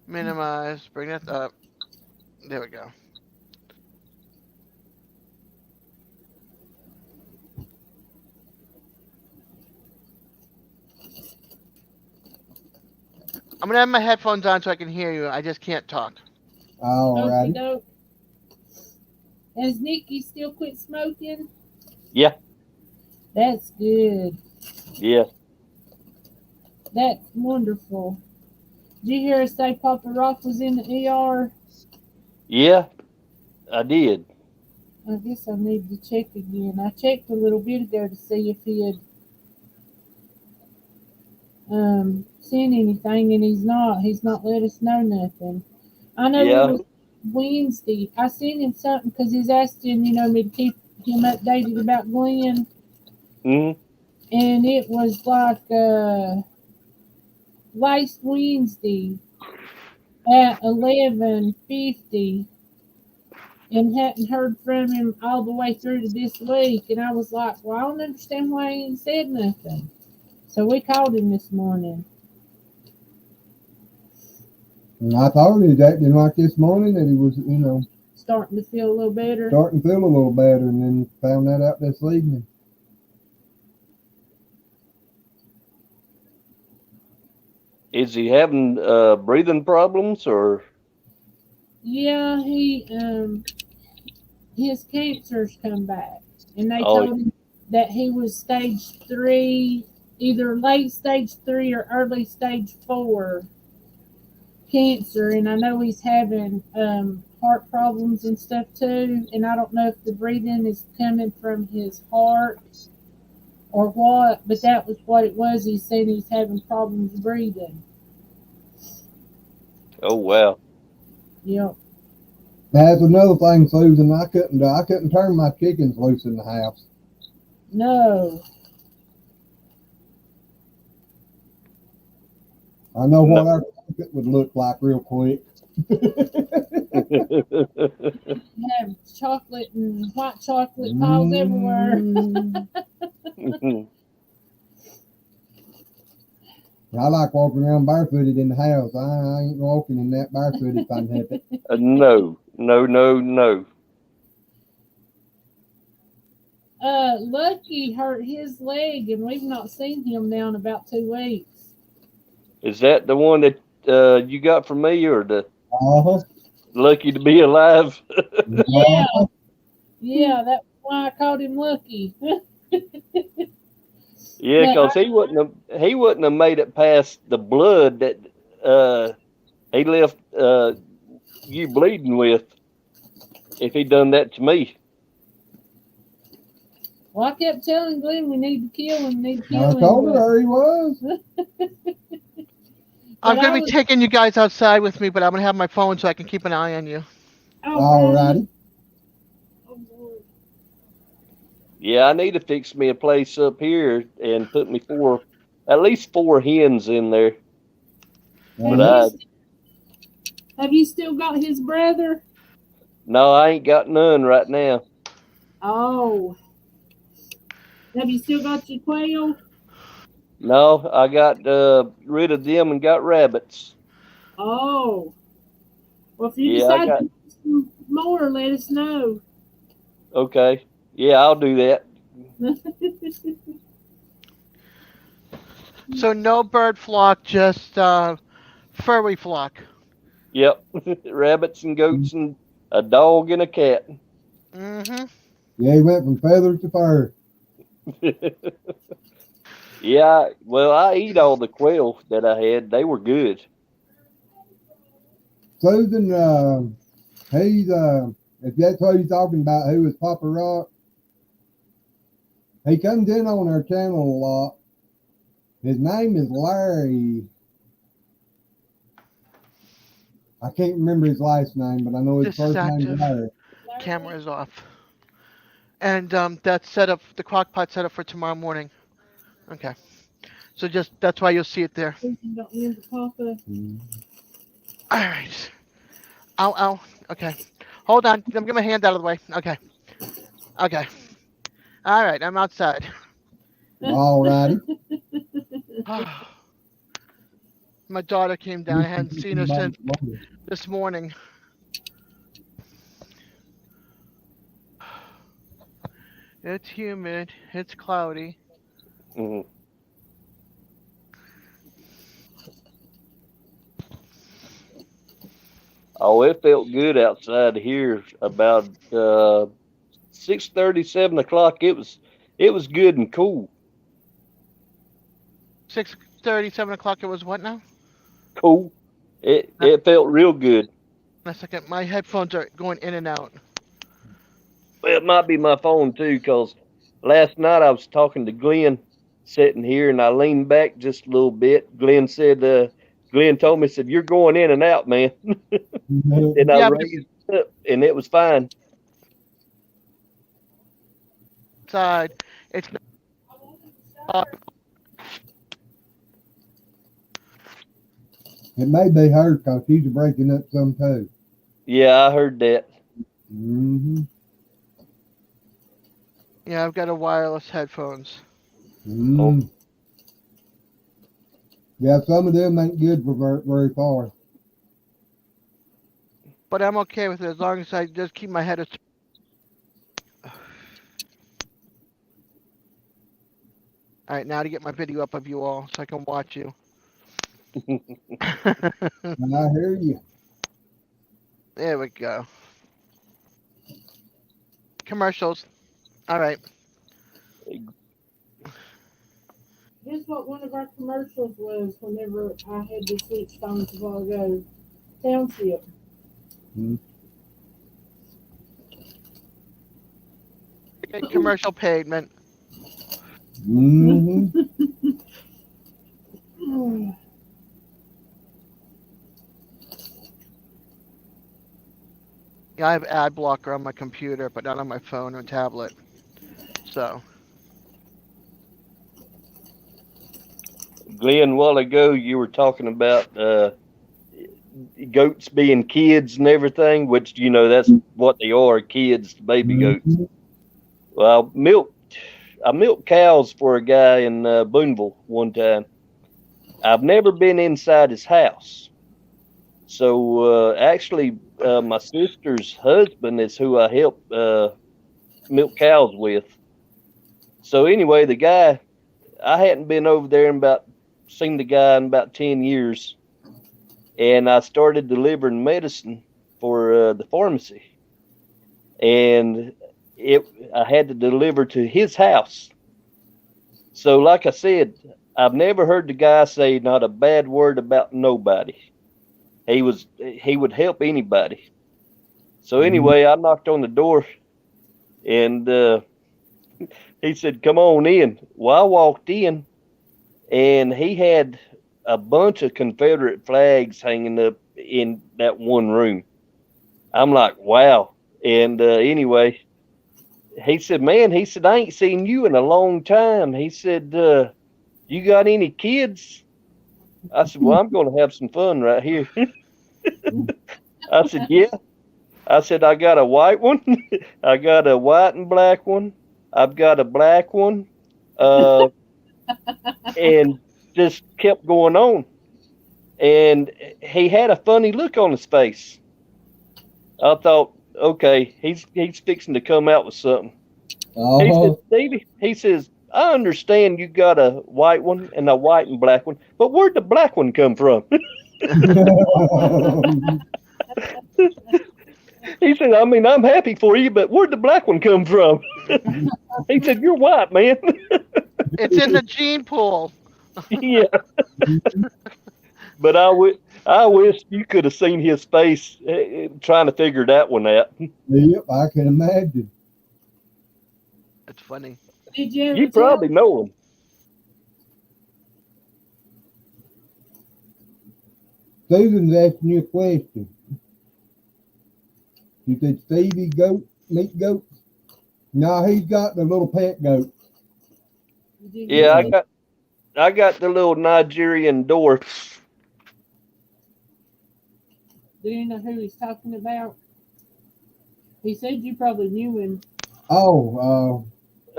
minimize? Bring it up. There we go. I'm gonna have my headphones on so I can hear you. I just can't talk. Okie Alrighty. doke. Has Nikki still quit smoking? Yeah, That's good. yeah, That's wonderful. Did you hear her say Papa Rock was in the ER? yeah. I did. I guess I need to check again. I checked a little bit ago to see if he had seen anything, and he's not. He's not let us know nothing. I know we Yeah. was Wednesday. I seen him something because he's asking, me to keep him updated about Glenn, Mm. and it was like last Wednesday at 11:50, and hadn't heard from him all the way through to this week. And I was like, well, I don't understand why he ain't said nothing. So we called him this morning. And I thought he was acting like this morning that he was, Starting to feel a little better. starting to feel a little better, and then found that out this evening. Is he having breathing problems or? Yeah, his cancer's come back, and they Oh, told him that he was stage 3, either late stage 3 or early stage 4 cancer. And I know he's having heart problems and stuff too. And I don't know if the breathing is coming from his heart or what, but that was what it was. He said he's having problems breathing. oh wow. Yep. That's another thing, Susan. I couldn't turn my chickens loose in the house. No. I know No. what our carpet would look like real quick. Have chocolate and white chocolate piles everywhere. I like walking around barefooted in the house. I ain't walking in that barefooted if I can help it. No, no, no, no. Lucky hurt his leg, and we've not seen him now in about 2 weeks. Is that the one that you got from me, or the Uh-huh. lucky to be alive? Yeah, yeah, that's why I called him Lucky. Yeah, But because he wouldn't have made it past the blood that he left you bleeding with if he done that to me. Well, I kept telling Glenn we need to kill him, I told but her he was. I'm But gonna I be was taking you guys outside with me, but I'm gonna have my phone so I can keep an eye on you. Alrighty. Yeah, I need to fix me a place up here and put me at least four hens in there. But Have you still got his brother? no, I ain't got none right now. Oh. Have you still got your quail? No, I got rid of them and got rabbits. Oh. Well, if you Yeah, I decide got to do some more, let us know. okay. Yeah, I'll do that. So no bird flock, just furry flock. Yep, rabbits and goats and a dog and a cat. Mm-hmm. Yeah, he went from feather to fur. Yeah, well, I eat all the quail that I had. They were good. Susan, he's if that's what he's talking about, who is Papa Rock? He comes in on our channel a lot. His name is Larry. I can't remember his last name, but I know his This is first name's active. Larry. Camera is off. And that's set up. The crock pot set up for tomorrow morning. Okay. So just that's why you'll see it there. You don't need to pop up. All right. Ow, ow. Okay. Hold on. Let me get my hand out of the way. Okay. Okay. All right. I'm outside. All righty. My daughter came down. I hadn't seen her since this morning. It's humid. It's cloudy. Mhm. Oh, it felt good outside here about 6:30, 7 o'clock. It was good and cool. 6:30, 7 o'clock. It was what now? Cool. It felt real good. A second. My headphones are going in and out. Well, it might be my phone too, cause last night I was talking to Glenn sitting here, and I leaned back just a little bit. Glenn told me, said, "You're going in and out, man." And I Yeah, because raised up, and it was fine. outside. It's not. It may be her because she's breaking up some too. Yeah, I heard that. Mm-hmm. Yeah, I've got a wireless headphones. Mm. Yeah, some of them ain't good for very far. But I'm okay with it as long as I just keep my head. All right, now to get my video up of you all so I can watch you. And I hear you. There we go. Commercials. All right. Guess what one of our commercials was whenever I had to switch phones a while ago? Township. Commercial payment. Mm-hmm. Yeah, I have ad blocker on my computer, but not on my phone or tablet. So. Glenn, a while ago, you were talking about goats being kids and everything, which, that's what they are, kids, baby goats. Mm-hmm. Well, I milked cows for a guy in Boonville one time. I've never been inside his house. So actually, my sister's husband is who I help milk cows with. So anyway, the guy, I hadn't been over there seen the guy in about 10 years. And I started delivering medicine for the pharmacy. And I had to deliver to his house. So like I said, I've never heard the guy say not a bad word about nobody. He would help anybody. So anyway, I knocked on the door, and he said, "Come on in." Well, I walked in, and he had a bunch of Confederate flags hanging up in that one room. I'm like, wow. And anyway, he said, "Man," he said, "I ain't seen you in a long time." He said, "You got any kids?" I said, "Well, I'm going to have some fun right here." I said, "Yeah." I said, "I got a white one. I got a white and black one. I've got a black one." And just kept going on. And he had a funny look on his face. I thought, okay, he's fixing to come out with something. He said, "Stevie," he says, "I understand you got a white one and a white and black one, but where'd the black one come from?" He said, "I mean, I'm happy for you, but where'd the black one come from?" He said, "You're white, man." It's in the gene pool. Yeah. But I wish you could have seen his face trying to figure that one out. Yep, I can imagine. It's funny. Did you ever You probably know him. Susan's asking you a question. You said Stevie goat, meat goat? No, he's got the little pet goat. You didn't Yeah, get I Yeah. it? got I got the little Nigerian dwarf. Do you know who he's talking about? He said you probably knew him. Oh,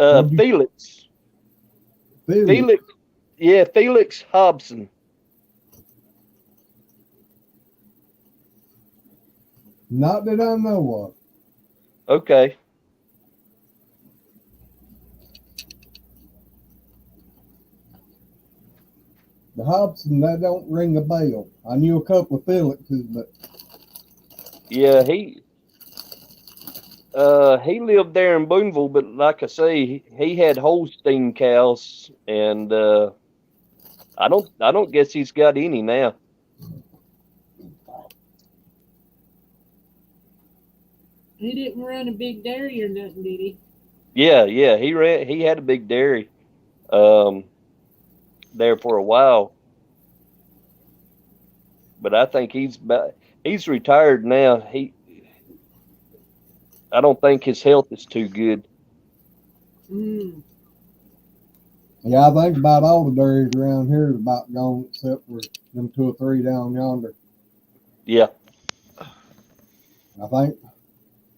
what'd you Felix. feel it? Felix. Yeah, Felix Hobson. Not that I know Okay. of. The Hobson, that don't ring a bell. I knew a couple of Felixes, but Yeah, he lived there in Boonville, but like I say, he had Holstein cows, and I don't guess he's got any now. He didn't run a big dairy or nothing, did he? Yeah, he had a big dairy um there for a while, but I think he's retired now. I don't think his health is too good. Mm. yeah, I think about all the dairies around here is about gone except for them two or three down yonder. Yeah. I think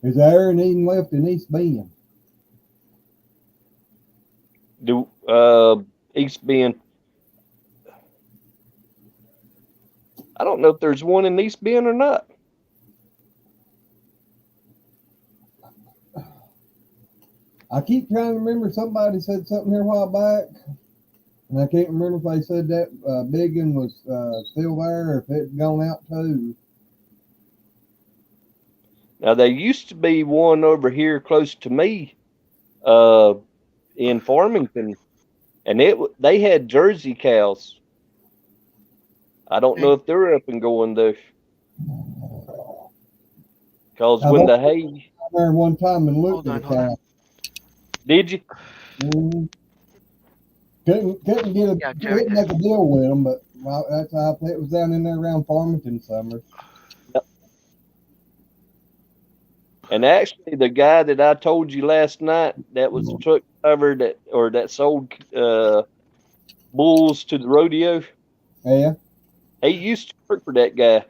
is there any even left in East Bend? Do East Bend. I don't know if there's one in East Bend or not. I keep trying to remember somebody said something here a while back, and I can't remember if they said that big one was still there or if it had gone out too. Now there used to be one over here close to me, uh, in Farmington, and they had Jersey cows. I don't know Hey, if they're up and going though, because I when went the hay there one time and looked hold at on, a hold on. cow. did you? Mhm. Yeah, Jerry Couldn't did. make a deal with them, but well, that's how it was down in there around Farmington summer. And actually, the guy that I told you last night that was the truck driver that sold bulls to the rodeo, Yeah. he used to work for that guy.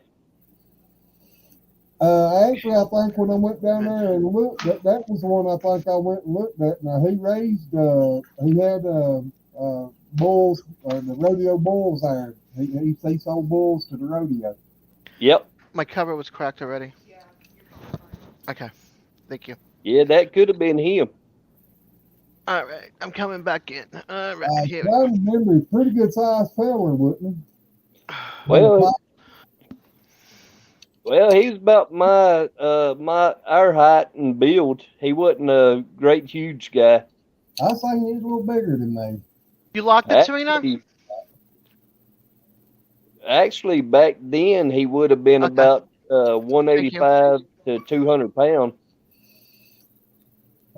Actually, I think when I went down there and looked, that was the one I think I went and looked at. Now he had bulls, the rodeo bulls there. He sold bulls to the rodeo. Yep. My cover was cracked already. Okay, thank you. Yeah, that could have been him. All right, I'm coming back in. All right, here we I remember he's a pretty good sized feller, wasn't go. he? Had a Well, pop. well, he's about my our height and build. He wasn't a great huge guy. I think he's a little bigger than me. You locked it, Serena? Actually, actually, back then he would have been Okay, about thank you. 185 to 200 pounds.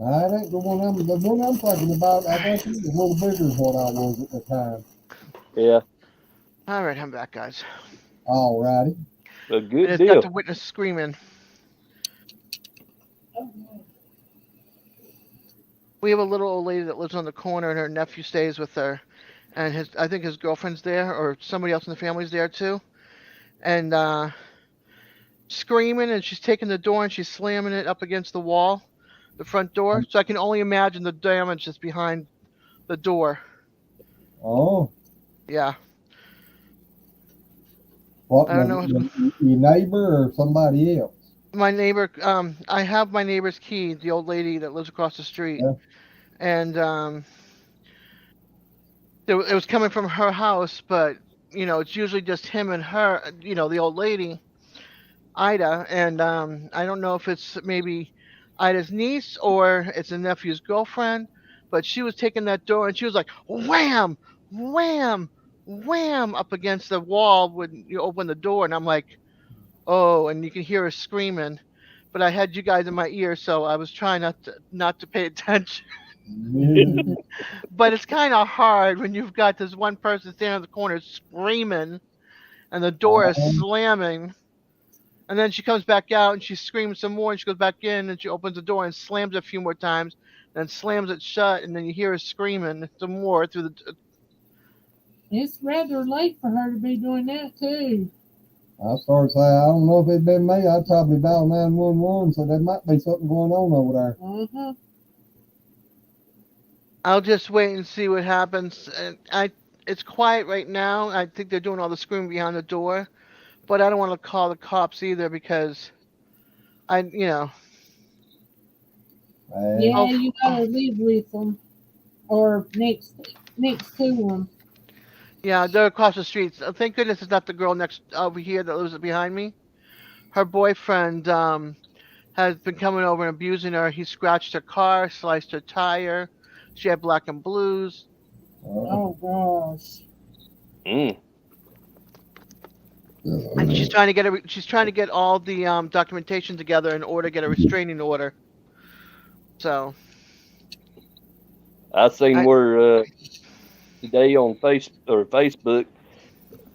I think the one I'm talking about. I think he was a little bigger than what I was at the time. Yeah, All right, I'm back, guys. All righty. a I good just got deal. the witness screaming. We have a little old lady that lives on the corner, and her nephew stays with her, and I think his girlfriend's there, or somebody else in the family's there too, and screaming, and she's taking the door and she's slamming it up against the wall, the front door. So I can only imagine the damage that's behind the door. Oh, Yeah, what I don't know. your neighbor or somebody else? My neighbor, I have my neighbor's key, the old lady that lives across the street, Yeah. and it was coming from her house, but it's usually just him and her, the old lady, Ida, and I don't know if it's maybe Ida's niece or it's a nephew's girlfriend, but she was taking that door and she was like wham, wham, wham up against the wall when you open the door, and I'm like, oh, and you can hear her screaming, but I had you guys in my ear, so I was trying not to pay attention. Yeah. But it's kind of hard when you've got this one person standing in the corner screaming and the door is Um, slamming, And then she comes back out and she screams some more and she goes back in and she opens the door and slams it a few more times and slams it shut and then you hear her screaming some more through the. It's rather late for her to be doing that too. I started saying, I don't know if it'd been me. I'd probably dial 911, so there might be something going on over there. Uh-huh. I'll just wait and see what happens. And it's quiet right now. I think they're doing all the screaming behind the door, but I don't want to call the cops either because I. Hey, Yeah, Oh, you gotta live with them or next to them. yeah, they're across the street. Thank goodness it's not the girl next over here that lives behind me. Her boyfriend has been coming over and abusing her. He scratched her car, sliced her tire. She had black and blues. Oh gosh. Mm. And she's trying to get all the documentation together in order to get a restraining order. So I seen I where today on Facebook,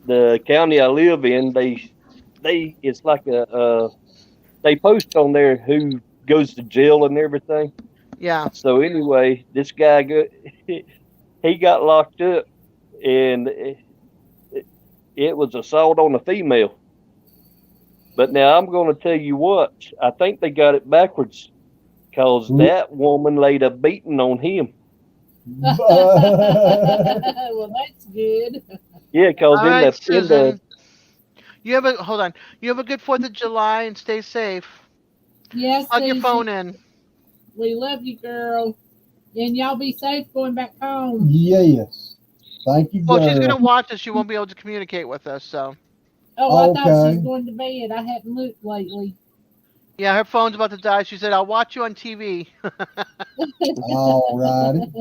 the county I live in, they it's like a they post on there who goes to jail and everything. yeah. So anyway, this guy he got locked up, and it was assault on a female. But now I'm going to tell you what, I think they got it backwards because that woman laid a beating on him. Well, that's good. Yeah, because All in right, the Susan. Hold on. You have a good 4th of July and stay safe. Yes, Plug your Susan, phone in. we love you, girl. And y'all be safe going back home. yes. Thank you, Well, she's gonna girl. watch us. She won't be able to communicate with us. So Oh, I thought she was Okay. going to bed. I hadn't looked lately. yeah, her phone's about to die. She said, "I'll watch you on TV." All righty.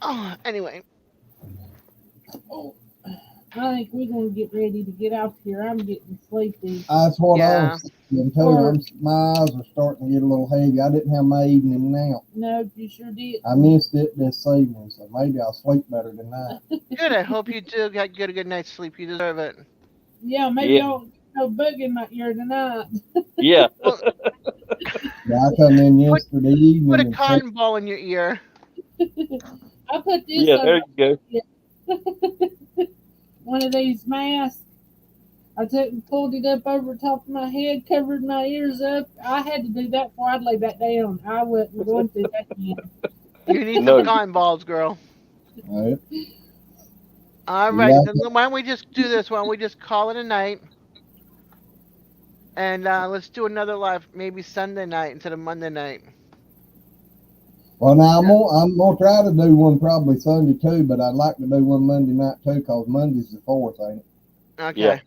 Oh, anyway. Oh, I think we're gonna get ready to get out here. I'm getting sleepy. That's what I Yeah. was thinking too. My eyes are starting to get a little heavy. I didn't have my evening nap. No, you sure did. I missed it this evening, so maybe I'll sleep better tonight. Good. I hope you do get a good night's sleep. You deserve it. Yeah, maybe yeah I'll go bug in my ear tonight. yeah Well, Yeah, I come in put yesterday put evening a and checked. cotton ball in your ear. I put this yeah, on there you go. one of these masks. I took and pulled it up over the top of my head, covered my ears up. I had to do that before I lay back down. I wasn't going through that again. You need some No, cotton balls, girl. Right. All right. Yeah, Then why don't we just do this? Why don't we just call it a night? And let's do another live, maybe Sunday night instead of Monday night. well, now I'm gonna try to do one probably Sunday too, but I'd like to do one Monday night too, cause Monday's the 4th, ain't it? Okay. yeah.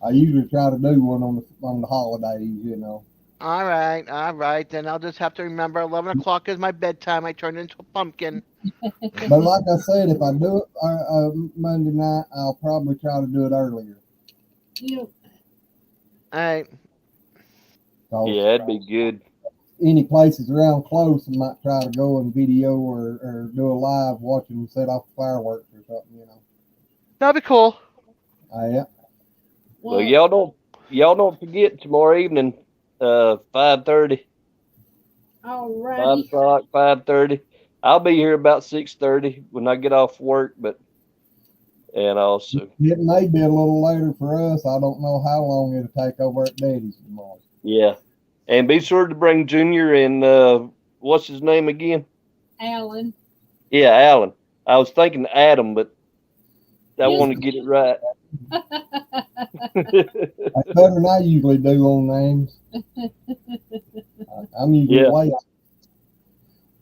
I usually try to do one on the holidays, you know. All right. All right. Then I'll just have to remember 11 o'clock is my bedtime. I turn into a pumpkin. But like I said, if I do it Monday night, I'll probably try to do it earlier. You know, All right. Cause Yeah, that'd be good. any places around close, I might try to go and video or do a live watching them set off fireworks or something, you know. That'll be cool. Yeah. Well, well, y'all don't forget tomorrow evening, 5:30, alrighty. 5:30. I'll be here about 6:30 when I get off work, and also It may be a little later for us. I don't know how long it'll take over at Daddy's tomorrow. yeah, and be sure to bring Junior and what's his name again? Alan. Yeah, Alan. I was thinking Adam, but I Yes. want to get it right. That's better than I usually do on names. I'm usually Yeah. late.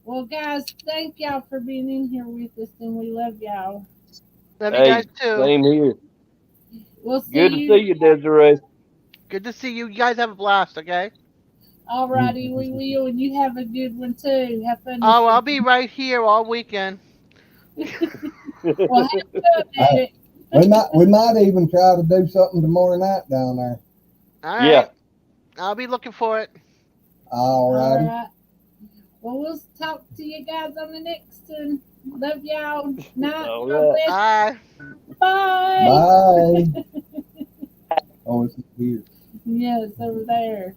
Well, guys, thank y'all for being in here with us, and we love y'all. Love you Hey, guys too. same here. We'll see Good to you. see you, Desiree. Good to see you. You guys have a blast, okay? Alrighty, we will, and you have a good one too. Have fun. Oh, I'll be right here all weekend. Well, have fun at it. We might even try to do something tomorrow night down there. All right. Yeah. I'll be looking for it. All righty. Alright. Well, we'll talk to you guys on the next one. Love y'all. Night. All God right. bless. Bye. Bye. Bye. Oh, it's here. Yes, over there.